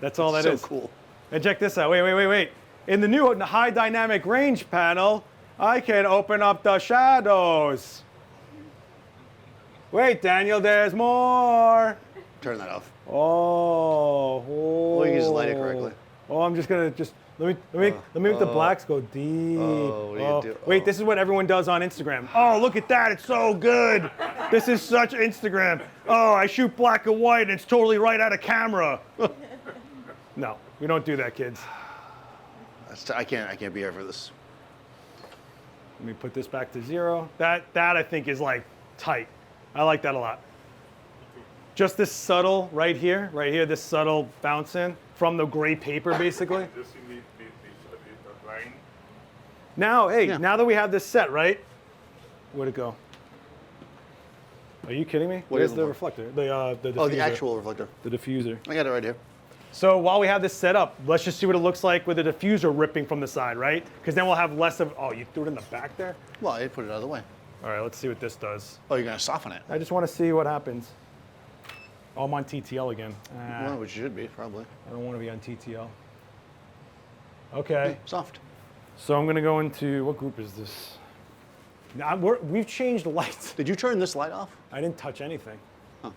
That's all that so is. cool. And check this out. Wait. In the new high dynamic range panel, I can open up the shadows. Wait, Daniel, there's more. Turn that off. Oh. Well, you can just light it correctly. Oh, I'm just gonna let me make the blacks go deep. Oh, what do you do? Wait, Oh. this is what everyone does on Instagram. Oh, look at that! It's so good. This is such Instagram. Oh, I shoot black and white, and it's totally right out of camera. No, we don't do that, kids. I can't be here for this. Let me put this back to 0. That I think is like tight. I like that a lot. Just this subtle right here, this subtle bounce in from the gray paper, basically. Just you need the line. Now, hey, Yeah. now that we have this set, right? Where'd it go? Are you kidding me? What Where's is the it? reflector? The diffuser. Oh, the actual reflector. The diffuser. I got it right here. So while we have this set up, let's just see what it looks like with the diffuser ripping from the side, right? Because then we'll have less of. Oh, you threw it in the back there. Well, I put it out of the way. All right, let's see what this does. Oh, you're gonna soften it. I just want to see what happens. Oh, I'm on TTL again. Well, which should be, probably. I don't want to be on TTL. Okay. Soft. So I'm going to go into, what group is this? Now, we've changed the lights. Did you turn this light off? I didn't touch anything. Huh.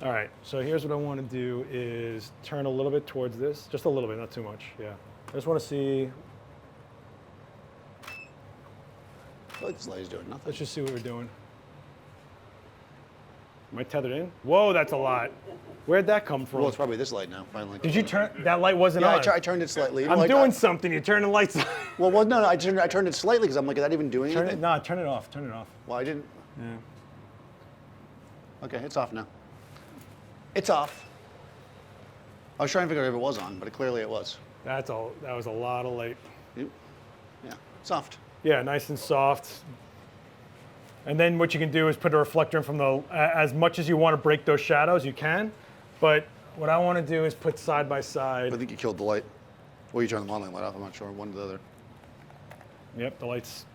All right, so here's what I want to do is turn a little bit towards this. Just a little bit, not too much, yeah. I just want to see, I feel like this light is doing nothing. let's just see what we're doing. Am I tethered in? Whoa, that's a lot. Where'd that come from? Well, it's probably this light now, finally. Did you turn, that light wasn't Yeah, on. I turned it slightly. I'm doing something, you turn the lights on. Well, no, I turned it slightly because I'm like, is that even doing Turn anything? it, no, turn it off, turn it off. Well, I didn't. Yeah. Okay, it's off now. It's off. I was trying to figure out if it was on, but clearly it was. That was a lot of light. Yeah, soft. Yeah, nice and soft. And then what you can do is put a reflector in from the, as much as you want to break those shadows, you can. But what I want to do is put side by I side. think you killed the light. Well, you turned the modeling light off. I'm not sure. One or the other. Yep, the lights.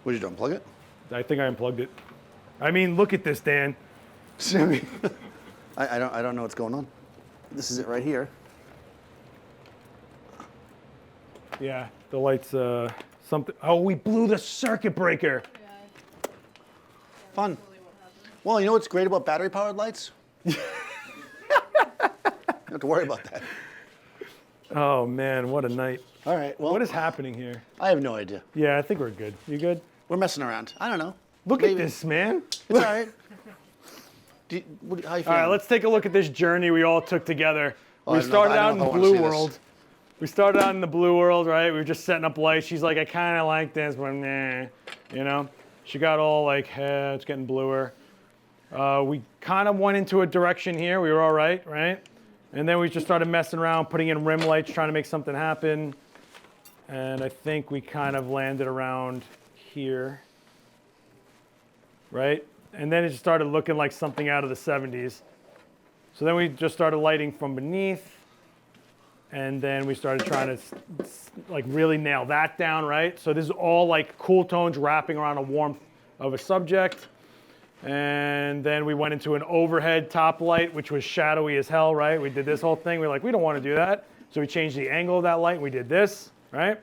What did you do? Unplug it? I think I unplugged it. I mean, look at this, Dan. I don't know what's going on. This is it right here. Yeah, the lights, something. Oh, we blew the circuit breaker. Yeah. Fun. Totally what happened. Well, you know what's great about battery-powered lights? You don't have to worry about that. Oh man, what a night. All right. Well, What is happening here? I have no idea. Yeah, I think we're good. You good? We're messing around. I don't know. Look Maybe. at this, man. It's all right. How you All feeling? right, let's take a look at this journey we all took together. Oh, We I don't know started if- I out don't in know the if I wanna blue see this. world. We started out in the blue world, right? We were just setting up lights. She's like, I kind of like this, but nah, you know? She got all like, hey, it's getting bluer. We kind of went into a direction here. We were all right, right? And then we just started messing around, putting in rim lights, trying to make something happen. And I think we kind of landed around here, right? And then it just started looking like something out of the 70s. So then we just started lighting from beneath. And then we started trying to like really nail that down, right? So this is all like cool tones wrapping around a warmth of a subject. And then we went into an overhead top light, which was shadowy as hell, right? We did this whole thing. We were like, we don't want to do that. So we changed the angle of that light. We did this, right?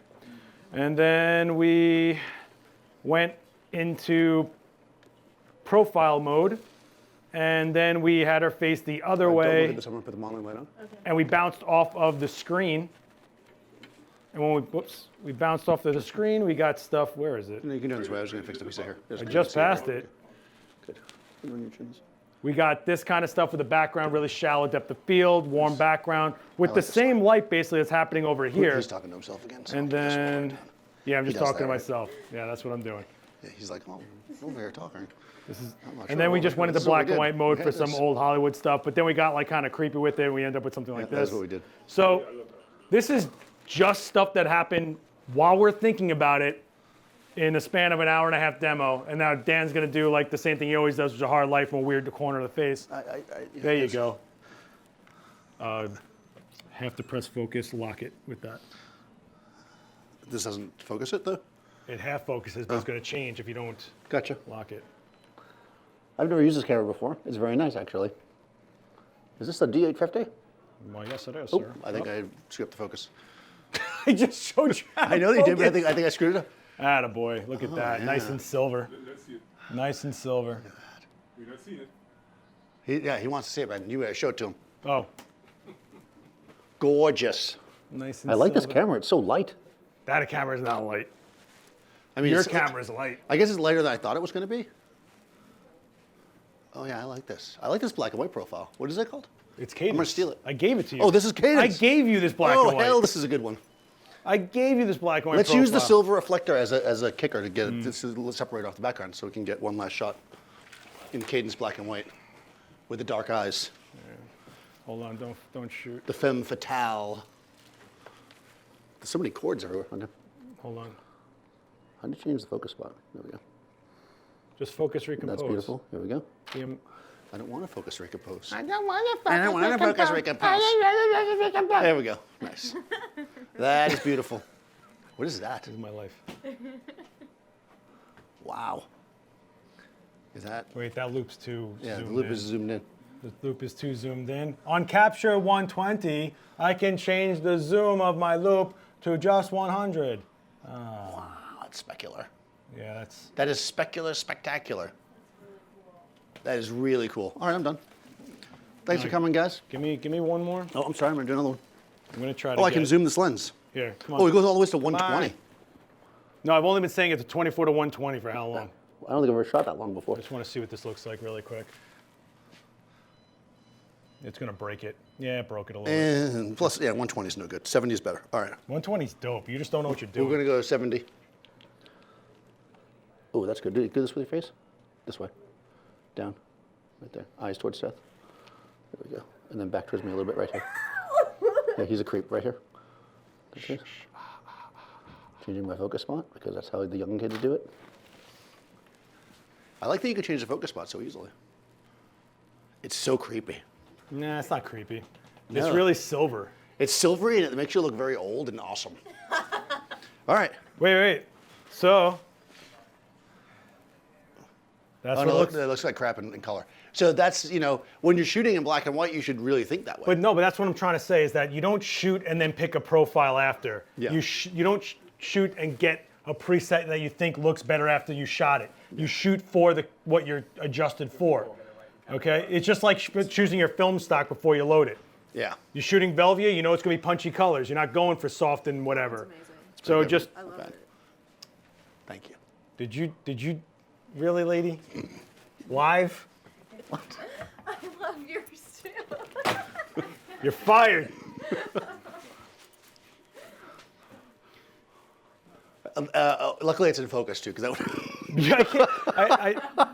And then we went into profile mode. And then we had her face the other Don't look way. at this. I'm gonna put the modeling light on. And we bounced off of the screen. And when we bounced off of the screen, we got stuff, where is it? No, you can do it this way. I was gonna fix the piece of here. I just passed it. Good. Good on your chins. We got this kind of stuff with the background, really shallow depth of field, warm background, with I the like this same light basically that's happening over here. He's talking to himself again. So And I'll just then, slow it down. yeah, I'm just does talking to that, right? myself. Yeah, that's what I'm doing. Yeah, he's like, oh, over here talking. This is, I'm not and sure then we what just went this into is what we black and did. white mode We for had some this. old Hollywood stuff, but then we got like kind of creepy with it, and we ended up with something like That's this. what we did. So this is just stuff that happened while we're thinking about it in the span of an hour and a half demo. And now Dan's gonna do like the same thing he always does, which is a hard light from a weird corner of the face. There you go. Have to press focus, lock it with that. This doesn't focus it though? It half focuses, but it's gonna change if you don't Gotcha. lock it. I've never used this camera before. It's very nice, actually. Is this the D850? Well, yes it is, Oh, sir. I think I screwed up the focus. I just showed you how I know that you did, but I think I screwed it up. Attaboy, look at that, nice yeah. and silver. Let's see it. Nice and silver. We're not seeing it. He wants to see it, man. You show it to him. Oh, Gorgeous. nice and I like this silver. camera. It's so light. That camera is not light. I mean, Your it's- camera's light. I guess it's lighter than I thought it was going to be. Oh yeah, I like this. I like this black and white profile. What is it called? It's Cadence. I'm gonna steal it. I gave it to you. Oh, this is Cadence. I gave you this black Oh and white. hell, this is a good one. I gave you this black and white Let's profile. use the silver reflector as a kicker to get it. This is let's separate off the background so we can get one last shot in Cadence black and white with the dark eyes, Hold on, don't shoot. the femme fatale. There's so many chords everywhere. Hold on. How do you change the focus spot? There we go. Just focus, recompose. That's beautiful. Here we go. The- I don't want to focus recompose. I don't want to focus. I don't want to focus recompose. There we go. Nice. That is beautiful. What is that? This is my life. Wow. Is that? Wait, that loop's too Yeah, zoomed the loop in. is zoomed in. The loop is too zoomed in. On capture 120, I can change the zoom of my loop to just 100. Wow, that's specular. Yeah, That is specular, spectacular. That is really cool. All right, I'm done. Thanks for coming, guys. give me one more. Oh, I'm sorry, I'm gonna do another one. I'm gonna try to Oh, I can zoom this lens. Here, come on. Oh, it goes all the way to 120. on. No, I've only been saying it's a 24 to 120 for how long? I don't think I've ever shot that long before. I just want to see what this looks like really quick. It's gonna break it. Yeah, it broke it a little bit. And plus, yeah, 120 is no good. 70 is better. All right, 120 is dope. You just don't know what you're doing. we're gonna go 70. Oh, that's good. Do this with your face. This way. Down. Right there. Eyes towards Seth. There we go. And then back towards me a little bit right here. Yeah, he's a creep right here. There it is. Changing my focus spot because that's how the young kids do it. I like that you can change the focus spot so easily. It's so creepy. Nah, it's not creepy. No. It's really silver. It's silvery and it makes you look very old and awesome. All right. Wait. So that's Oh, what no, it looks. it looks like crap in color. So that's, when you're shooting in black and white, you should really think that way. But that's what I'm trying to say is that you don't shoot and then pick a profile after. Yeah. You don't shoot and get a preset that you think looks better after you shot it. You shoot for what you're adjusted for. Okay? It's just like choosing your film stock before you load it. Yeah. You're shooting Velvia, you know it's going to be punchy colors. You're not going for soft and whatever. Amazing. So just I love it. Thank you. did you really, lady? Live? I love yours too. You're fired. Luckily, it's in focus too, because that would Yeah, I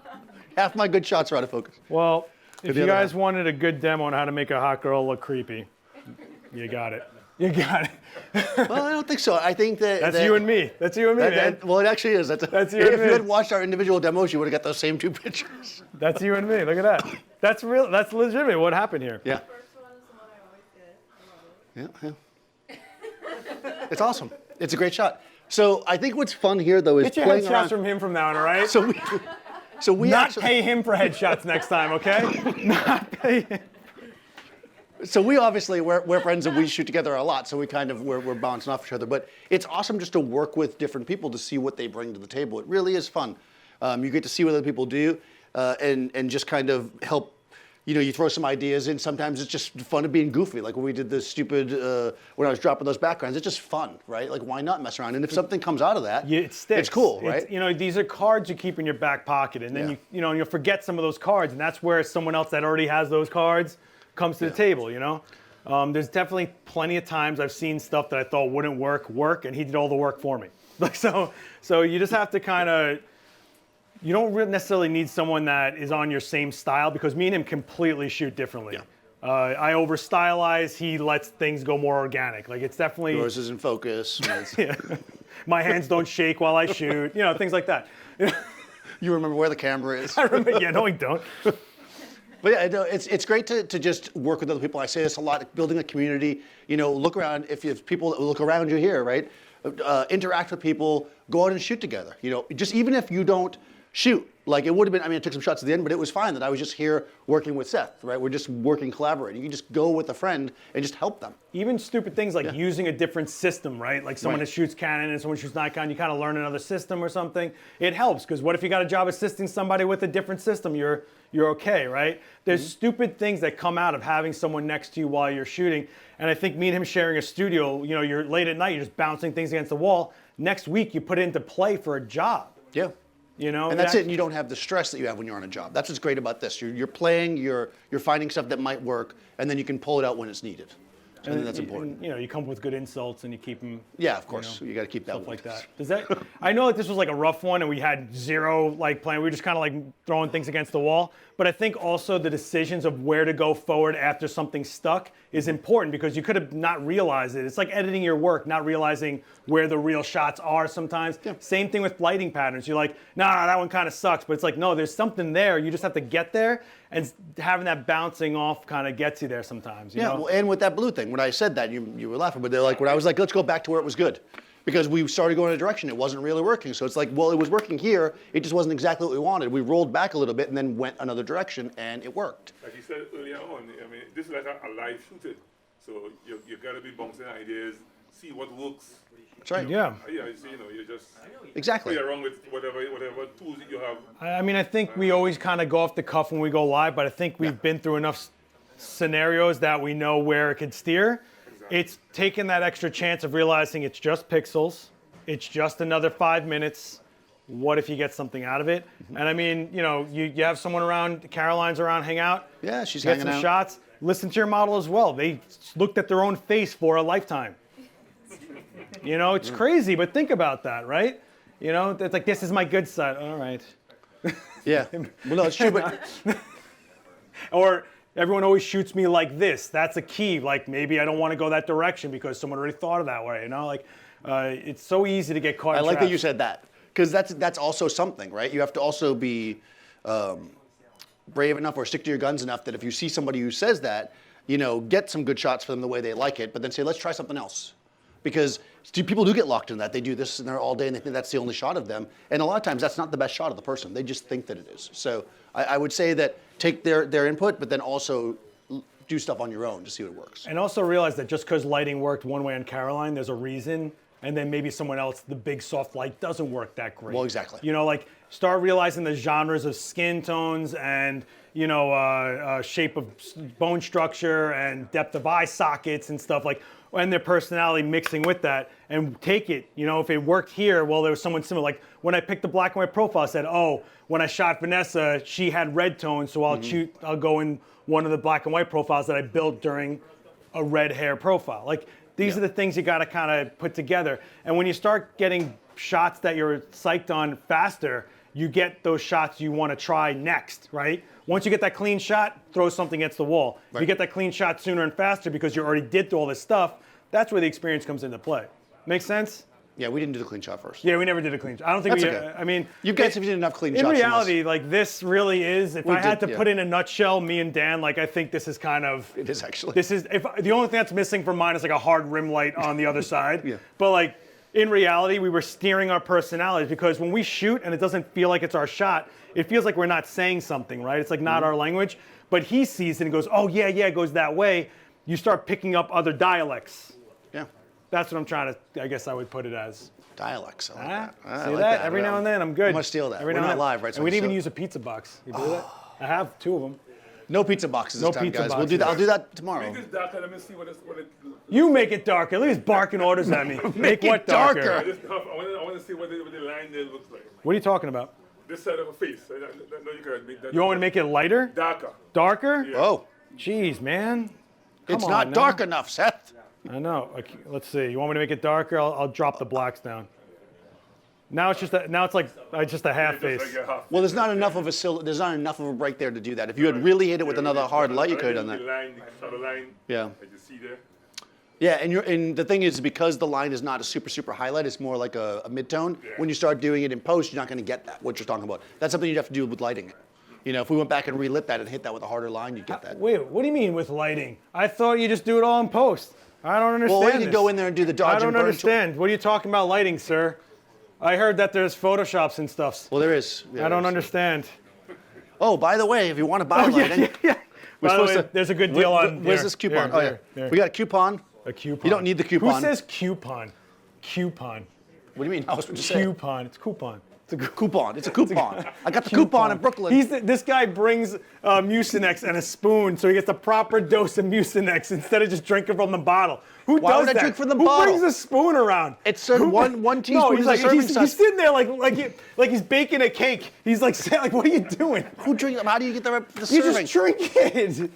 half my good shots are out of focus. Well, if the you other guys half. wanted a good demo on how to make a hot girl look creepy, you got it. You got it. Well, I don't think so. I think that That's you and me. That's you and me, man. well, it actually is. That's you if and you me. had watched our individual demos, you would have got those same two pictures. That's you and me. Look at that. That's real. That's legitimate. What happened here? Yeah. First one is the one I always get. I love it. Yeah. It's awesome. It's a great shot. So I think what's fun here, though, is Get your playing headshots around. from him from now on, all right? So we Not actually, pay him for headshots next time, okay? Not pay him. So we obviously we're friends and we shoot together a lot. So we're bouncing off each other. But it's awesome just to work with different people to see what they bring to the table. It really is fun. You get to see what other people do, and just kind of help. You throw some ideas in. Sometimes it's just fun of being goofy. Like when we did the stupid, when I was dropping those backgrounds, it's just fun, right? Like why not mess around? And if something comes out of that, It sticks. it's cool, right? These are cards you keep in your back pocket, and then Yeah. you'll forget some of those cards, and that's where someone else that already has those cards comes to the table. There's definitely plenty of times I've seen stuff that I thought wouldn't work, and he did all the work for me. Like so you just have to kind of. You don't necessarily need someone that is on your same style because me and him completely shoot differently. Yeah. I over stylize. He lets things go more organic. Like it's definitely. Yours is in focus. My hands don't shake while I shoot. Things like that. You remember where the camera is. I remember. Yeah, no, I don't. But yeah, no, it's great to just work with other people. I say this a lot, building a community. Look around. If you have people that look around you here, right? Interact with people. Go out and shoot together. Just even if you don't shoot. Like it would have been, I took some shots at the end, but it was fine that I was just here working with Seth, right? We're just working, collaborating. You can just go with a friend and just help them. Even stupid things like using a different system, right? Like someone Right. that shoots Canon and someone shoots Nikon, you kind of learn another system or something. It helps because what if you got a job assisting somebody with a different system? You're okay, right? There's stupid things that come out of having someone next to you while you're shooting. And I think me and him sharing a studio, you're late at night, you're just bouncing things against the wall. Next week, you put it into play for a job. Yeah. And that's it. And you don't have the stress that you have when you're on a job. That's what's great about this. You're playing, you're finding stuff that might work, and then you can pull it out when it's needed. I think that's important. And, you come up with good insults and you keep them. Yeah, of course. You got to keep that Stuff one. like that. Does that? I know that this was like a rough one, and we had zero plan. We were just kind of like throwing things against the wall. But I think also the decisions of where to go forward after something stuck is important because you could have not realized it. It's like editing your work, not realizing where the real shots are sometimes. Yeah. Same thing with lighting patterns. You're like, nah, that one kind of sucks. But it's like, no, there's something there. You just have to get there, and having that bouncing off kind of gets you there sometimes. You know? Well, and with that blue thing, when I said that, you were laughing, but they're like, when I was like, let's go back to where it was good. because we started going in a direction, it wasn't really working. So it's like, well, it was working here, it just wasn't exactly what we wanted. We rolled back a little bit and then went another direction, and it worked. Like you said earlier on, I mean, this is like a live shooting. So you got to be bouncing ideas, see what works. That's right. Yeah. Yeah, so, you just Exactly. play around with whatever tools that you have. I mean, I think we always kind of go off the cuff when we go live, but I think we've been through enough scenarios that we know where it could steer. It's taking that extra chance of realizing it's just pixels, it's just another 5 minutes. What if you get something out of it? And I mean, you know, you have someone around, Caroline's around, hang out. Yeah, she's get hanging some out. shots. Listen to your model as well. They looked at their own face for a lifetime. You know, it's crazy, but think about that, right? You know, it's like, this is my good side. All right. Yeah. Well, no, it's true, but Or everyone always shoots me like this. That's a key. Like, maybe I don't want to go that direction because someone already thought of that way, you know? Like, it's so easy to get caught I in like that traps. you said that, because that's also something, right? You have to also be brave enough or stick to your guns enough that if you see somebody who says that, you know, get some good shots for them the way they like it, but then say, let's try something else. Because people do get locked in that. They do this and they're all day and they think that's the only shot of them. And a lot of times that's not the best shot of the person. They just think that it is. So I would say that take their input, but then also do stuff on your own to see what works. And also realize that just because lighting worked one way on Caroline, there's a reason. And then maybe someone else, the big soft light doesn't work that great. Well, exactly. You know, like start realizing the genres of skin tones and, you know, shape of bone structure and depth of eye sockets and stuff like, and their personality mixing with that, and take it. You know, if it worked here, well, there was someone similar. Like when I picked the black and white profile, I said, oh, when I shot Vanessa, she had red tones, so I'll go in one of the black and white profiles that I built during a red hair profile. Like these are the things you got to kind of put together. And when you start getting shots that you're psyched on faster, you get those shots you want to try next, right? Once you get that clean shot, throw something against the wall. Right. You get that clean shot sooner and faster because you already did all this stuff. That's where the experience comes into play. Make sense? Yeah, we didn't do the clean shot first. Yeah, we never did a clean shot. I don't think That's we. okay. I mean, You guys have done enough clean in shots. reality, like this really is. If We I had did, to yeah. put in a nutshell, me and Dan, like I think this is kind of. It is actually. This is if the only thing that's missing from mine is like a hard rim light on the other side. Yeah. But like in reality, we were steering our personalities because when we shoot and it doesn't feel like it's our shot, it feels like we're not saying something, right? It's like not our language. But he sees it and goes, oh yeah, it goes that way. You start picking up other dialects. Yeah. That's what I'm trying to. I guess I would put it as. Dialects. I like Ah, that. I see like that? Every now and then, I'm good. I'm gonna steal that. Every We're now not and then. live, right? And we didn't even So- use a pizza box. You do that? I have 2 of them. No pizza boxes No this time, pizza guys. We'll do that. boxes. I'll do that tomorrow. Make this darker. Let me see what it. You make it darker. Look at he's barking orders at me. Make it what darker? darker. I want to see what the line there looks like. What are you talking about? This side of a face. No, you can make that. You want me to make it lighter? darker. Darker? Yeah. Oh, Jeez, man. it's Come not on dark now. enough, Seth. I know. Okay, let's see. You want me to make it darker? I'll drop the blacks down. Now it's just just a half face. Just like a half. Well, there's not enough of a break there to do that. If you had really hit it with another hard light, you could have done that. The line, the shadow line. Yeah. That you see there. Yeah, and the thing is, because the line is not a super highlight, it's more like a mid-tone. Yeah. When you start doing it in post, you're not going to get that, what you're talking about. That's something you'd have to do with lighting it. You know, if we went back and relit that and hit that with a harder line, you'd get that. Wait, what do you mean with lighting? I thought you just do it all in post. I don't understand. Well, you could this. go in there and do the dodge I don't and burn. understand. What are you talking about lighting, sir? I heard that there's Photoshops and stuff. Well, there is. Yeah, I don't there is. understand. Oh, by the way, if you want to buy lighting, yeah. we're By the supposed way, to- there's a good deal on. Where's here. this coupon? Here, Oh, yeah. here. We got a coupon. A coupon. You don't need the coupon. Who says coupon? Coupon. What do you mean? How else would you say it? Coupon. It's coupon. It's a Coupon. It's a coupon. I got the coupon in Brooklyn. This guy brings Mucinex and a spoon, so he gets a proper dose of Mucinex instead of just drinking from the bottle. Who Why does would I that? drink from the Who bottle? brings a spoon around? It said one No, teaspoon he's is like a serving he's size. sitting there like he's baking a cake. He's like saying like, what are you doing? Who drinks them? How do you get the You serving? just drink it.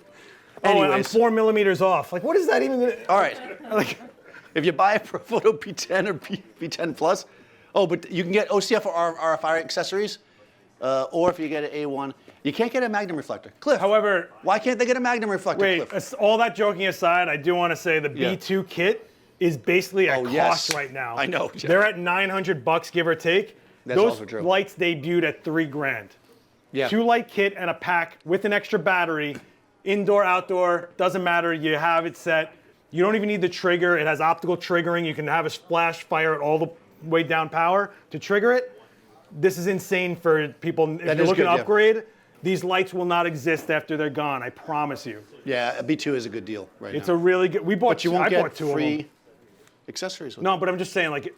Oh, and I'm Anyways. 4 millimeters off. Like, what is that even? All right. Like, If you buy a Photo P10 or P10 Plus, but you can get OCF or RFI accessories, or if you get an A1, you can't get a Magnum reflector. Cliff, however, why can't they get a Magnum reflector, wait, Cliff? all that joking aside, I do want to say the Yeah. B2 kit is basically at Oh, cost yes. right now. I know, yeah. They're at $900, give or take. That's Those also true. lights debuted at $3,000. Yeah. 2 light kit and a pack with an extra battery, indoor, outdoor, doesn't matter. You have it set. You don't even need the trigger. It has optical triggering. You can have a splash fire at all the way down power to trigger it. This is insane for people. If you're looking to upgrade, these lights will not exist after they're gone. I promise you. Yeah, a B2 is a good deal right It's now. a really good. We bought. But you won't I get bought 2 of free them. accessories with No, but I'm just saying, like,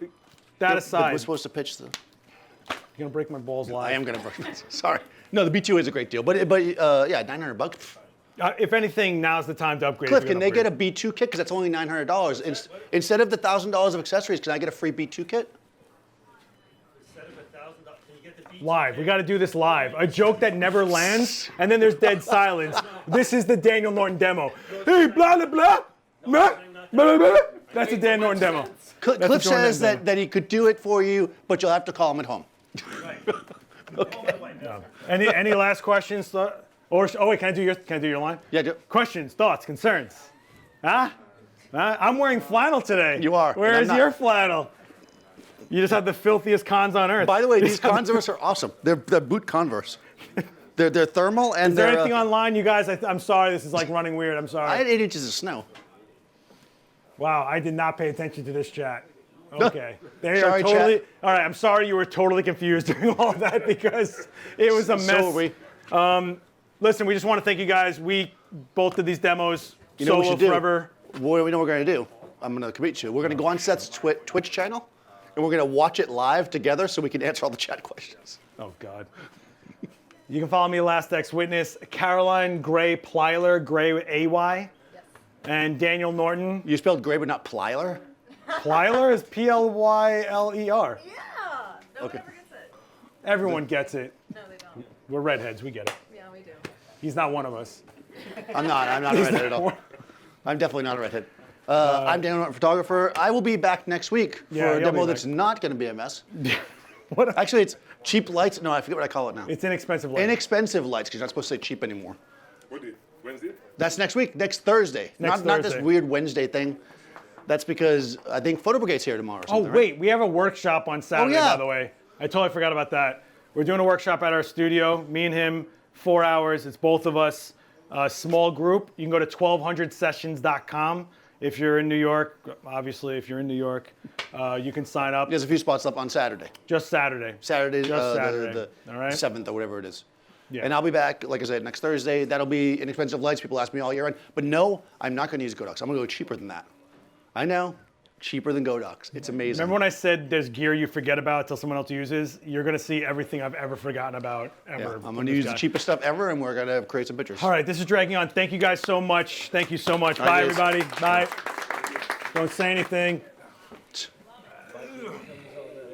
that But aside, we're supposed to pitch the. you're gonna break my balls live. I am gonna break. Sorry. No, the B2 is a great deal, but yeah, $900. If anything, now's the time to upgrade. Cliff, if you're can they gonna get a B2 kit? Because that's only $900. Instead of the $1,000 of accessories, can I get a free B2 kit? Live. We got to do this live. A joke that never lands, and then there's dead silence. This is the Daniel Norton demo. Hey, blah, blah, blah, blah, blah, blah. That's a Dan Norton demo. Cliff says that he could do it for you, but you'll have to call him at home. Okay. Any last questions? Or wait, can I do your line? Yeah. Questions, thoughts, concerns? Huh? I'm wearing flannel today. You are. Where is your flannel? You just have the filthiest cons on earth. By the way, these Converse are awesome. They're boot Converse. They're thermal and Is there anything online, you guys? I'm sorry, this is like running weird. I'm sorry. I had 8 inches of snow. Wow, I did not pay attention to this chat. Okay. They Sorry, are totally. chat. All right, I'm sorry you were totally confused during all of that because it was a mess. So are we. Listen, we just want to thank you guys. We both did these demos You know what we solo should do? forever. What do we know we're going to do? I'm going to commit you. We're going to go on Seth's Twitch channel, and we're going to watch it live together so we can answer all the chat questions. Oh, God. You can follow me at Last X Witness, Caroline Gray Plyler, Gray with AY, and Daniel Norton. You spelled Gray, but not Plyler? Plyler is Plyler. Yeah. Nobody Okay. ever gets it. Everyone gets it. No, they don't. We're redheads. We get it. Yeah, we do. He's not one of us. I'm not a redhead at all. I'm definitely not a redhead. I'm Daniel Norton, photographer. I will be back next week for Yeah, a you'll demo be that's back. not going to be a mess. What? Actually, it's cheap lights. No, I forget what I call it now. It's inexpensive. Light. Inexpensive lights, because you're not supposed to say cheap anymore. What day? Wednesday? That's next week, next Thursday. Next Not this Thursday. weird Wednesday thing. That's because I think Photo Brigade's here tomorrow. Or Oh, something, right? wait, we have a workshop on Saturday, yeah. by the way. I totally forgot about that. We're doing a workshop at our studio, me and him, 4 hours. It's both of us, small group. You can go to 1200sessions.com. If you're in New York, obviously, if you're in New York, you can sign up. There's a few spots up on Saturday. Just Saturday. Saturday, Just Saturday. the All right. 7th or whatever it is. Yeah. And I'll be back, like I said, next Thursday. That'll be inexpensive lights. People ask me all year round. But no, I'm not going to use Godox. I'm going to go cheaper than that. I know. Cheaper than Godox. It's amazing. Remember when I said there's gear you forget about until someone else uses? You're going to see everything I've ever forgotten about, ever. Yeah, I'm from going to this use guy. the cheapest stuff ever, and we're going to create some pictures. All right, this is dragging on. Thank you guys so much. Thank you so much. Bye, Bye, guys. everybody. Bye. Don't say anything.